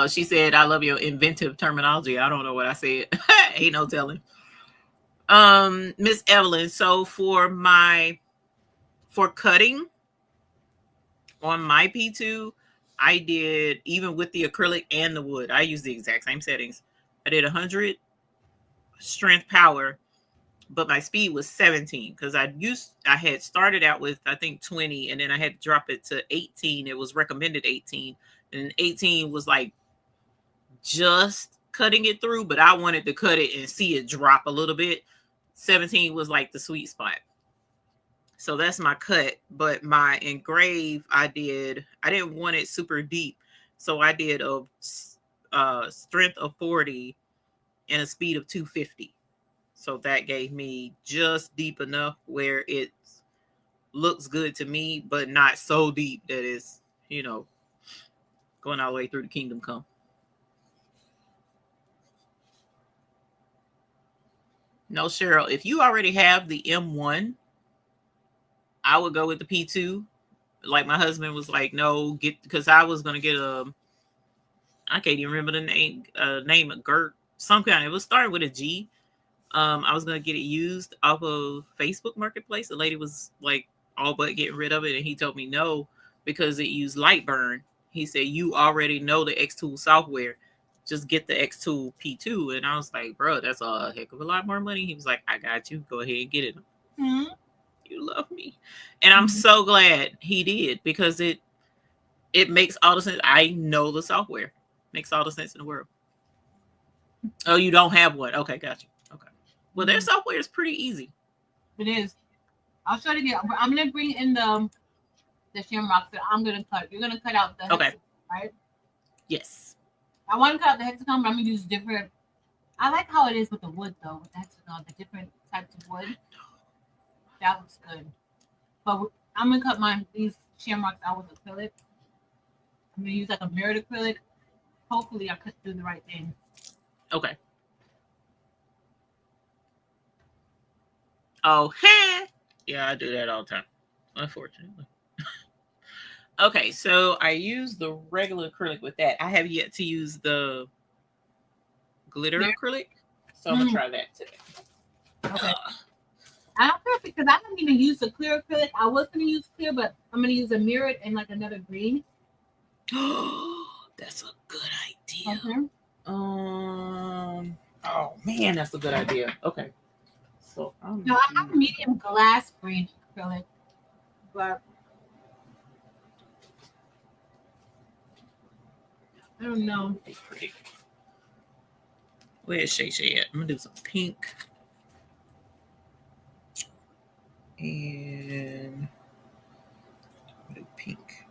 She said, I love your inventive terminology. I don't know what I said. Ain't no telling. Miss Evelyn, so for cutting on my P2, I did, even with the acrylic and the wood, I used the exact same settings. I did 100 strength power, but my speed was 17 because I had started out with, I think, 20, and then I had to drop it to 18. It was recommended 18, and 18 was like just cutting it through, but I wanted to cut it and see it drop a little bit. 17 was like the sweet spot. So that's my cut. But my engrave, I didn't want it super deep, so I did a strength of 40 and a speed of 250. So that gave me just deep enough where it looks good to me, but not so deep that it's, going all the way through the kingdom come. No, Cheryl, if you already have the M1, I would go with the P2. Like my husband was like, no, because I was going to get I can't even remember the name of Gert, some kind. It was starting with a G. I was going to get it used off of Facebook Marketplace. The lady was like all but getting rid of it. And he told me no, because it used Lightburn. He said, you already know the Xtool software. Just get the Xtool P2. And I was like, bro, that's a heck of a lot more money. He was like, I got you. Go ahead and get it. You love me. And I'm so glad he did, because it makes all the sense. I know the software. Makes all the sense in the world. Oh, you don't have one. Okay, got you. Okay. Well, their software is pretty easy. It is. I'll show it again. I'm going to bring in the shamrocks that I'm going to cut. You're going to cut out the hexagon, right? Yes. I want to cut out the hexagon, but I'm going to use different. I like how it is with the wood, though, with the hexagon, the different types of wood. That looks good. But I'm going to cut these shamrocks out with acrylic. I'm going to use like a mirrored acrylic. Hopefully, I could do the right thing. Okay. Oh, hey. Yeah, I do that all the time, unfortunately. Okay, so I use the regular acrylic with that. I have yet to use the glitter acrylic, so I'm going to try that today. Okay. I don't care, because I haven't even used a clear acrylic. I was going to use clear, but I'm going to use a mirrored and like another green. That's a good idea. Okay. Oh man, that's a good idea. Okay. So I have a medium glass green acrylic, but I don't know. Pretty. Where's Shay Shay at? I'm gonna do some pink. And do pink.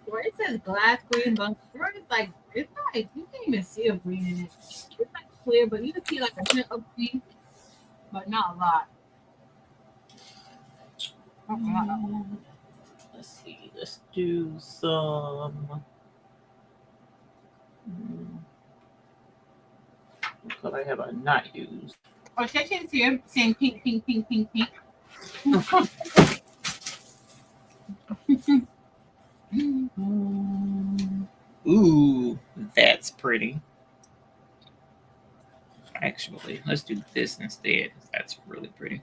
Where it says glass green, but where it's like you can't even see a green in it. It's like clear, but you can see like a hint of pink, but not a lot. Let's see. Let's do some. What color have I not used? Oh, Shasha's here saying pink, pink, pink, pink, pink. Ooh, that's pretty. Actually, let's do this instead. That's really pretty.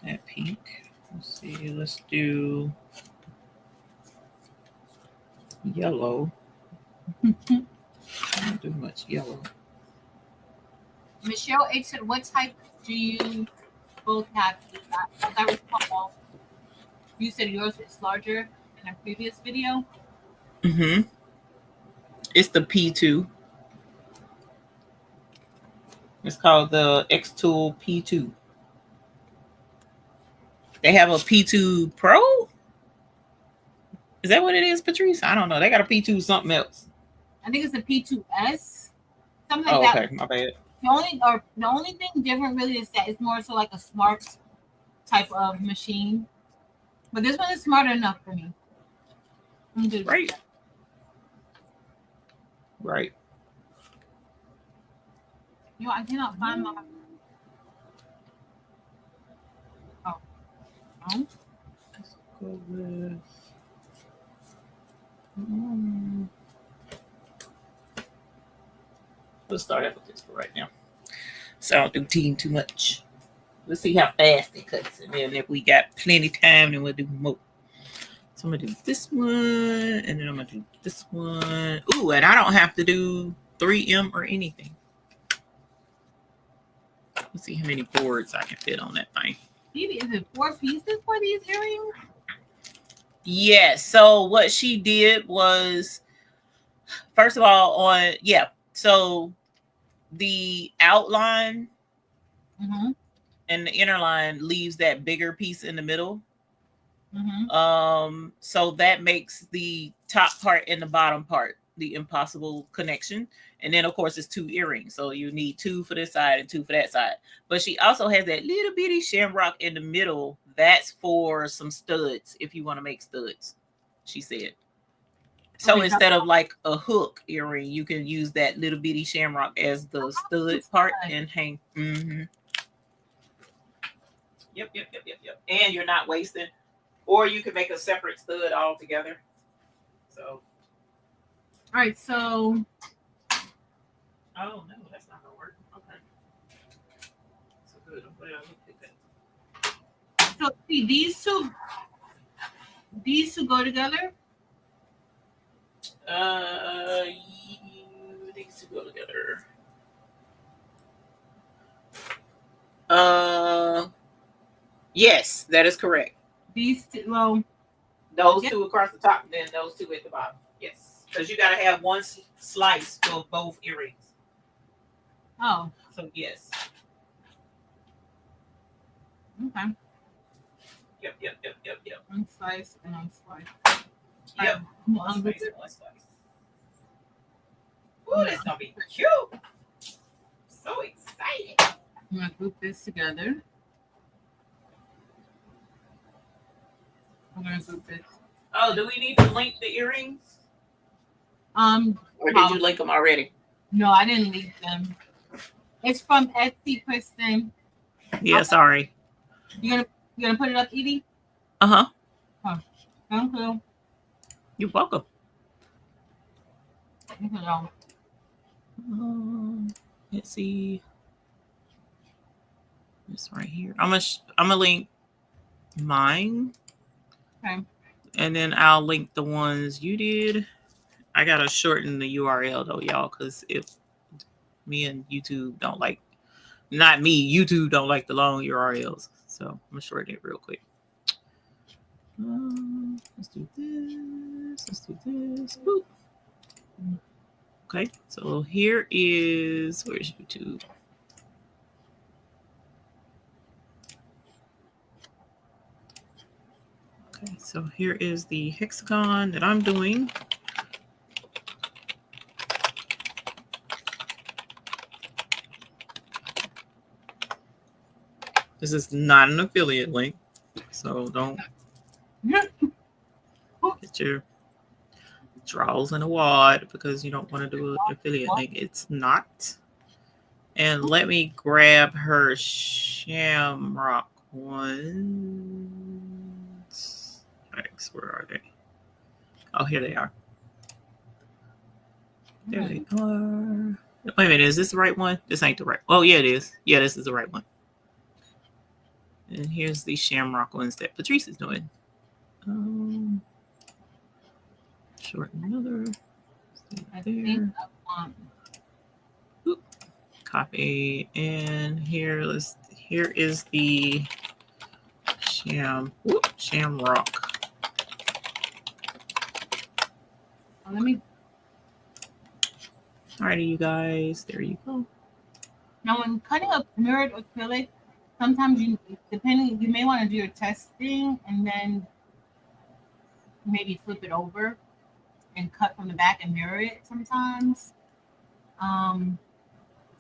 That pink. Let's see. Let's do yellow. Don't do much yellow. Michelle H said, what type do you both have? As I recall, you said yours is larger in a previous video. Mm-hmm. It's the P2. It's called the X-Tool P2. They have a P2 Pro? Is that what it is, Patrice? I don't know. They got a P2 something else. I think it's a P2S. Something like that. Okay, my bad. The only thing different really is that it's more so like a smart type of machine. But this one is smart enough for me. Right. Right. Yo, I cannot find my. Oh. No. Let's go with. Let's start out with this for right now. So I don't do team too much. Let's see how fast it cuts. And then if we got plenty of time, then we'll do more. So I'm going to do this one. And then I'm going to do this one. Ooh, and I don't have to do 3M or anything. Let's see how many boards I can fit on that thing. Maybe is it 4 pieces for these earrings? Yes. So what she did was, first of all, so the outline and the inner line leaves that bigger piece in the middle. So that makes the top part and the bottom part the impossible connection. And then of course it's 2 earrings, so you need 2 for this side and 2 for that side. But she also has that little bitty shamrock in the middle. That's for some studs if you want to make studs, she said. So okay, instead of like a hook earring, you can use that little bitty shamrock as the stud part and hang. Yep. And you're not wasting. Or you can make a separate stud altogether. So. All right, so. Oh, no, that's not going to work. Okay. So good. I'm glad I looked at that. So, see, these two go together? These two go together. Yes, that is correct. These two, well. Those 2 across the top, and then those 2 at the bottom. Yes. Because you got to have one slice for both earrings. Oh. So, yes. Okay. Yep. One slice and one slice. Yep. One slice. Ooh, that's going to be cute. So excited. I'm going to group this together. I'm going to group this. Oh, do we need to link the earrings? Or did you link them already? No, I didn't link them. It's from Etsy, Kristen. Yeah, sorry. You gonna put it up, Evee? Uh-huh. Oh, thank you. You're welcome. Let's see. This right here. I'm gonna link mine. Okay. And then I'll link the ones you did. I gotta shorten the URL though, y'all, because if me and YouTube don't like, not me, YouTube don't like the long URLs. So I'm gonna shorten it real quick. Let's do this. Boop. Okay, so here is, where's YouTube? Okay, so here is the hexagon that I'm doing. This is not an affiliate link, so don't get your draws in a wad because you don't want to do an affiliate link. It's not. And let me grab her shamrock ones. Yikes, where are they? Oh, here they are. There they are. Wait a minute, is this the right one? This ain't the right. Oh, yeah, it is. Yeah, this is the right one. And here's the shamrock ones that Patrice is doing. Shorten another. There. Oop. Copy. And here is the shamrock. Let me. Alrighty, you guys. There you go. Now, when cutting a mirrored acrylic, sometimes you may want to do your testing and then maybe flip it over and cut from the back and mirror it sometimes.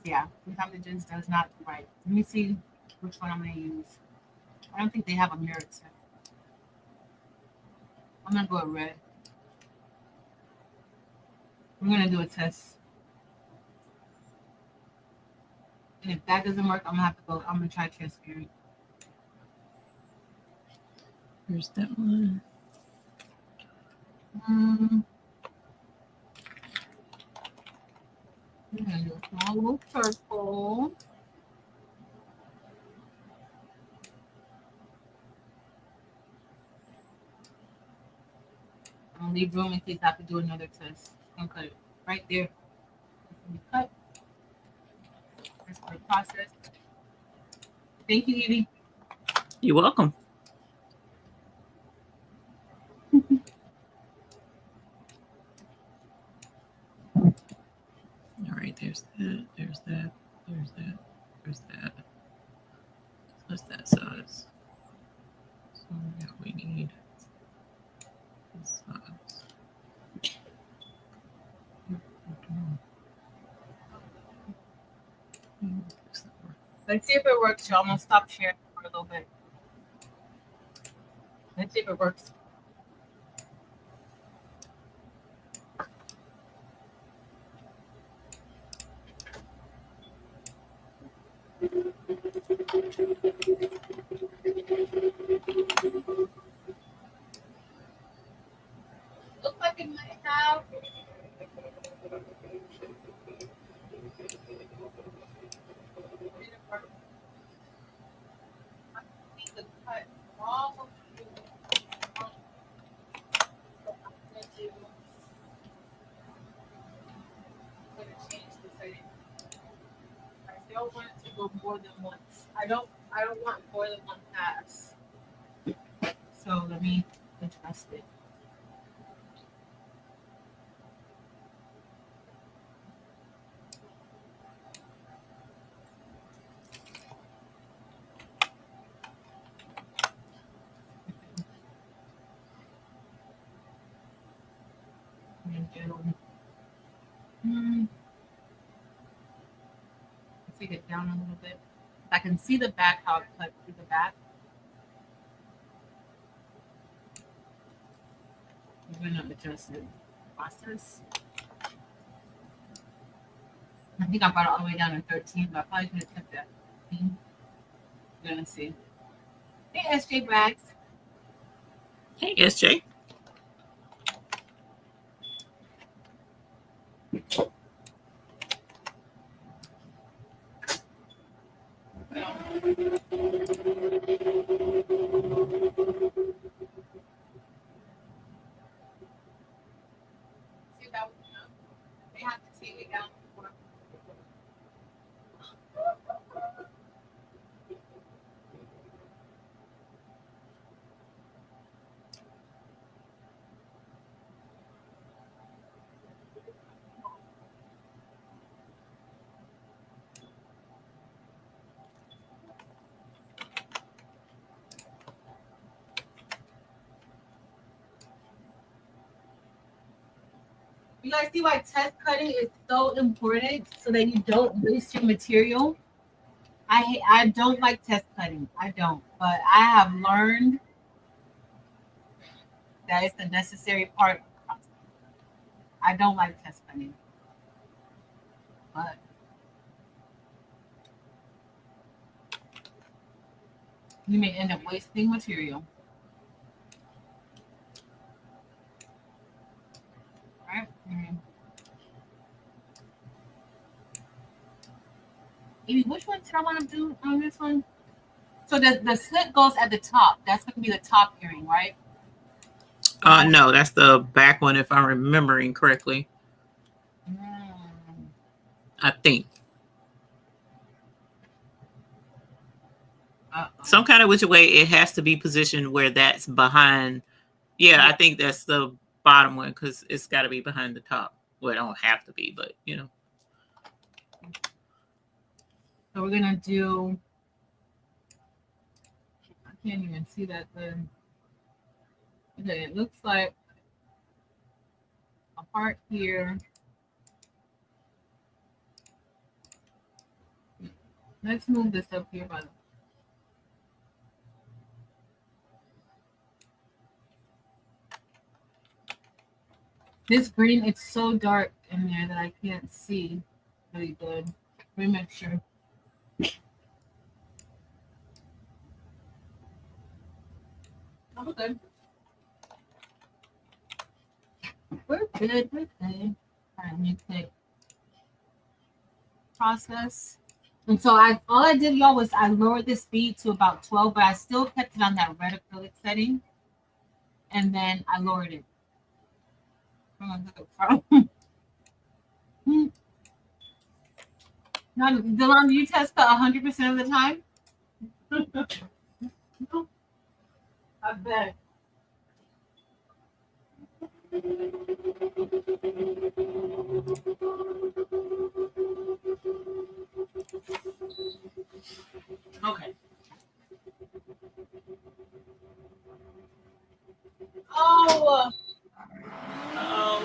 Yeah, sometimes it just does not right. Let me see which one I'm going to use. I don't think they have a mirrored set. I'm going to go with red. I'm going to do a test. And if that doesn't work, I'm going to try transparent. Here's that one. I'm going to do a small little circle. I'm going to leave room in case I have to do another test. I'm going to cut it right there. Cut. That's the process. Thank you, Evie. You're welcome. All right, there's that, there's that, there's that, there's that. What's that size? So yeah, we need this size. Let's see if it works, y'all. I'm going to stop sharing for a little bit. Let's see if it works. Looks like it might have. I don't want it to go more than once. I don't want more than one pass. So let me adjust it. Take it down a little bit. I can see the back, how it cut through the back. I'm going to adjust the process. I think I brought it all the way down to 13, but I probably could have kept that 15. We're going to see. Hey, SJ Bags. Hey, SJ. See if that was enough. They have to take it down before. You guys see why test cutting is so important so that you don't waste your material? I don't like test cutting. I don't, but I have learned that it's the necessary part of the process. I don't like test cutting, but you may end up wasting material. Right? Evie, which one did I want to do on this one? So the slit goes at the top. That's going to be the top earring, right? No, that's the back one if I'm remembering correctly. I think. Some kind of which way it has to be positioned where that's behind. Yeah, I think that's the bottom one because it's got to be behind the top. Well, it don't have to be, but you know. So we're gonna do. I can't even see that then. Okay, it looks like a part here. Let's move this up here by the. This green, it's so dark in there that I can't see really good. Let me make sure. Oh, good. We're good. We're good. All right, let me click process. And so all I did, y'all, was I lowered the speed to about 12, but I still kept it on that red acrylic setting. And then I lowered it. Now, Delon, do you test cut 100% of the time? No. I bet. Okay. Oh. Oh,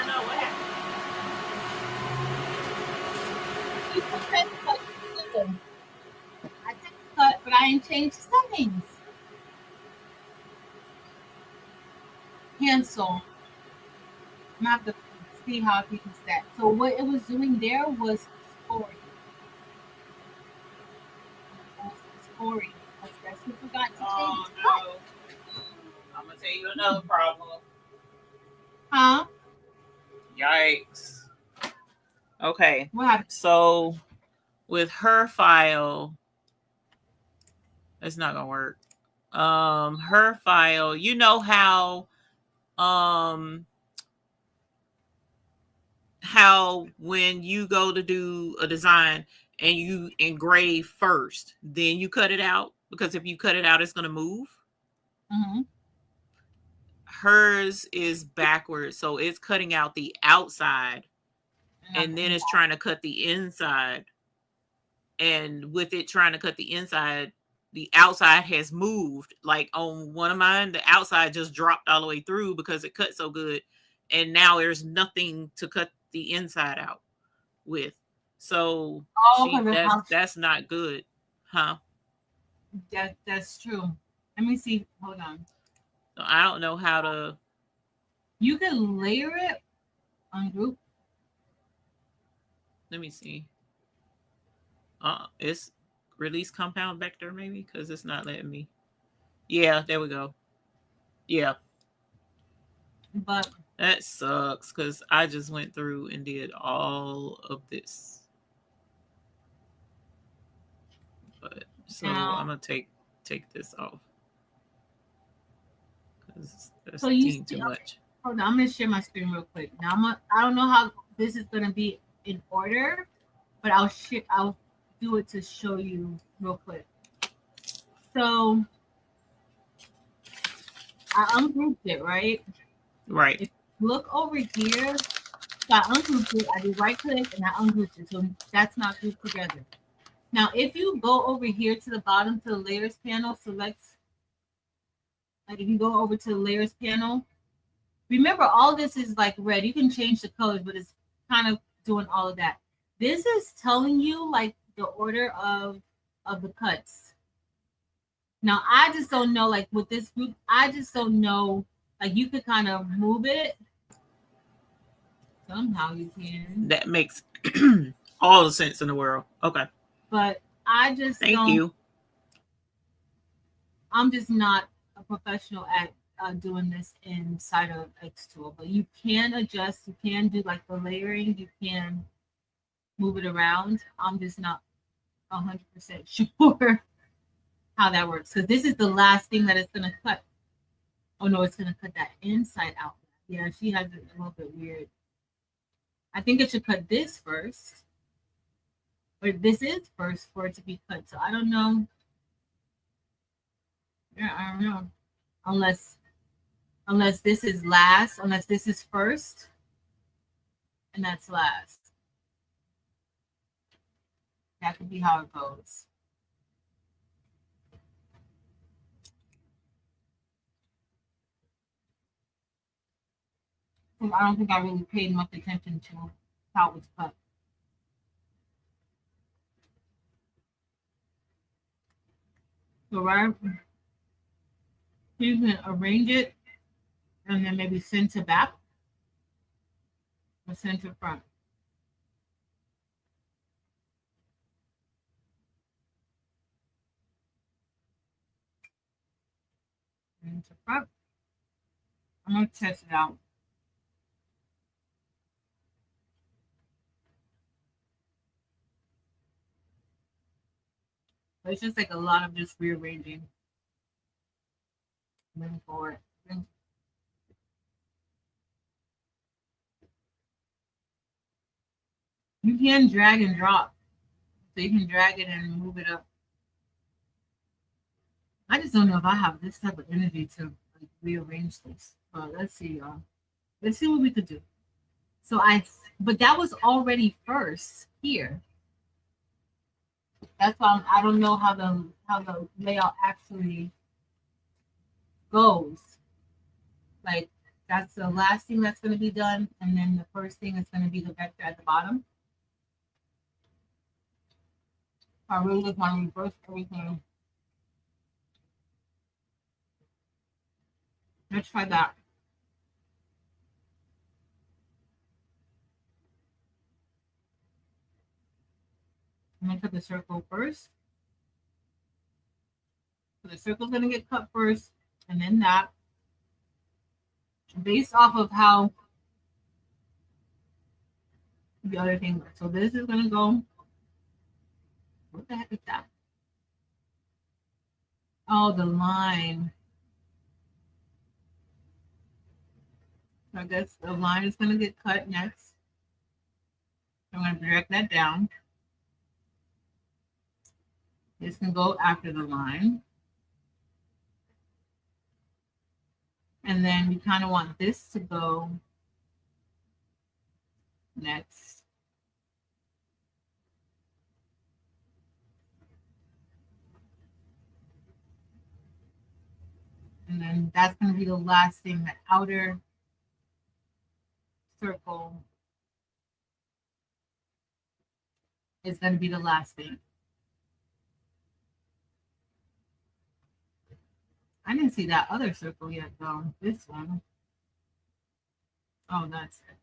no. What happened? I test cut, but I ain't changed the settings. Cancel. I'm gonna have to see how I can use that. So what it was doing there was scoring. Scoring. That's what we forgot to change. Oh no. I'm gonna tell you another problem. Huh? Yikes. Okay. What happened? So with her file, it's not gonna work. Her file, you know how when you go to do a design and you engrave first, then you cut it out, because if you cut it out, it's gonna move. Mm-hmm. Hers is backwards, so it's cutting out the outside and then it's trying to cut the inside. And with it trying to cut the inside, the outside has moved. Like on one of mine, the outside just dropped all the way through because it cut so good. And now there's nothing to cut the inside out with. So that's not good. Huh? That's true. Let me see. Hold on. So I don't know how to. You can layer it on group. Let me see. It's release compound vector maybe, because it's not letting me. Yeah, there we go. Yeah. But that sucks because I just went through and did all of this. But so I'm gonna take this off because that's too much. Hold on, I'm gonna share my screen real quick. Now I don't know how this is gonna be in order, but I'll do it to show you real quick. So I ungrouped it, right? Right. If you look over here, so I ungrouped it. I did right click and I ungrouped it, so that's not grouped together. Now, if you go over here to the bottom to the layers panel, select. Like if you go over to the layers panel, remember all this is like red. You can change the colors, but it's kind of doing all of that. This is telling you like the order of of the cuts. Now I just don't know, like with this group, I just don't know. Like you could kind of move it. Somehow you can. That makes all the sense in the world. Okay. But I just Thank don't. you. I'm just not a professional at doing this inside of Xtool. But you can adjust. You can do like the layering. You can move it around. I'm just not 100% sure how that works because this is the last thing that it's gonna cut. Oh no, it's gonna cut that inside out. Yeah, she has it a little bit weird. I think it should cut this first. Or this is first for it to be cut. So I don't know. Yeah, I don't know. Unless this is last, unless this is first, and that's last. That could be how it goes. I don't think I really paid much attention to how it was cut. So right, you can arrange it and then maybe center back or center front. Center front. I'm gonna test it out. But it's just like a lot of just rearranging. Moving forward. You can drag and drop. So you can drag it and move it up. I just don't know if I have this type of energy to like, rearrange this. But let's see, y'all. Let's see what we could do. So but that was already first here. That's why I don't know how the layout actually goes. Like that's the last thing that's going to be done, and then the first thing is going to be the vector at the bottom. I really just want to reverse everything. Let's try that. I'm going to cut the circle first. So the circle's going to get cut first, and then that. Based off of how the other thing works. So this is going to go. What the heck is that? Oh, the line. So I guess the line is going to get cut next. I'm going to direct that down. This can go after the line. And then we kind of want this to go next. And then that's going to be the last thing, the outer circle is going to be the last thing. I didn't see that other circle yet, though. This one. Oh, that's it.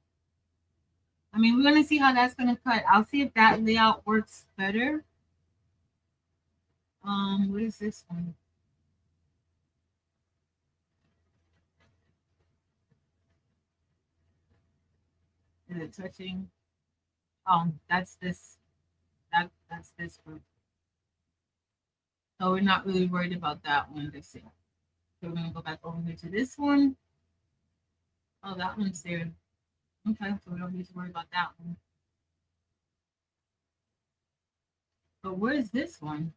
I mean, we're going to see how that's going to cut. I'll see if that layout works better. What is this one? Is it touching? Oh, that's this. That's this one. So we're not really worried about that one this year. So we're gonna go back over here to this one. Oh, that one's there. Okay, so we don't need to worry about that one. But where's this one?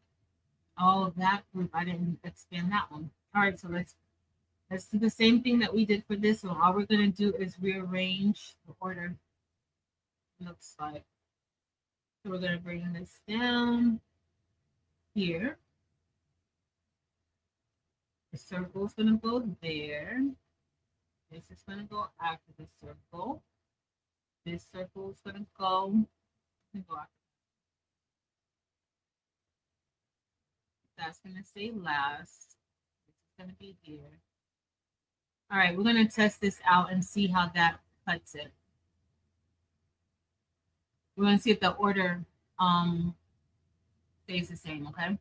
Oh, that group. I didn't expand that one. All right, so let's do the same thing that we did for this one. All we're gonna do is rearrange the order. Looks like. So we're gonna bring this down here. The circle is gonna go there. This is gonna go after the circle. This circle is gonna go after. that's gonna stay last. It's gonna be here. All right, we're gonna test this out and see how that cuts it. We're gonna see if the order stays the same, okay? And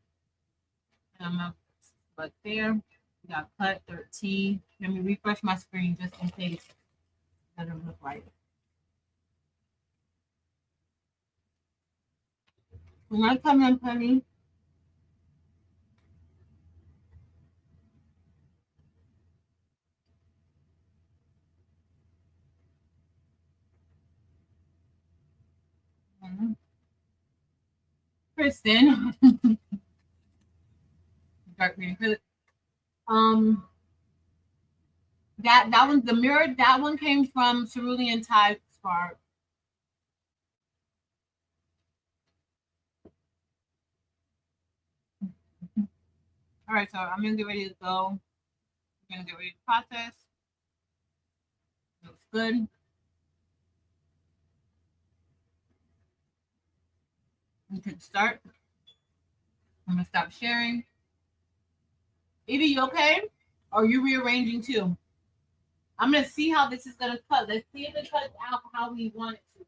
I'm gonna put there. We got cut 13. Let me refresh my screen just in case it doesn't look right. When I come in, Penny. Kristen. Dark green acrylic. That one's the mirror. That one came from Cerulean Tide Spark. All right, so I'm gonna get ready to go. I'm gonna get ready to process. Looks good. We can start. I'm gonna stop sharing. Evie, you okay? Or are you rearranging too? I'm gonna see how this is gonna cut. Let's see if it cuts out how we want it to.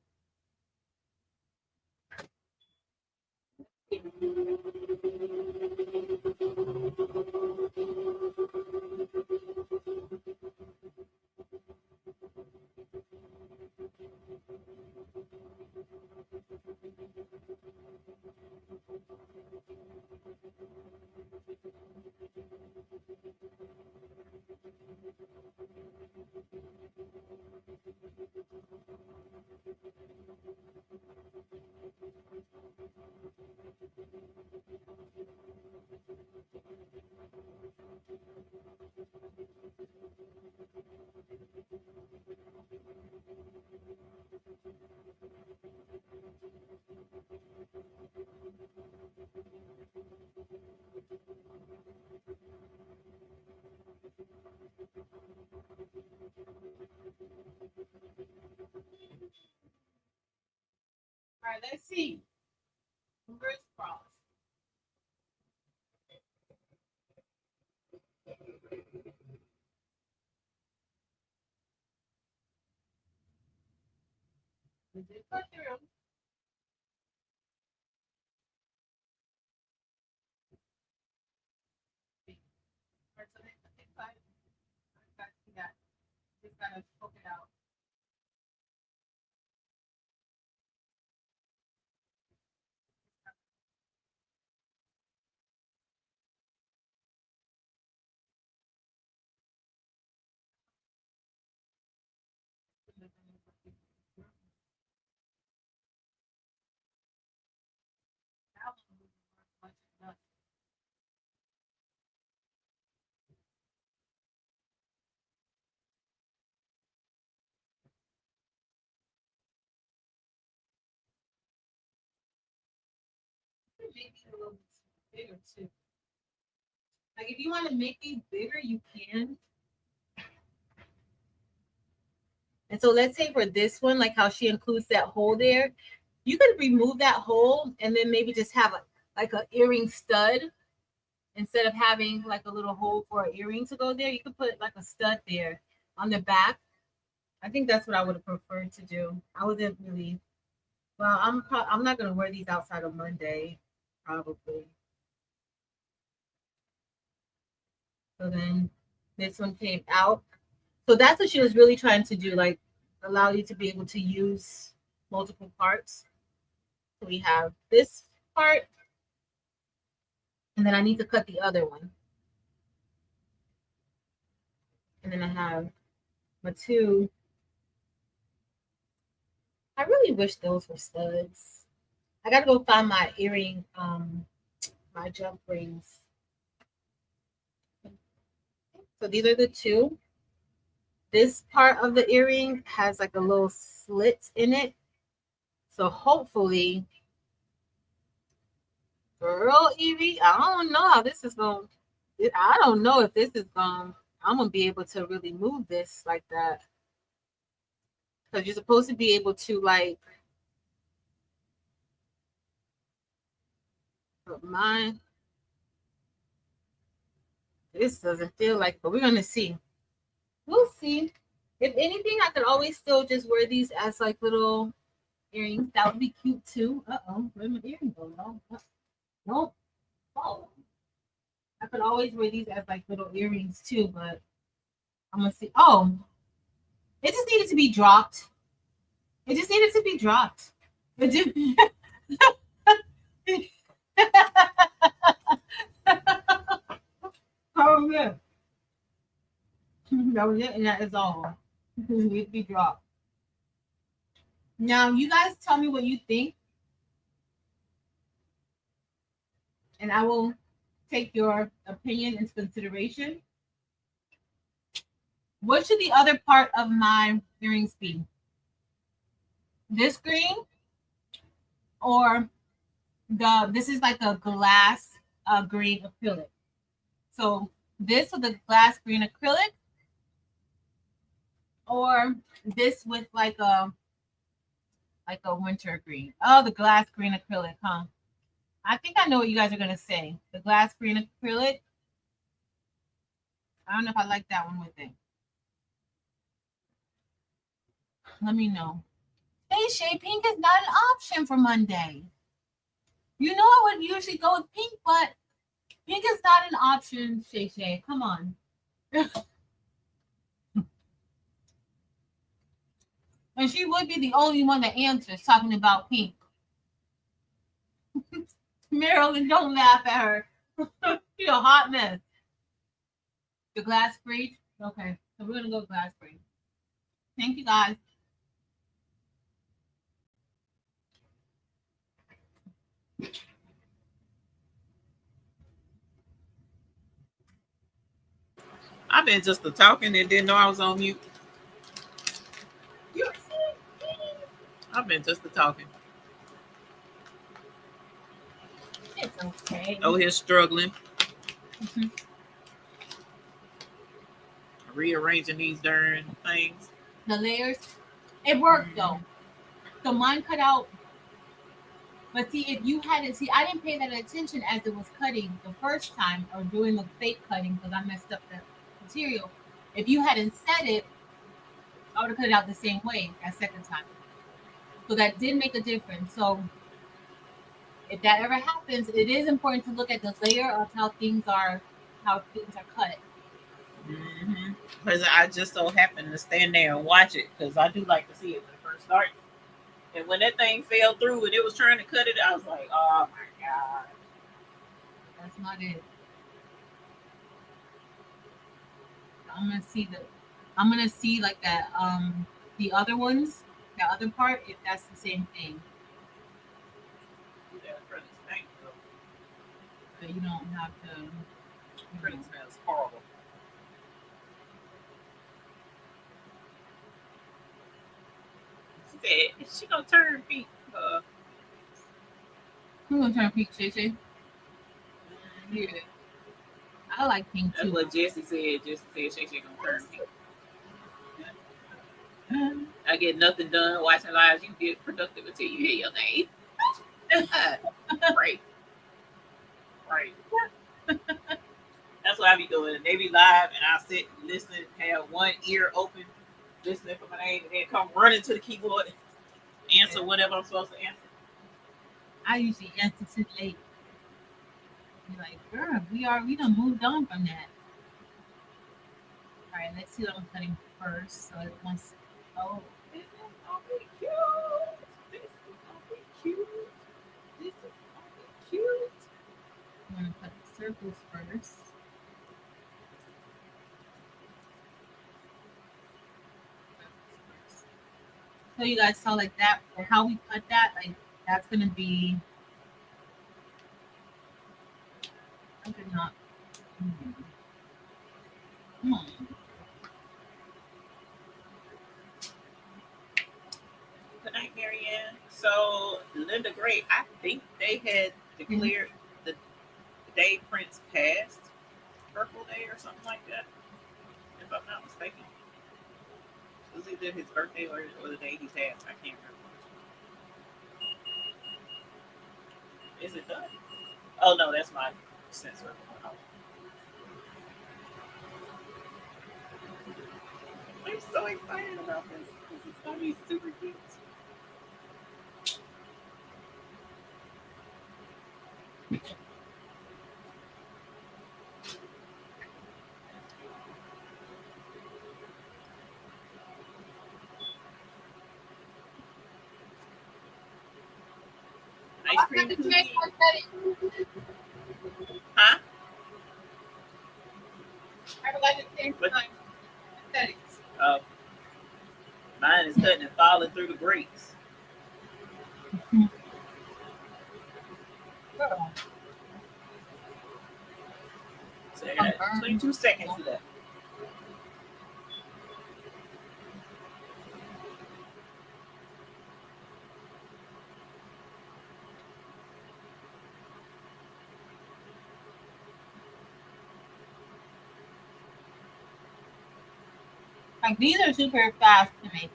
All right, let's see. Fingers crossed. We did cut through. Just gotta poke it out. Make it a little bigger too. Like if you want to make these bigger, you can. And so let's say for this one, like how she includes that hole there, you could remove that hole and then maybe just have like an earring stud instead of having like a little hole for an earring to go there. You could put like a stud there on the back. I think that's what I would have preferred to do. I wasn't really well. I'm not gonna wear these outside of Monday, probably. So then this one came out. So that's what she was really trying to do, like allow you to be able to use multiple parts. So we have this part, and then I need to cut the other one. And then I have my two. I really wish those were studs. I gotta go find my earring, my jump rings. So these are the two. This part of the earring has like a little slit in it. So hopefully, girl, Evie, I don't know how this is going. I don't know if this is going. I'm gonna be able to really move this like that. Because you're supposed to be able to like put mine. This doesn't feel like, but we're gonna see. We'll see. If anything, I could always still just wear these as like little earrings. That would be cute too. Where my earring go? No, nope. Oh. I could always wear these as like little earrings too, but I'm gonna see. Oh, it just needed to be dropped. It just needed to be dropped. It just... That was it. That was it, and that is all. It just needs to be dropped. Now, you guys tell me what you think, and I will take your opinion into consideration. What should the other part of my earrings be? This green or this is like a glass green acrylic. So this with the glass green acrylic, or this with like a winter green. Oh, the glass green acrylic, huh? I think I know what you guys are gonna say. The glass green acrylic. I don't know if I like that one with it. Let me know. Hey Shay, pink is not an option for Monday. You know I would usually go with pink, but pink is not an option, Shay Shay. Come on. And she would be the only one that answers talking about pink. Marilyn, don't laugh at her. She's a hot mess. The glass green? Okay, so we're gonna go glass green. Thank you guys. I've been just talking and didn't know I was on mute. I've been just talking. It's okay. Oh, here struggling. Mm-hmm. Rearranging these darn things. The layers. It worked though. So mine cut out. But see, if you hadn't I didn't pay that attention as it was cutting the first time or doing the fake cutting because I messed up the material. If you hadn't said it, I would have cut it out the same way as second time. So that did make a difference. So if that ever happens, it is important to look at the layer of how things are cut. Because I just so happened to stand there and watch it because I do like to see it when it first starts. And when that thing fell through and it was trying to cut it, I was like, oh my God. That's not it. I'm gonna see like that the other ones, the other part, if that's the same thing. So you don't have to. Pretty smells horrible. She said she gonna turn pink. Who's gonna turn pink, Shay? Yeah. I like pink too. That's what Jessie said. Jessie said Shay gonna turn pink. I get nothing done watching lives. You get productive until you hear your name. Right. That's what I be doing. They be live and I sit and listen, have one ear open, listening for my name, and then come running to the keyboard and answer whatever I'm supposed to answer. I usually answer too late. You're like, girl, we done moved on from that. All right, let's see what I'm cutting first. So it wants. Oh, this is gonna be cute. This is gonna be cute. This is gonna be cute. I'm gonna cut the circles first. So you guys saw like that, or how we cut that, like that's gonna be. I could not. Come on. Good night, Marianne. So Linda Gray, I think they had declared the day Prince passed, Purple Day or something like that, if I'm not mistaken. It was either his birthday or the day he passed. I can't remember. Is it done? Oh no, that's my sensor. so excited about this. This is gonna be super cute. Ice cream cookie. Huh? I would like to change my aesthetics. Oh, mine is cutting and falling through the grapes. So I got 22 seconds left. Like these are super fast to make.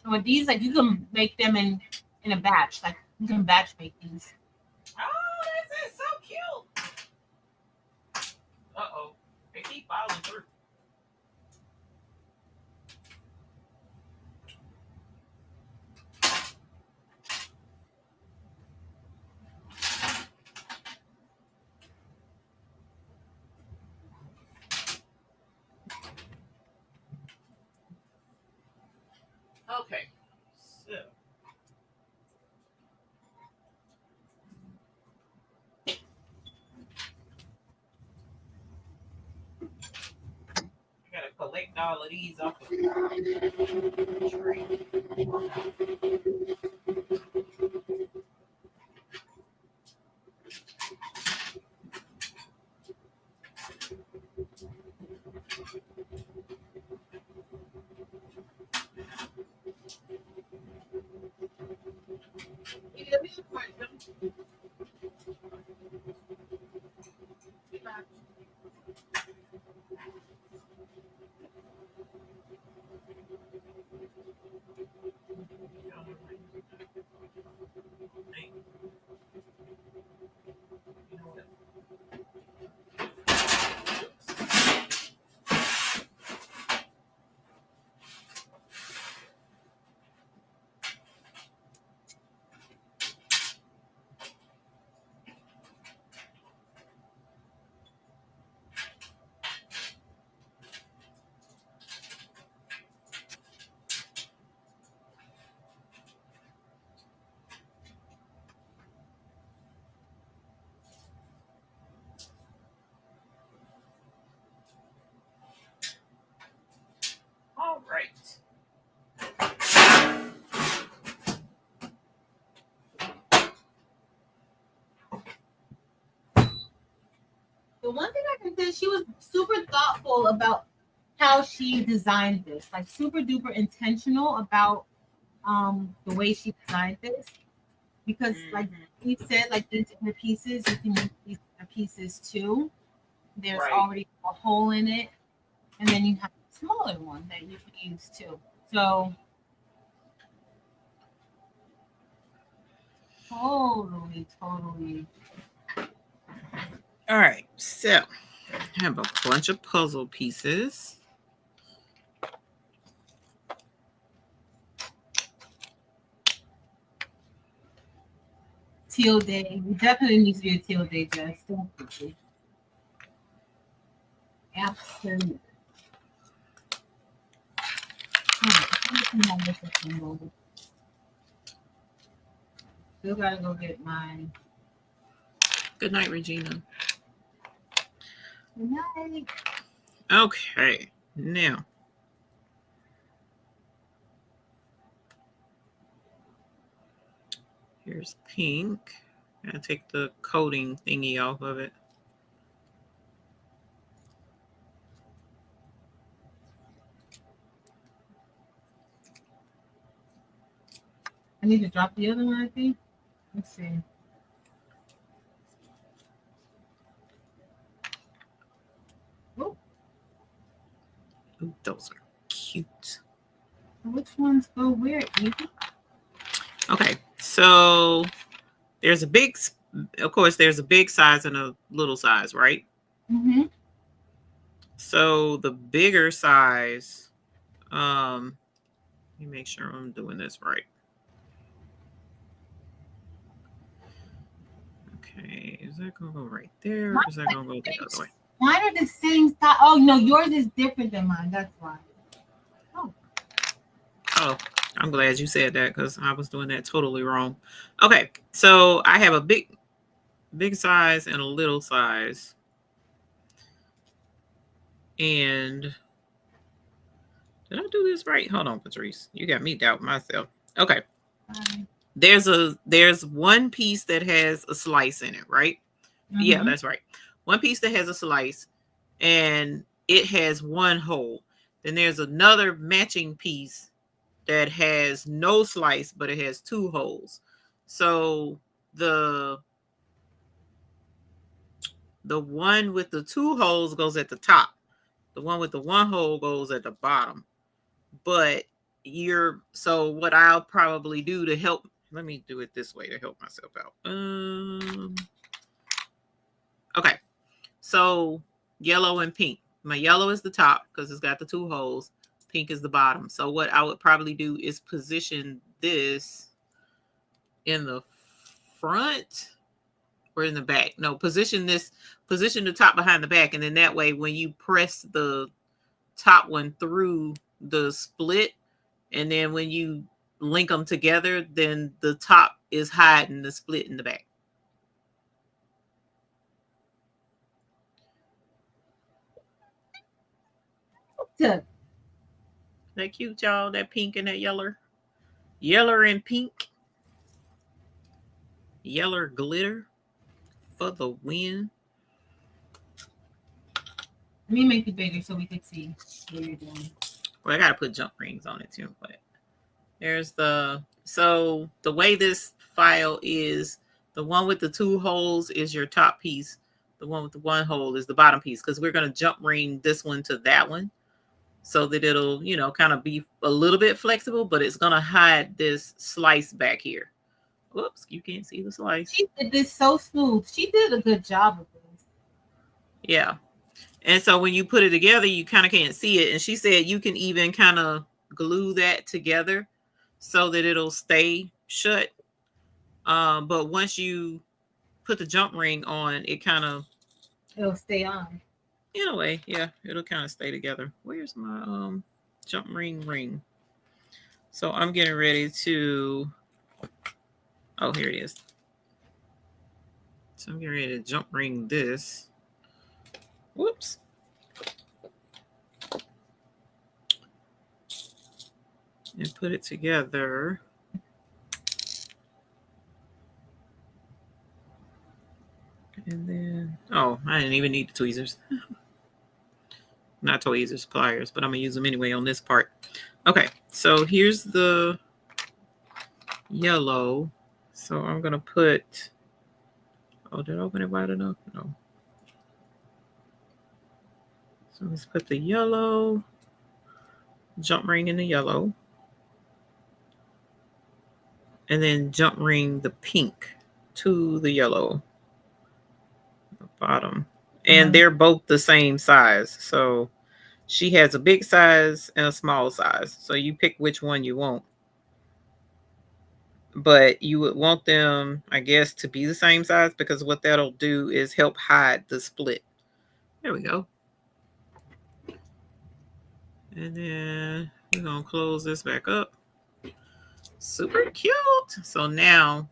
So with these, like you can make them in a batch. Like you can batch make these. Oh, this is so cute. Uh-oh. They keep falling through. Okay. So. I gotta collect all of these off of the tree. All right. The one thing I can say, she was super thoughtful about how she designed this. Like super duper intentional about the way she designed this. Because like he said, like the pieces, you can use these pieces too. There's already a hole in it, and then you have a smaller one that you can use too. So totally. All right. So I have a bunch of puzzle pieces. Teal day. We definitely needs to be a teal day, Jess. Definitely. Absolutely. Still gotta go get mine. Good night, Regina. Good night. Okay. Now. Here's pink. I'm gonna take the coating thingy off of it. I need to drop the other one, I think. Let's see. Oh. Ooh, those are cute. Which ones go where, Evie? Okay, so there's a big, of course, there's a big size and a little size, right? Mm-hmm. So the bigger size, let me make sure I'm doing this right. Okay, is that gonna go right there? Or is that gonna go the other way? Mine are the same style. Oh no, yours is different than mine. That's why. Oh, I'm glad you said that because I was doing that totally wrong. Okay, so I have a big size and a little size. And did I do this right? Hold on, Patrice. You got me doubting myself. Okay. There's one piece that has a slice in it, right? Mm-hmm. Yeah, that's right. One piece that has a slice and it has one hole. Then there's another matching piece that has no slice, but it has two holes. So the one with the two holes goes at the top. The one with the one hole goes at the bottom. But so what I'll probably do to help, let me do it this way to help myself out. Okay. So yellow and pink. My yellow is the top because it's got the two holes. Pink is the bottom. So what I would probably do is position this in the front or in the back. No, position the top behind the back. And then that way, when you press the top one through the split, and then when you link them together, then the top is hiding the split in the back. That cute, y'all. That pink and that yellow. Yellow and pink. Yellow glitter for the win. Let me make it bigger so we can see what you're doing. Well, I gotta put jump rings on it too, but there's so the way this file is, the one with the two holes is your top piece. The one with the one hole is the bottom piece, because we're gonna jump ring this one to that one so that it'll, kind of be a little bit flexible, but it's gonna hide this slice back here. Whoops, you can't see the slice. She did this so smooth. She did a good job of this. Yeah. And so when you put it together, you kind of can't see it. And she said you can even kind of glue that together so that it'll stay shut. But once you put the jump ring on, it'll stay on. In a way, yeah, it'll kind of stay together. Where's my jump ring? So I'm getting ready to, oh, here it is. So I'm getting ready to jump ring this. Whoops. And put it together. And then, oh, I didn't even need the tweezers. Not tweezers, pliers, but I'm going to use them anyway on this part. Okay, so here's the yellow. So I'm going to put, oh, did I open it wide enough? No. So let's put the yellow, jump ring in the yellow, and then jump ring the pink to the yellow, the bottom. And they're both the same size. So she has a big size and a small size. So you pick which one you want. But you would want them, I guess, to be the same size, because what that'll do is help hide the split. There we go. And then we're going to close this back up. Super cute. So now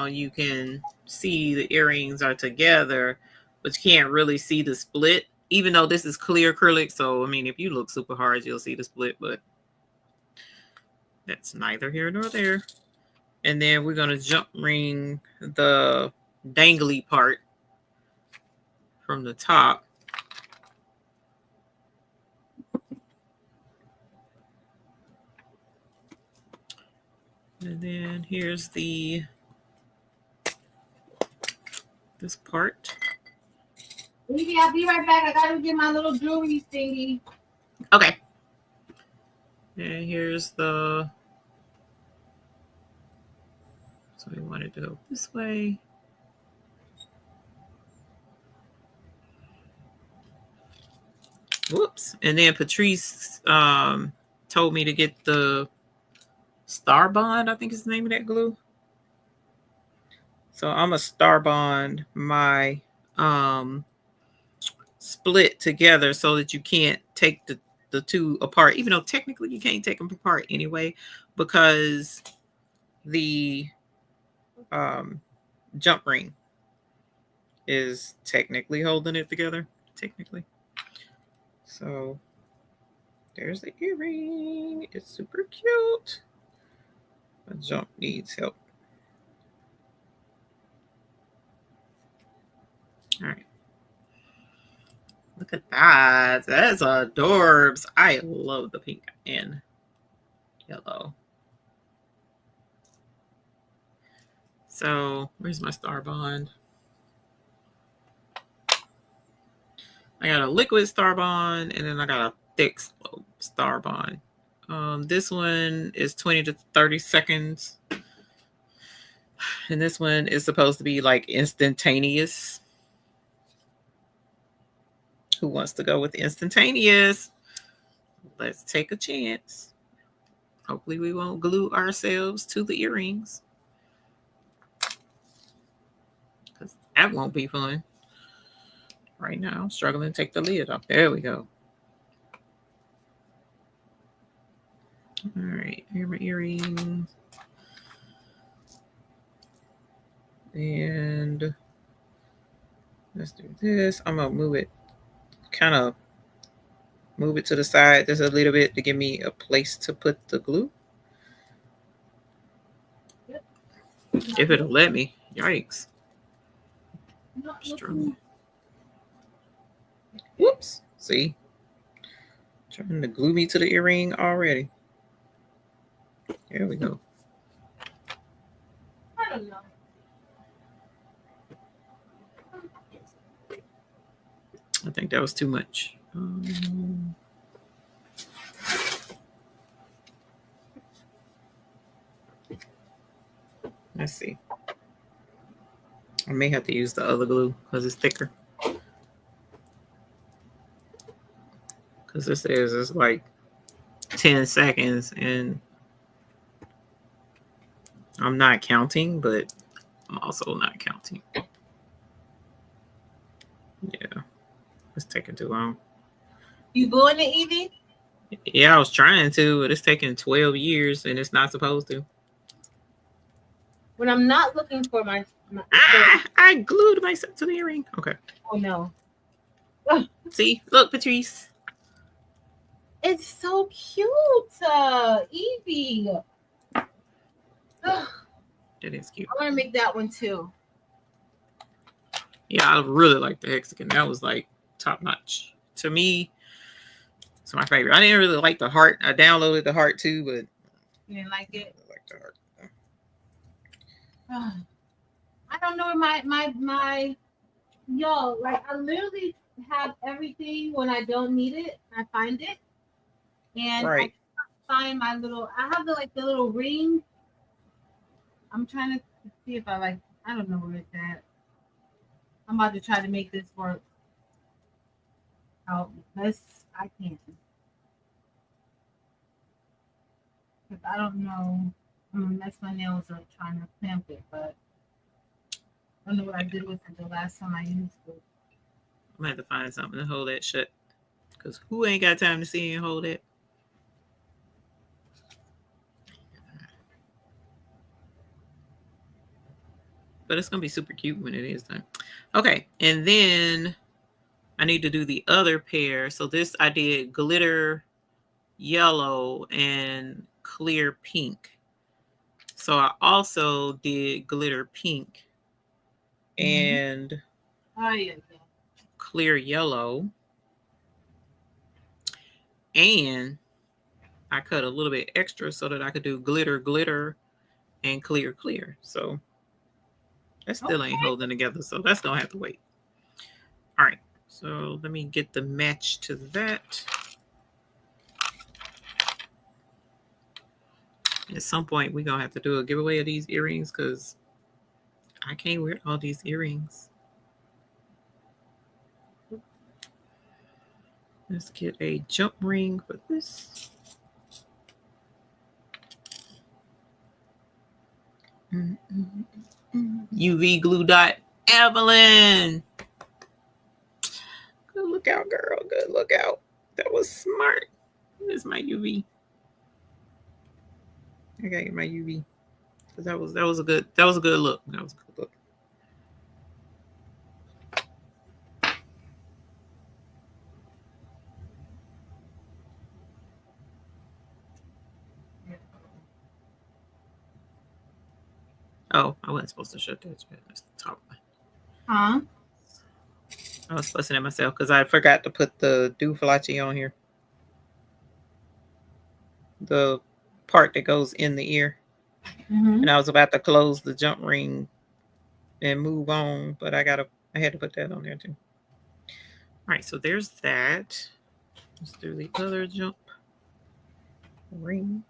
you can see the earrings are together, but you can't really see the split, even though this is clear acrylic. So, I mean, if you look super hard, you'll see the split, but that's neither here nor there. And then we're going to jump ring the dangly part from the top. And then here's this part. Evie, I'll be right back. I gotta get my little jewelry thingy. Okay. And here's the So we wanted to go this way. Whoops. And then Patrice told me to get the Star Bond, I think is the name of that glue. So I'm a Star Bond my split together so that you can't take the two apart, even though technically you can't take them apart anyway, because the jump ring is technically holding it together. Technically. So there's the earring. It's super cute. The jump needs help. All right. Look at that. That's adorbs. I love the pink and yellow. So where's my Star Bond? I got a liquid Star Bond and then I got a thick Star Bond. This one is 20 to 30 seconds. And this one is supposed to be like instantaneous. Who wants to go with instantaneous? Let's take a chance. Hopefully we won't glue ourselves to the earrings, because that won't be fun. Right now, I'm struggling to take the lid off. There we go. All right, here are my earrings. And let's do this. I'm gonna move it, kind of move it to the side just a little bit to give me a place to put the glue. If it'll let me. Yikes. Whoops. See? Trying to glue me to the earring already. There we go. I don't know. I think that was too much. Let's see. I may have to use the other glue because it's thicker. Because this says it's like 10 seconds and I'm not counting, but I'm also not counting. Yeah, it's taking too long. You gluing it, Evie? Yeah, I was trying to, but it's taking 12 years and it's not supposed to. When I'm not looking for my I glued myself to the earring. Okay. Oh no. See, look, Patrice. It's so cute, Evie. It is cute. I want to make that one too. Yeah, I really like the hexagon. That was like top notch. To me, it's my favorite. I didn't really like the heart. I downloaded the heart too, but you didn't like it? I like the heart. I don't know where my y'all, like I literally have everything when I don't need it. I find it. And right. I find my little, I have the little ring. I'm trying to see if I don't know where it's at. I'm about to try to make this work. Oh, I can't. Because I don't know. I'm going to mess my nails up trying to clamp it, but I don't know what I did with it the last time I used it. I'm going to have to find something to hold that shut. Because who ain't got time to see and hold it? But it's going to be super cute when it is done. Okay. And then I need to do the other pair. So this I did glitter yellow and clear pink. So I also did glitter pink and clear yellow. And I cut a little bit extra so that I could do glitter and clear. So that still ain't holding together. So that's going to have to wait. All right. So let me get the match to that. At some point, we're going to have to do a giveaway of these earrings because I can't wear all these earrings. Let's get a jump ring for this. UV glue dot. Evelyn. Good look out, girl. Good look out. That was smart. Here's my UV. I gotta get my UV. Because that was a good look. That was a good look. Oh, I wasn't supposed to shut that. That's the top one. Huh? I was fussing at myself because I forgot to put the douflachi on here. The part that goes in the ear. And I was about to close the jump ring and move on, but I had to put that on there too. All right, so there's that. Let's do the other jump ring.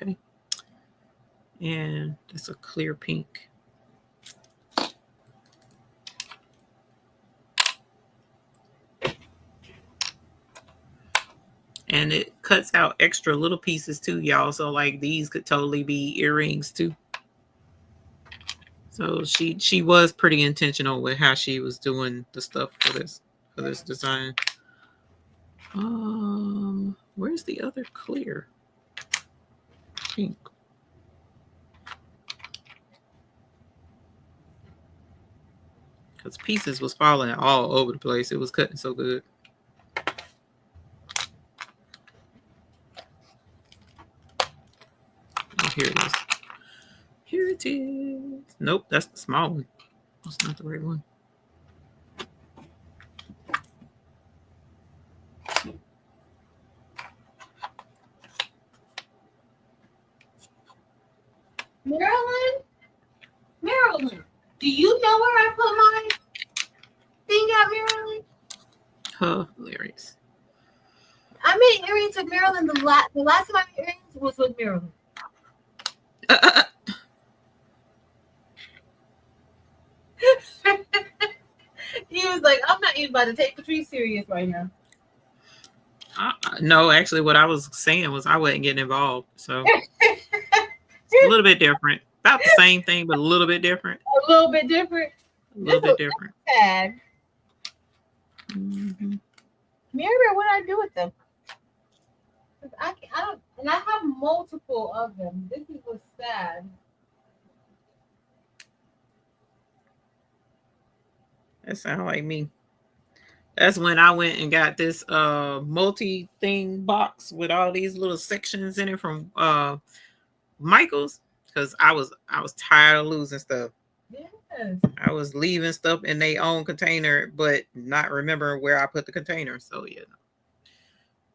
Okay. And it's a clear pink. And it cuts out extra little pieces too, y'all. So like these could totally be earrings too. So she was pretty intentional with how she was doing the stuff for this design. Where's the other clear pink? Because pieces was falling all over the place. It was cutting so good. Oh, here it is. Here it is. Nope, that's the small one. That's not the right one. Marilyn, do you know where I put my thing at, Marilyn? Hilarious. I made earrings with Marilyn. The last time I made earrings was with Marilyn. He was like, I'm not even about to take Patrice serious right now. No, actually, what I was saying was I wasn't getting involved. So it's a little bit different. About the same thing, but a little bit different. A little bit different. Sad. Mm-hmm. Mary, what did I do with them? I don't, and I have multiple of them. This is what's sad. That sounds like me. That's when I went and got this multi thing box with all these little sections in it from Michael's, because I was tired of losing stuff. Yes. I was leaving stuff in their own container, but not remembering where I put the container. So yeah,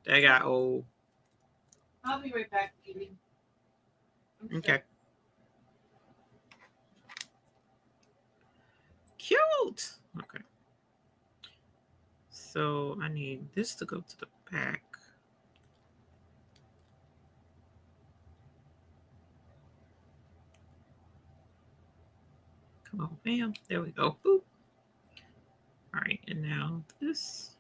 that got old. I'll be right back, Evie. Okay. Cute. Okay. So I need this to go to the back. Come on, bam. There we go. Boop. All right, and now this.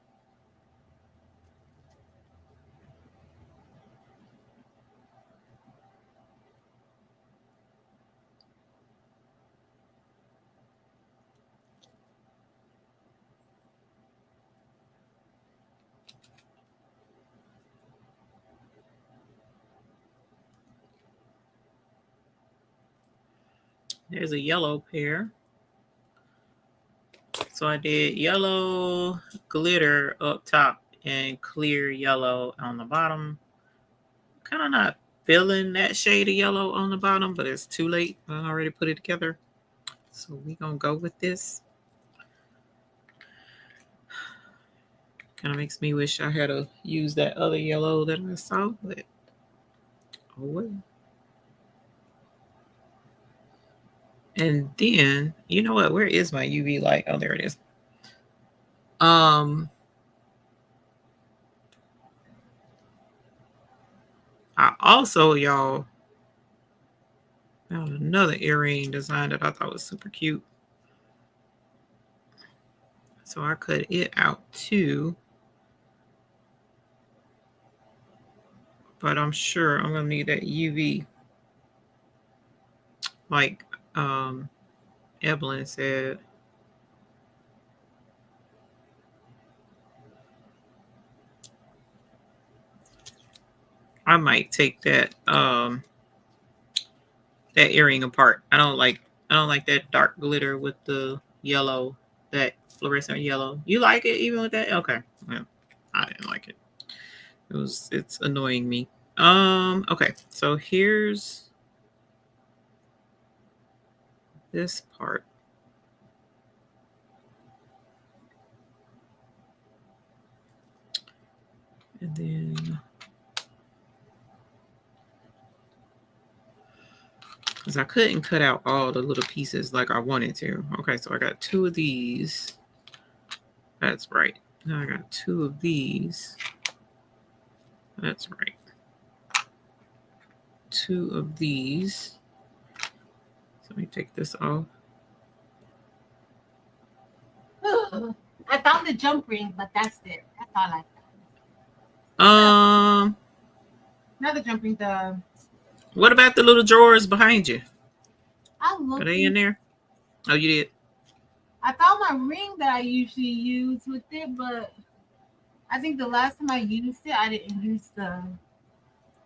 There's a yellow pair. So I did yellow glitter up top and clear yellow on the bottom. Kind of not feeling that shade of yellow on the bottom, but it's too late. I already put it together. So we're going to go with this. Kind of makes me wish I had to use that other yellow that I saw, but oh well. And then, you know what? Where is my UV light? Oh, there it is. I also, y'all, found another earring design that I thought was super cute. So I cut it out too. But I'm sure I'm gonna need that UV. Like Evelyn said. I might take that that earring apart. I don't like that dark glitter with the yellow, that fluorescent yellow. You like it even with that? Okay. Yeah. I didn't like it. It's annoying me. Okay. So here's this part. And then because I couldn't cut out all the little pieces like I wanted to. Okay, so I got 2 of these. That's right. Now I got 2 of these. That's right. 2 of these. So let me take this off. I found the jump ring, but that's it. That's all I found. Another jump ring. What about the little drawers behind you? Are they in there? Oh, you did. I found my ring that I usually use with it, but I think the last time I used it, I didn't use the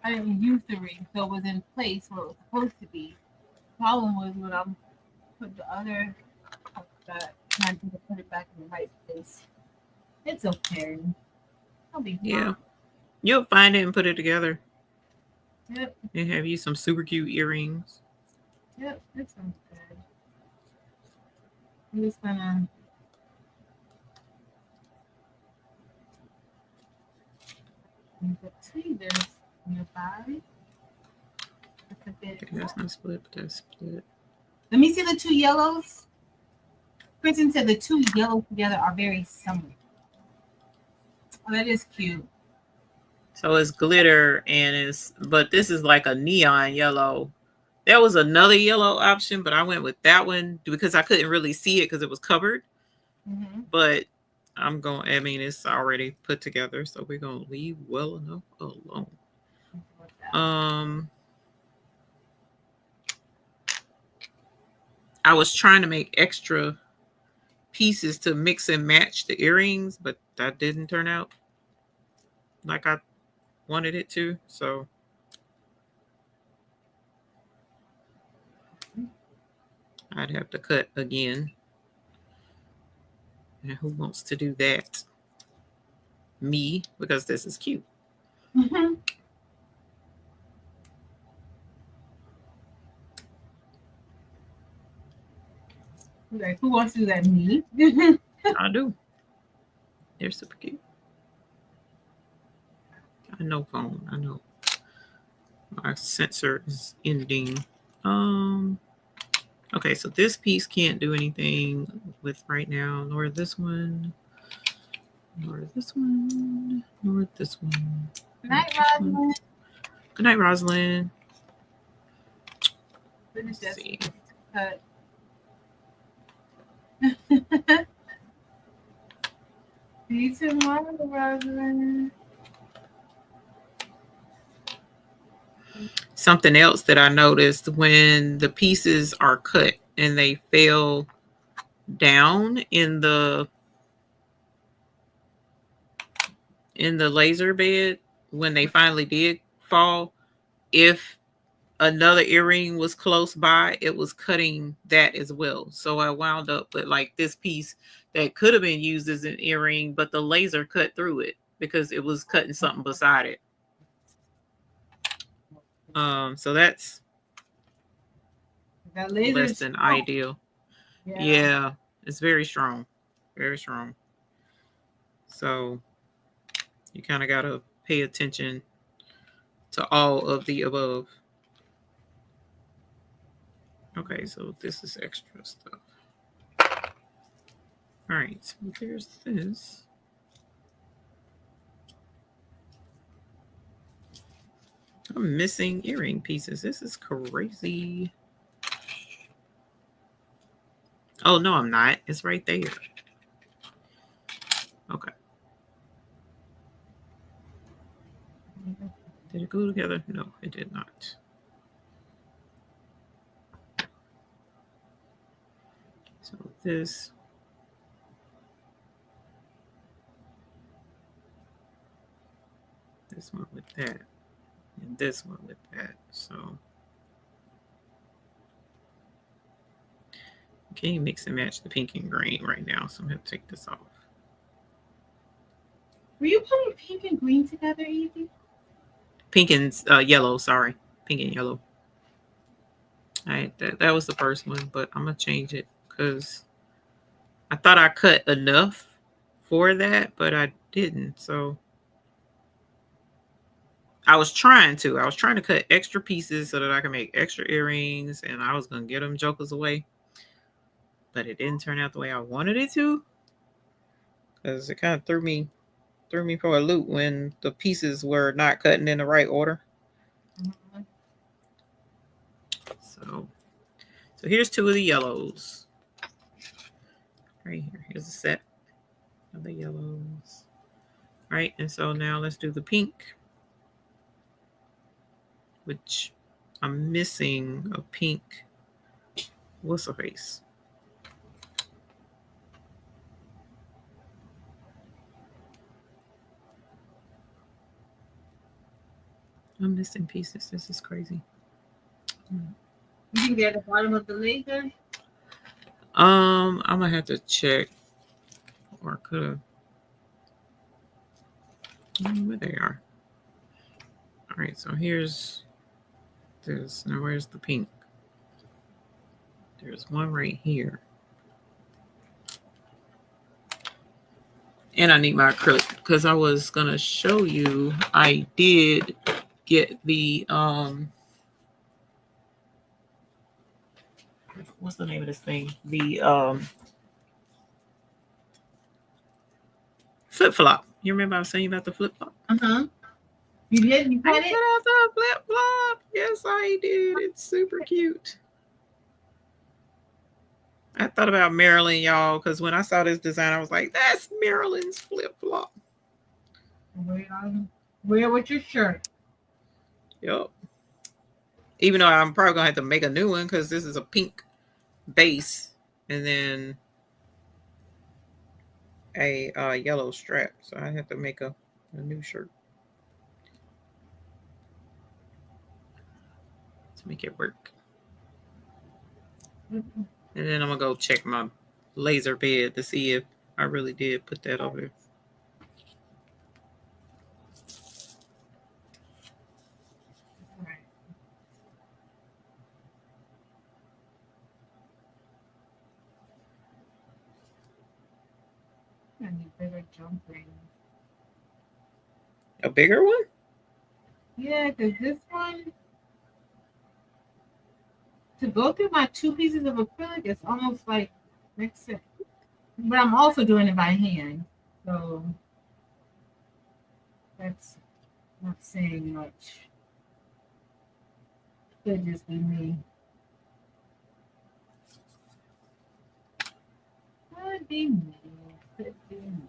ring, so it was in place where it was supposed to be. The problem was when I put the other that I need to put it back in the right place. It's okay. I'll be fine. Yeah. You'll find it and put it together. Yep. And have you some super cute earrings. Yep, that sounds good. I'm just gonna between this nearby. Okay, that's not split, but that's split. Let me see the 2 yellows. Kristen said the 2 yellows together are very similar. Oh, that is cute. So it's glitter but this is like a neon yellow. There was another yellow option, but I went with that one because I couldn't really see it because it was covered. Mm-hmm. But it's already put together, so we're gonna leave well enough alone. I was trying to make extra pieces to mix and match the earrings, but that didn't turn out like I wanted it to. So I'd have to cut again. And who wants to do that? Me, because this is cute. Mm-hmm. Like, who wants to do that? Me? I do. They're super cute. I know phone. I know. My sensor is ending. Okay, so this piece can't do anything with right now, nor this one, nor this one, nor this one. Good night, Rosalind. Good night, Rosalind. Let's see. See you tomorrow, Rosalind. Something else that I noticed when the pieces are cut and they fell down in the laser bed, when they finally did fall, if another earring was close by, it was cutting that as well. So I wound up with like this piece that could have been used as an earring, but the laser cut through it because it was cutting something beside it. So that's less than ideal. Yeah, it's very strong. Very strong. So you kind of got to pay attention to all of the above. Okay, so this is extra stuff. All right, so there's this. I'm missing earring pieces. This is crazy. Oh, no, I'm not. It's right there. Okay. Did it glue together? No, it did not. So this. This one with that. And this one with that. So. Can you mix and match the pink and green right now? So I'm going to take this off. Were you putting pink and green together, Evie? Pink and yellow, sorry. Pink and yellow. All right, that was the first one, but I'm going to change it because I thought I cut enough for that, but I didn't. So I was trying to cut extra pieces so that I can make extra earrings, and I was going to get them jokers away. But it didn't turn out the way I wanted it to, because it kind of threw me for a loop when the pieces were not cutting in the right order. Mm-hmm. So here's two of the yellows. Right here. Here's a set of the yellows. Right, and so now let's do the pink, which I'm missing a pink. What's the face? I'm missing pieces. This is crazy. You think they're at the bottom of the laser? I'm gonna have to check, or could have. Where they are. All right, so here's this. Now where's the pink? There's one right here. And I need my acrylic because I was gonna show you I did get the what's the name of this thing? The flip flop. You remember I was saying about the flip flop? Uh-huh. You did? You cut it? I cut out the flip flop. Yes, I did. It's super cute. I thought about Marilyn, y'all, because when I saw this design, I was like, that's Marilyn's flip flop. Wear with your shirt. Yep. Even though I'm probably going to have to make a new one because this is a pink base and then a yellow strap. So I have to make a new shirt to make it work. Mm-hmm. And then I'm going to go check my laser bed to see if I really did put that over there. I need bigger jump rings. A bigger one? Yeah, because this one, to go through my two pieces of acrylic, it's almost like makes it. But I'm also doing it by hand, so that's not saying much. Could just be me. Could be me. Could be me.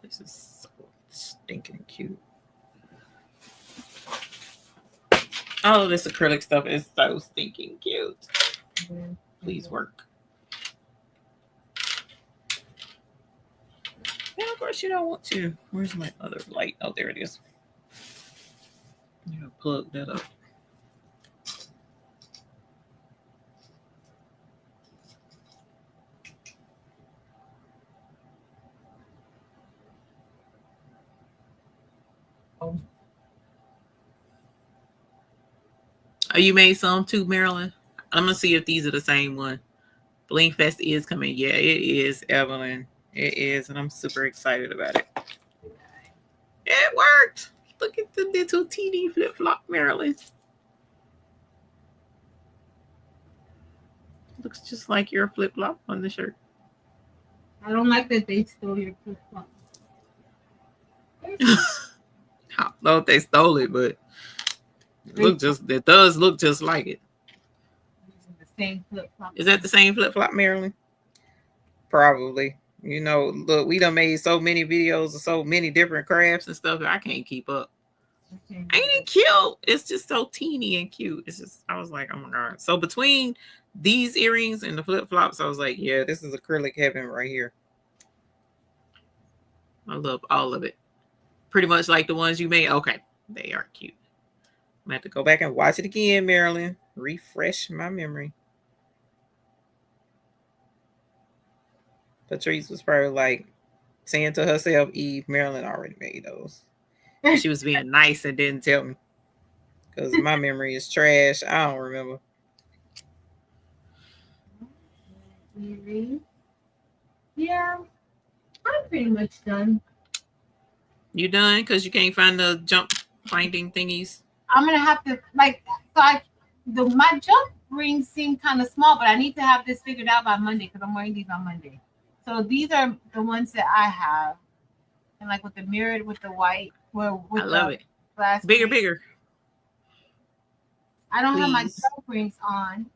This is so stinking cute. All of this acrylic stuff is so stinking cute. Please work. Yeah, of course you don't want to. Where's my other light? Oh, there it is. You gotta plug that up. Oh. Oh, you made some too, Marilyn? I'm gonna see if these are the same one. Bling Fest is coming. Yeah, it is, Evelyn. It is, and I'm super excited about it. It worked. Look at the little TD flip flop, Marilyn. Looks just like your flip flop on the shirt. I don't like that they stole your flip flop. I don't know if they stole it, but it does look just like it. Using the same flip flop. Is that the same flip flop, Marilyn? Probably. You know, look, we done made so many videos of so many different crafts and stuff that I can't keep up. Okay. Ain't it cute? It's just so teeny and cute. It's just, I was like, oh my God. So between these earrings and the flip flops, I was like, yeah, this is acrylic heaven right here. I love all of it. Pretty much like the ones you made. Okay, they are cute. I'm gonna have to go back and watch it again, Marilyn. Refresh my memory. Patrice was probably like saying to herself, Eve, Marilyn already made those. She was being nice and didn't tell me. Because my memory is trash. I don't remember. Yeah, I'm pretty much done. You done? Because you can't find the jump finding thingies? I'm gonna have to my jump rings seem kind of small, but I need to have this figured out by Monday because I'm wearing these on Monday. So these are the ones that I have, and like with the mirrored with the white. With I love it. Glass Bigger, rings. bigger. I don't Please. have my jump rings on.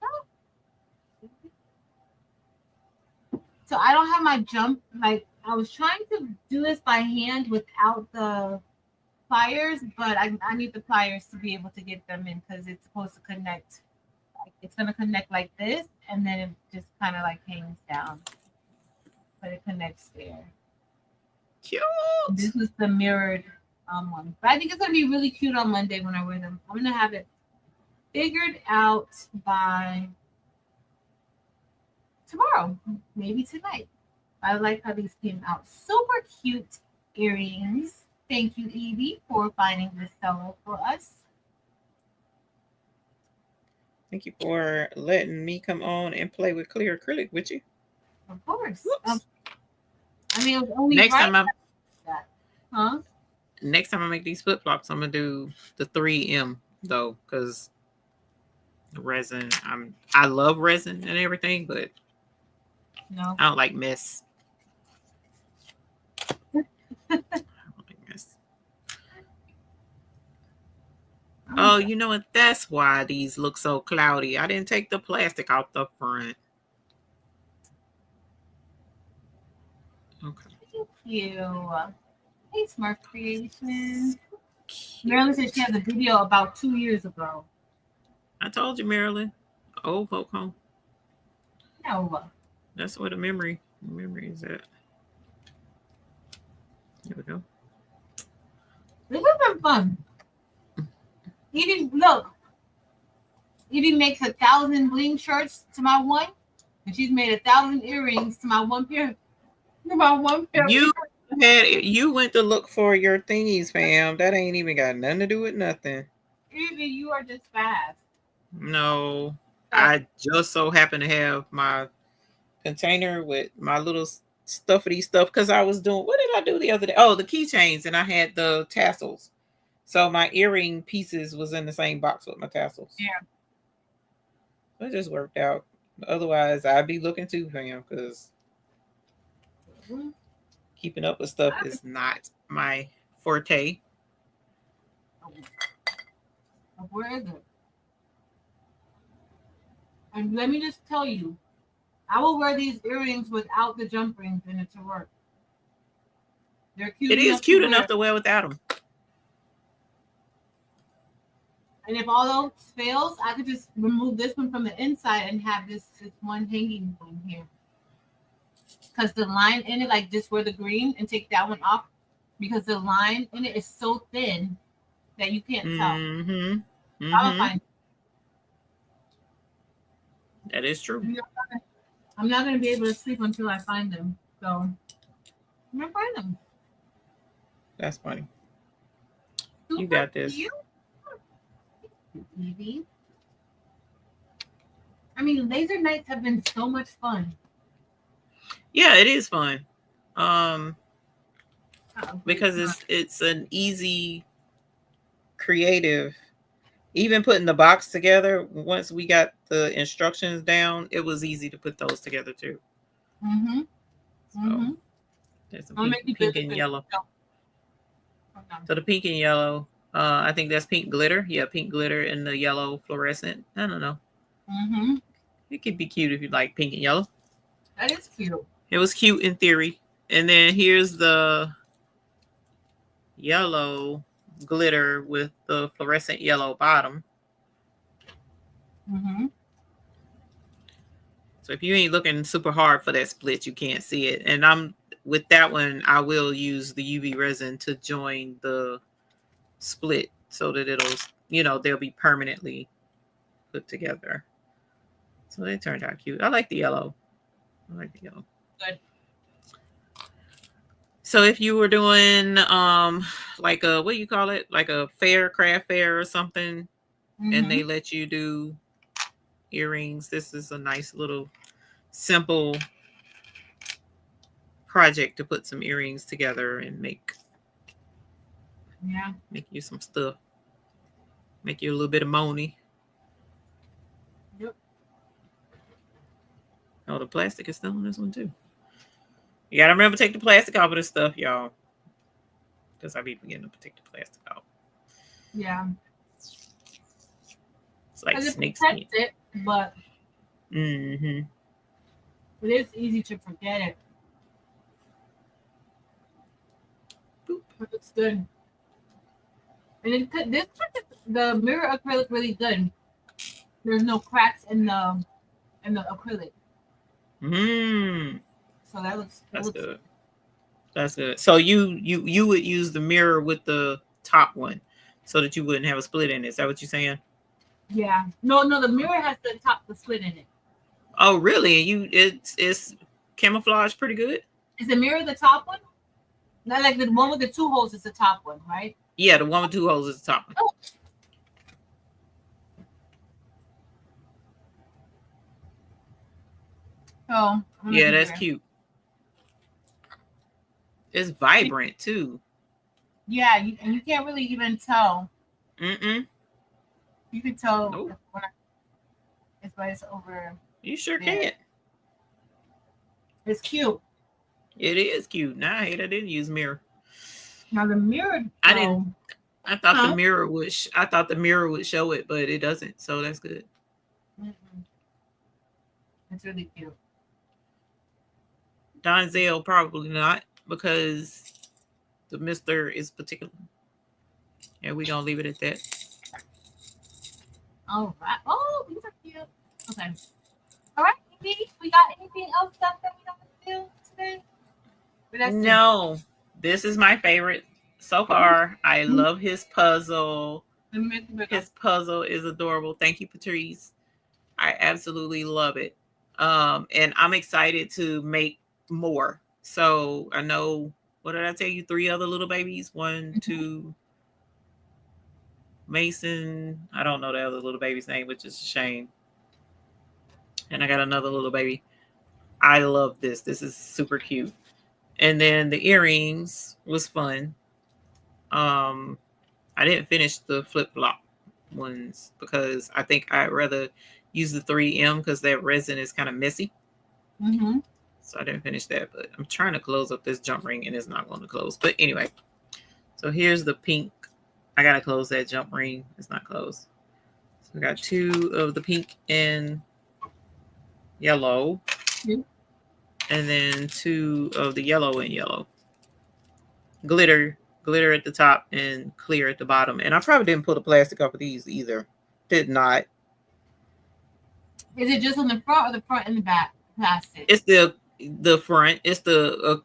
So I don't have my jump. Like I was trying to do this by hand without the pliers, but I need the pliers to be able to get them in because it's supposed to connect. Like it's gonna connect like this, and then it just kind of like hangs down, but it connects there. Cute. This was the mirrored one, but I think it's gonna be really cute on Monday when I wear them. I'm gonna have it figured out by tomorrow, maybe tonight. I like how these came out. Super cute earrings. Thank you, Evie, for finding this seller for us. Thank you for letting me come on and play with clear acrylic with you. Of course. I mean, it was only next right time that. Huh? Next time I make these flip flops, I'm gonna do the 3M though, because resin. I love resin and everything, but No. I don't like mess. I don't like mess. Oh, you know what? That's why these look so cloudy. I didn't take the plastic out the front. Okay. Thank you. Hey, Smurf Creation. Marilyn said she has a video about 2 years ago. I told you, Marilyn. Old folk home. No. That's where the memory is at. Here we go. This has been fun. Evie makes 1,000 bling shirts to my one, and she's made 1,000 earrings to my one pair. You went to look for your thingies, fam. That ain't even got nothing to do with nothing. Evie, you are just fast. No, I just so happen to have my container with my little stuffy stuff because I was doing. What did I do the other day? Oh, the keychains, and I had the tassels. So my earring pieces was in the same box with my tassels. Yeah. So it just worked out. Otherwise, I'd be looking too, fam, because keeping up with stuff is not my forte. Where is it? And let me just tell you, I will wear these earrings without the jump rings in it to work. They're cute. It is cute enough to wear without them. And if all else fails, I could just remove this one from the inside and have this one hanging one here. because the line in it, like just where the green, and take that one off because the line in it is so thin that you can't tell. Mm-hmm. I'm gonna Mm-hmm. find. That is true. I'm not gonna be able to sleep until I find them. So I'm gonna find them. That's funny. Super You got this. cute. Evie. I mean, laser nights have been so much fun. Yeah, it is fun. Because Oh, it's an easy, creative. Even putting the box together, once we got the instructions down, it was easy to put those together too. mm-hmm. So Mm-hmm. there's some I'll make you pink bigger and too. yellow. Okay. So the pink and yellow, I think that's pink glitter. Yeah, pink glitter and the yellow fluorescent. I don't know. Mm-hmm. It could be cute if you like pink and yellow. That is cute. It was cute in theory. And then here's the yellow glitter with the fluorescent yellow bottom. Mm-hmm. So if you ain't looking super hard for that split, you can't see it. And I'm with that one, I will use the UV resin to join the split so that it'll, they'll be permanently put together. So they turned out cute. I like the yellow. Good. So if you were doing like a, what do you call it? Like a craft fair or something, and they let you do earrings, this is a nice little simple project to put some earrings together and make you some stuff. Make you a little bit of money. Yep. Oh, the plastic is still on this one too. You gotta remember to take the plastic off of this stuff, y'all. Because I be forgetting to take the plastic off. Yeah. It's like snake skin. It, but it is easy to forget it. Boop. But it's good. And the mirror acrylic really good. There's no cracks in the acrylic. So that's good. That's good. So you would use the mirror with the top one so that you wouldn't have a split in it. Is that what you're saying? Yeah. No, the mirror has the split in it. Oh, really? It's camouflage pretty good? Is the mirror the top one? Not like the one with the 2 holes is the top one, right? Yeah, the one with 2 holes is the top one. Oh. So yeah, that's cute. It's vibrant too. Yeah, and you can't really even tell. You can tell when it's over. You sure can't. It's cute. It is cute. Now I hate I didn't use mirror. Now the mirror. I didn't. I thought the mirror would. I thought the mirror would show it, but it doesn't. So that's good. It's really cute. Donzel probably not because the Mister is particular. Yeah, we're gonna leave it at that. All right. Oh, these are cute. Okay. All right, Evie, we got anything else that we don't do today? No, this is my favorite so far. I love his puzzle. His puzzle is adorable. Thank you, Patrice. I absolutely love it. And I'm excited to make more. So I know, what did I tell you? 3 other little babies. 1, 2, Mason. I don't know the other little baby's name, which is a shame. And I got another little baby. I love this. This is super cute. And then the earrings was fun. I didn't finish the flip-flop ones because I think I'd rather use the 3M because that resin is kind of messy. So I didn't finish that, but I'm trying to close up this jump ring and it's not going to close. But anyway, so here's the pink. I got to close that jump ring. It's not closed. So we got 2 of the pink and yellow. And then 2 of the yellow and yellow. Glitter at the top and clear at the bottom. And I probably didn't pull the plastic off of these either. Did not. Is it just on the front or the front and the back plastic? It's the front. It's the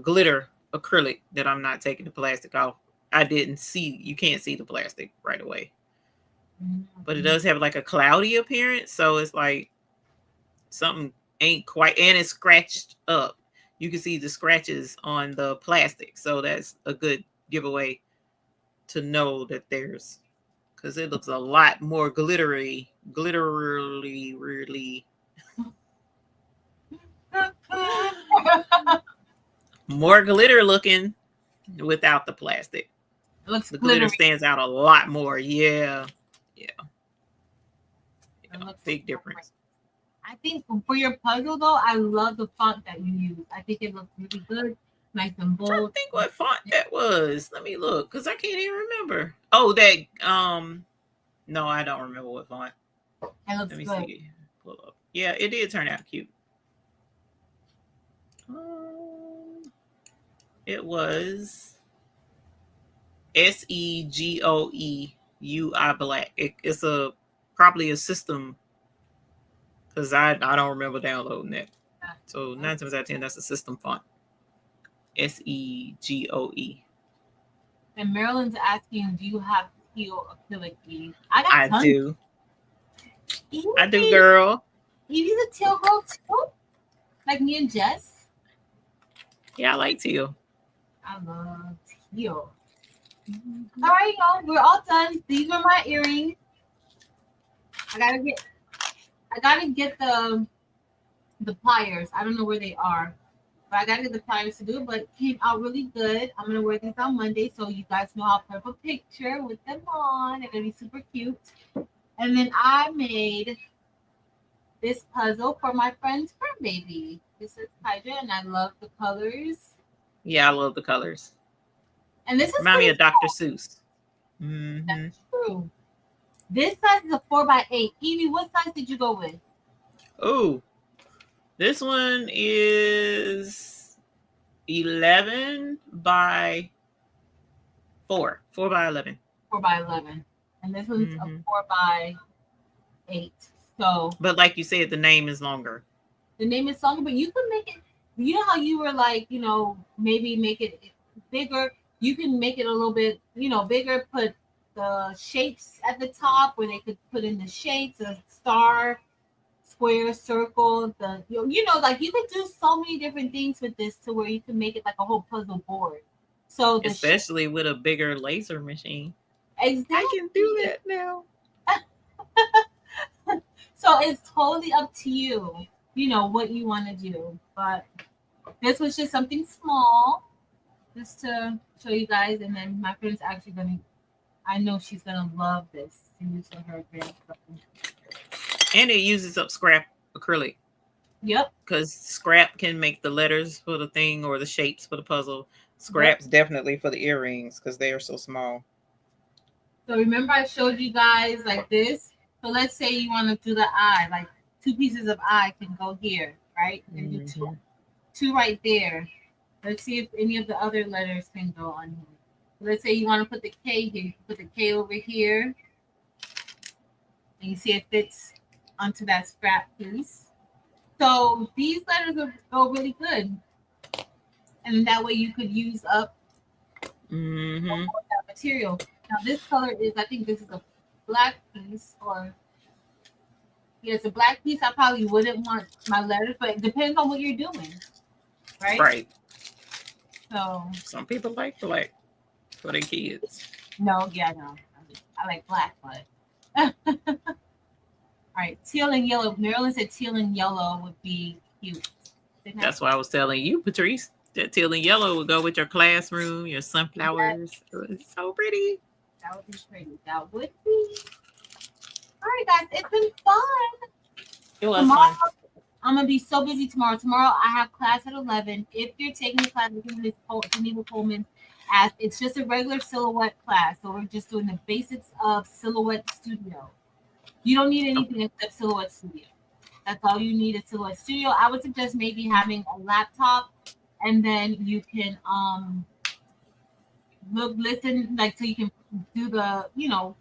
glitter acrylic that I'm not taking the plastic off. I didn't see. You can't see the plastic right away, but it does have like a cloudy appearance. So it's like something ain't quite, and it's scratched up. You can see the scratches on the plastic, so that's a good giveaway to know that there's, because it looks a lot more glittery, really more glitter looking without the plastic. It looks The glittery. glitter stands out a lot more. Yeah. It looks Big difference. I think for your puzzle though, I love the font that you use. I think it looks really good, nice and I bold. think what font that was. Let me look, because I can't even remember. Oh, that no, I don't remember what font. It looks Let me good. see. Pull up. Yeah, it did turn out cute. It was SEGOEUI Black. It's probably a system, because I don't remember downloading that. So 9 times out of 10, that's a system font. SEGOE. And Marilyn's asking, do you have teal acrylic beads? I got I tons. do. Evie, I do, girl. Evie's a teal girl too, like me and Jess. Yeah, I like teal. I love teal. All right, y'all, we're all done. These are my earrings. I gotta get the pliers. I don't know where they are, but I gotta get the pliers to do it. But it came out really good. I'm gonna wear these on Monday, so you guys know I'll put up a picture with them on. They're gonna be super cute. And then I made this puzzle for my friend's baby. This is Hydra, and I love the colors. Yeah, I love the colors. And this is Remind me of Dr. small. Seuss. Mm-hmm. That's true. This size is a 4x8. Evie, what size did you go with? Oh, this one is 11 by 4. 4 by 11. 4x11. And this one's a 4x8. So, but like you said, the name is longer. The name is longer, but you can make it. You know how you were like, maybe make it bigger. You can make it a little bit, bigger. Put the shapes at the top where they could put in the shapes, a star, square, circle. Like you could do so many different things with this to where you can make it like a whole puzzle board. So especially with a bigger laser machine. Exactly. I can do that now. So it's totally up to you, what you want to do. But this was just something small, just to show you guys. And then my friend's actually I know she's gonna love this to use for her grandson. And it uses up scrap acrylic. Yep. Because scrap can make the letters for the thing or the shapes for the puzzle. Scrap's definitely for the earrings because they are so small. So remember I showed you guys like this? So let's say you want to do the eye, like 2 pieces of eye can go here, right? And do two right there. Let's see if any of the other letters can go on here. So let's say you want to put the K here. You put the K over here. And you see it fits onto that scrap piece. So these letters go really good. And that way you could use up that material. Now this color is, I think this is a black piece, or it's a black piece. I probably wouldn't want my letters, but it depends on what you're doing, right? Right. So some people like black for their kids. No. I like black, but all right, teal and yellow. Marilyn said teal and yellow would be cute. That's why I was telling you, Patrice, that teal and yellow would go with your classroom, your sunflowers. It's so pretty. That would be pretty. That would be. All right, guys, it's been fun. It was fun. I'm gonna be so busy tomorrow. Tomorrow I have class at 11. If you're taking the class with Geneva Coleman, it's just a regular silhouette class. So we're just doing the basics of Silhouette Studio. You don't need anything except Silhouette Studio. That's all you need is Silhouette Studio. I would suggest maybe having a laptop, and then you can listen, like, so you can do the,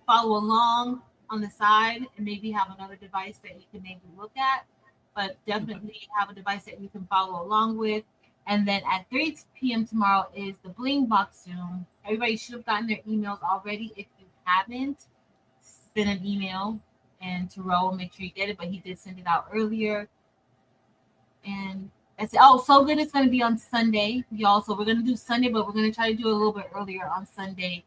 follow along on the side, and maybe have another device that you can maybe look at. but definitely have a device that you can follow along with. And then at 3 p.m. tomorrow is the Bling Box Zoom. Everybody should have gotten their emails already. If you haven't, send an email and Terrell will make sure you get it, but he did send it out earlier. And that's it. Oh, so good. It's going to be on Sunday, y'all. So we're going to do Sunday, but we're going to try to do it a little bit earlier on Sunday,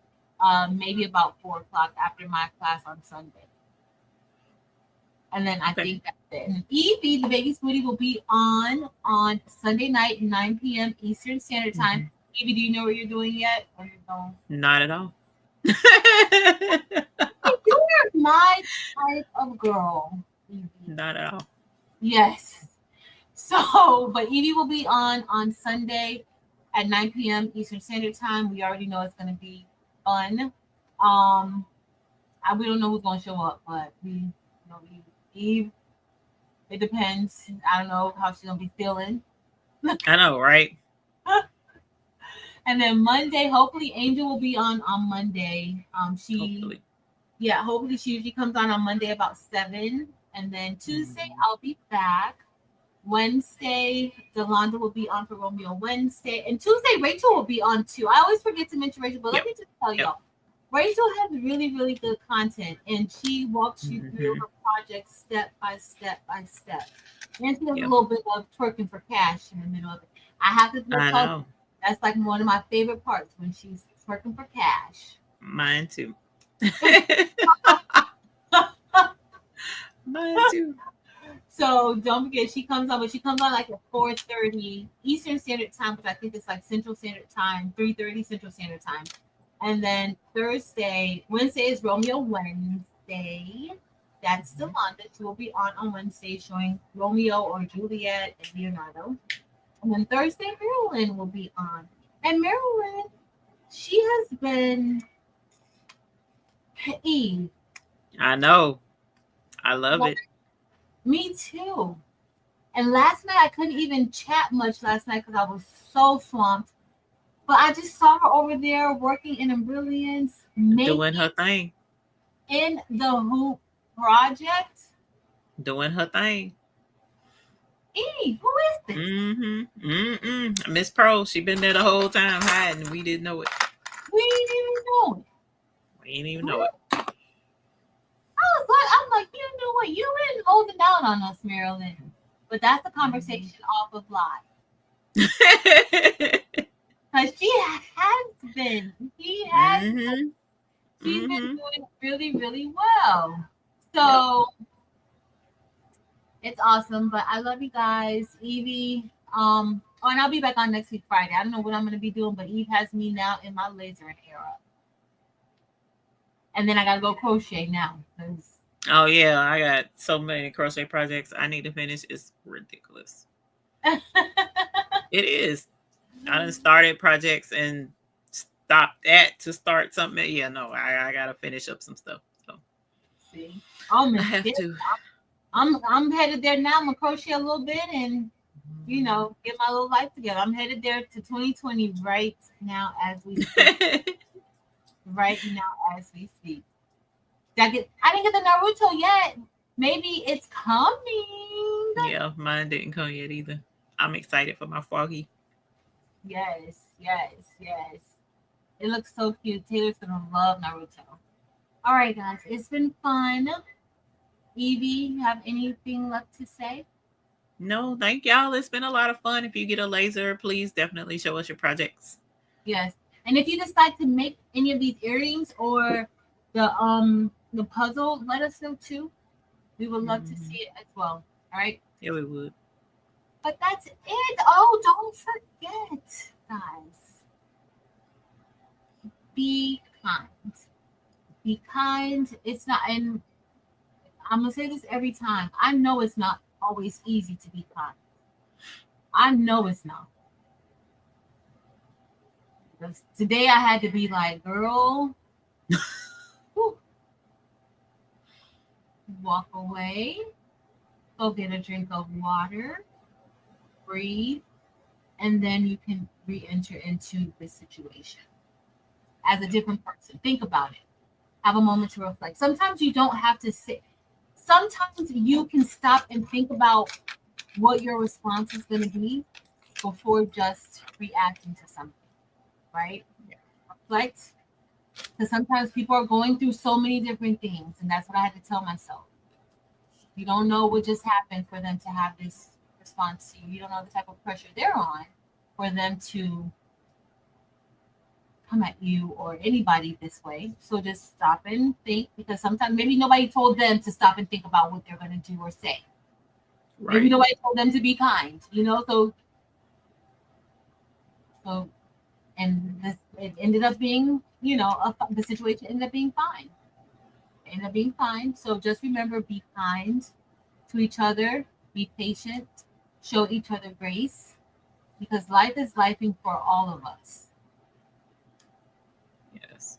maybe about 4 o'clock after my class on Sunday. And then I think that's it. And Evee, the baby smoothie, will be on Sunday night, 9 p.m. Eastern Standard Time. Evee, do you know what you're doing yet? Or you don't? Not at all. You're my type of girl, Evee. Not at all. Yes. So, but Evee will be on Sunday at 9 p.m. Eastern Standard Time. We already know it's going to be fun. We don't know who's going to show up, but we know Eve. It depends. I don't know how she's going to be feeling. I know, right? And then Monday, hopefully Angel will be on Monday. Hopefully she usually comes on Monday about 7. And then Tuesday, I'll be back. Wednesday, Delonda will be on for Romeo Wednesday. And Tuesday, Rachel will be on too. I always forget to mention Rachel, but let me just tell y'all. Rachel has really, really good content, and she walks you through her project step by step by step. And she does a little bit of twerking for cash in the middle of it. I have to tell you, that's like one of my favorite parts when she's twerking for cash. Mine too. Mine too. So don't forget, she comes on like at 4:30 Eastern Standard Time, which I think is like Central Standard Time, 3:30 Central Standard Time. And then Wednesday is Romeo Wednesday. That's Delonda. She will be on Wednesday showing Romeo or Juliet and Leonardo. And then Thursday, Marilyn will be on. And Marilyn, she has been Eve. I know. I love it. Me too. And last night, I couldn't even chat much last night because I was so swamped. But I just saw her over there working in Brilliance, doing her thing. In the Hoop project. Doing her thing. Eve, who is this? Miss Pro, she been there the whole time hiding. We didn't know it. We didn't even know it. We didn't even know it. I'm like, you know what? You been holding out on us, Marilyn. But that's the conversation off of live. Because she has been. She has been. She's been doing really, really well. So it's awesome. But I love you guys. Evee. And I'll be back on next week Friday. I don't know what I'm gonna be doing, but Eve has me now in my lasering era. And then I gotta go crochet now. Oh yeah, I got so many crochet projects I need to finish. It's ridiculous. It is. I done started projects and stopped that to start something. Yeah, no, I gotta finish up some stuff. So see, I have to. I'm headed there now. I'm gonna crochet a little bit and get my little life together. I'm headed there to 2020 right now as we speak. I didn't get the Naruto yet. Maybe it's coming. Yeah, mine didn't come yet either. I'm excited for my Froggy. Yes. It looks so cute. Taylor's gonna love Naruto. All right, guys, it's been fun. Evee, you have anything left to say? No, thank y'all. It's been a lot of fun. If you get a laser, please definitely show us your projects. Yes, and if you decide to make any of these earrings or the puzzle, let us know too. We would love to see it as well. All right. Yeah, we would. But that's it. Oh, don't forget, guys. Be kind. Be kind. It's not, and I'm going to say this every time. I know it's not always easy to be kind. I know it's not. Because today I had to be like, girl, walk away, go get a drink of water, breathe, and then you can re-enter into the situation as a different person. Think about it. Have a moment to reflect. Sometimes you don't have to sit. Sometimes you can stop and think about what your response is going to be before just reacting to something, right? Yeah. Reflect, because sometimes people are going through so many different things, and that's what I had to tell myself. You don't know what just happened for them to have this response to you. You don't know the type of pressure they're on for them to come at you or anybody this way. So just stop and think, because sometimes maybe nobody told them to stop and think about what they're going to do or say. Maybe Right. nobody told them to be kind, you know. So and this it ended up being, you know, the situation ended up being fine. It ended up being fine. So just remember, be kind to each other, be patient, show each other grace, because life is lifing for all of us. Yes.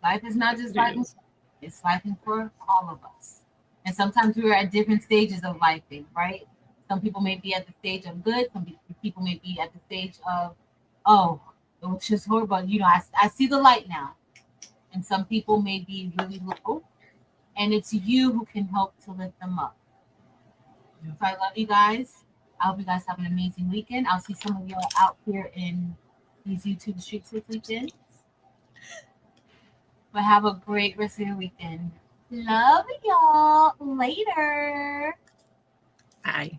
Life is not just It lifing, is. it's lifing for all of us. And sometimes we're at different stages of lifing, right? Some people may be at the stage of good, people may be at the stage of, oh, it was just horrible. You know, I see the light now. And some people may be really low, and it's you who can help to lift them up. Yeah. So I love you guys. I hope you guys have an amazing weekend. I'll see some of y'all out here in these YouTube streets this weekend. But have a great rest of your weekend. Love y'all. Later. Bye.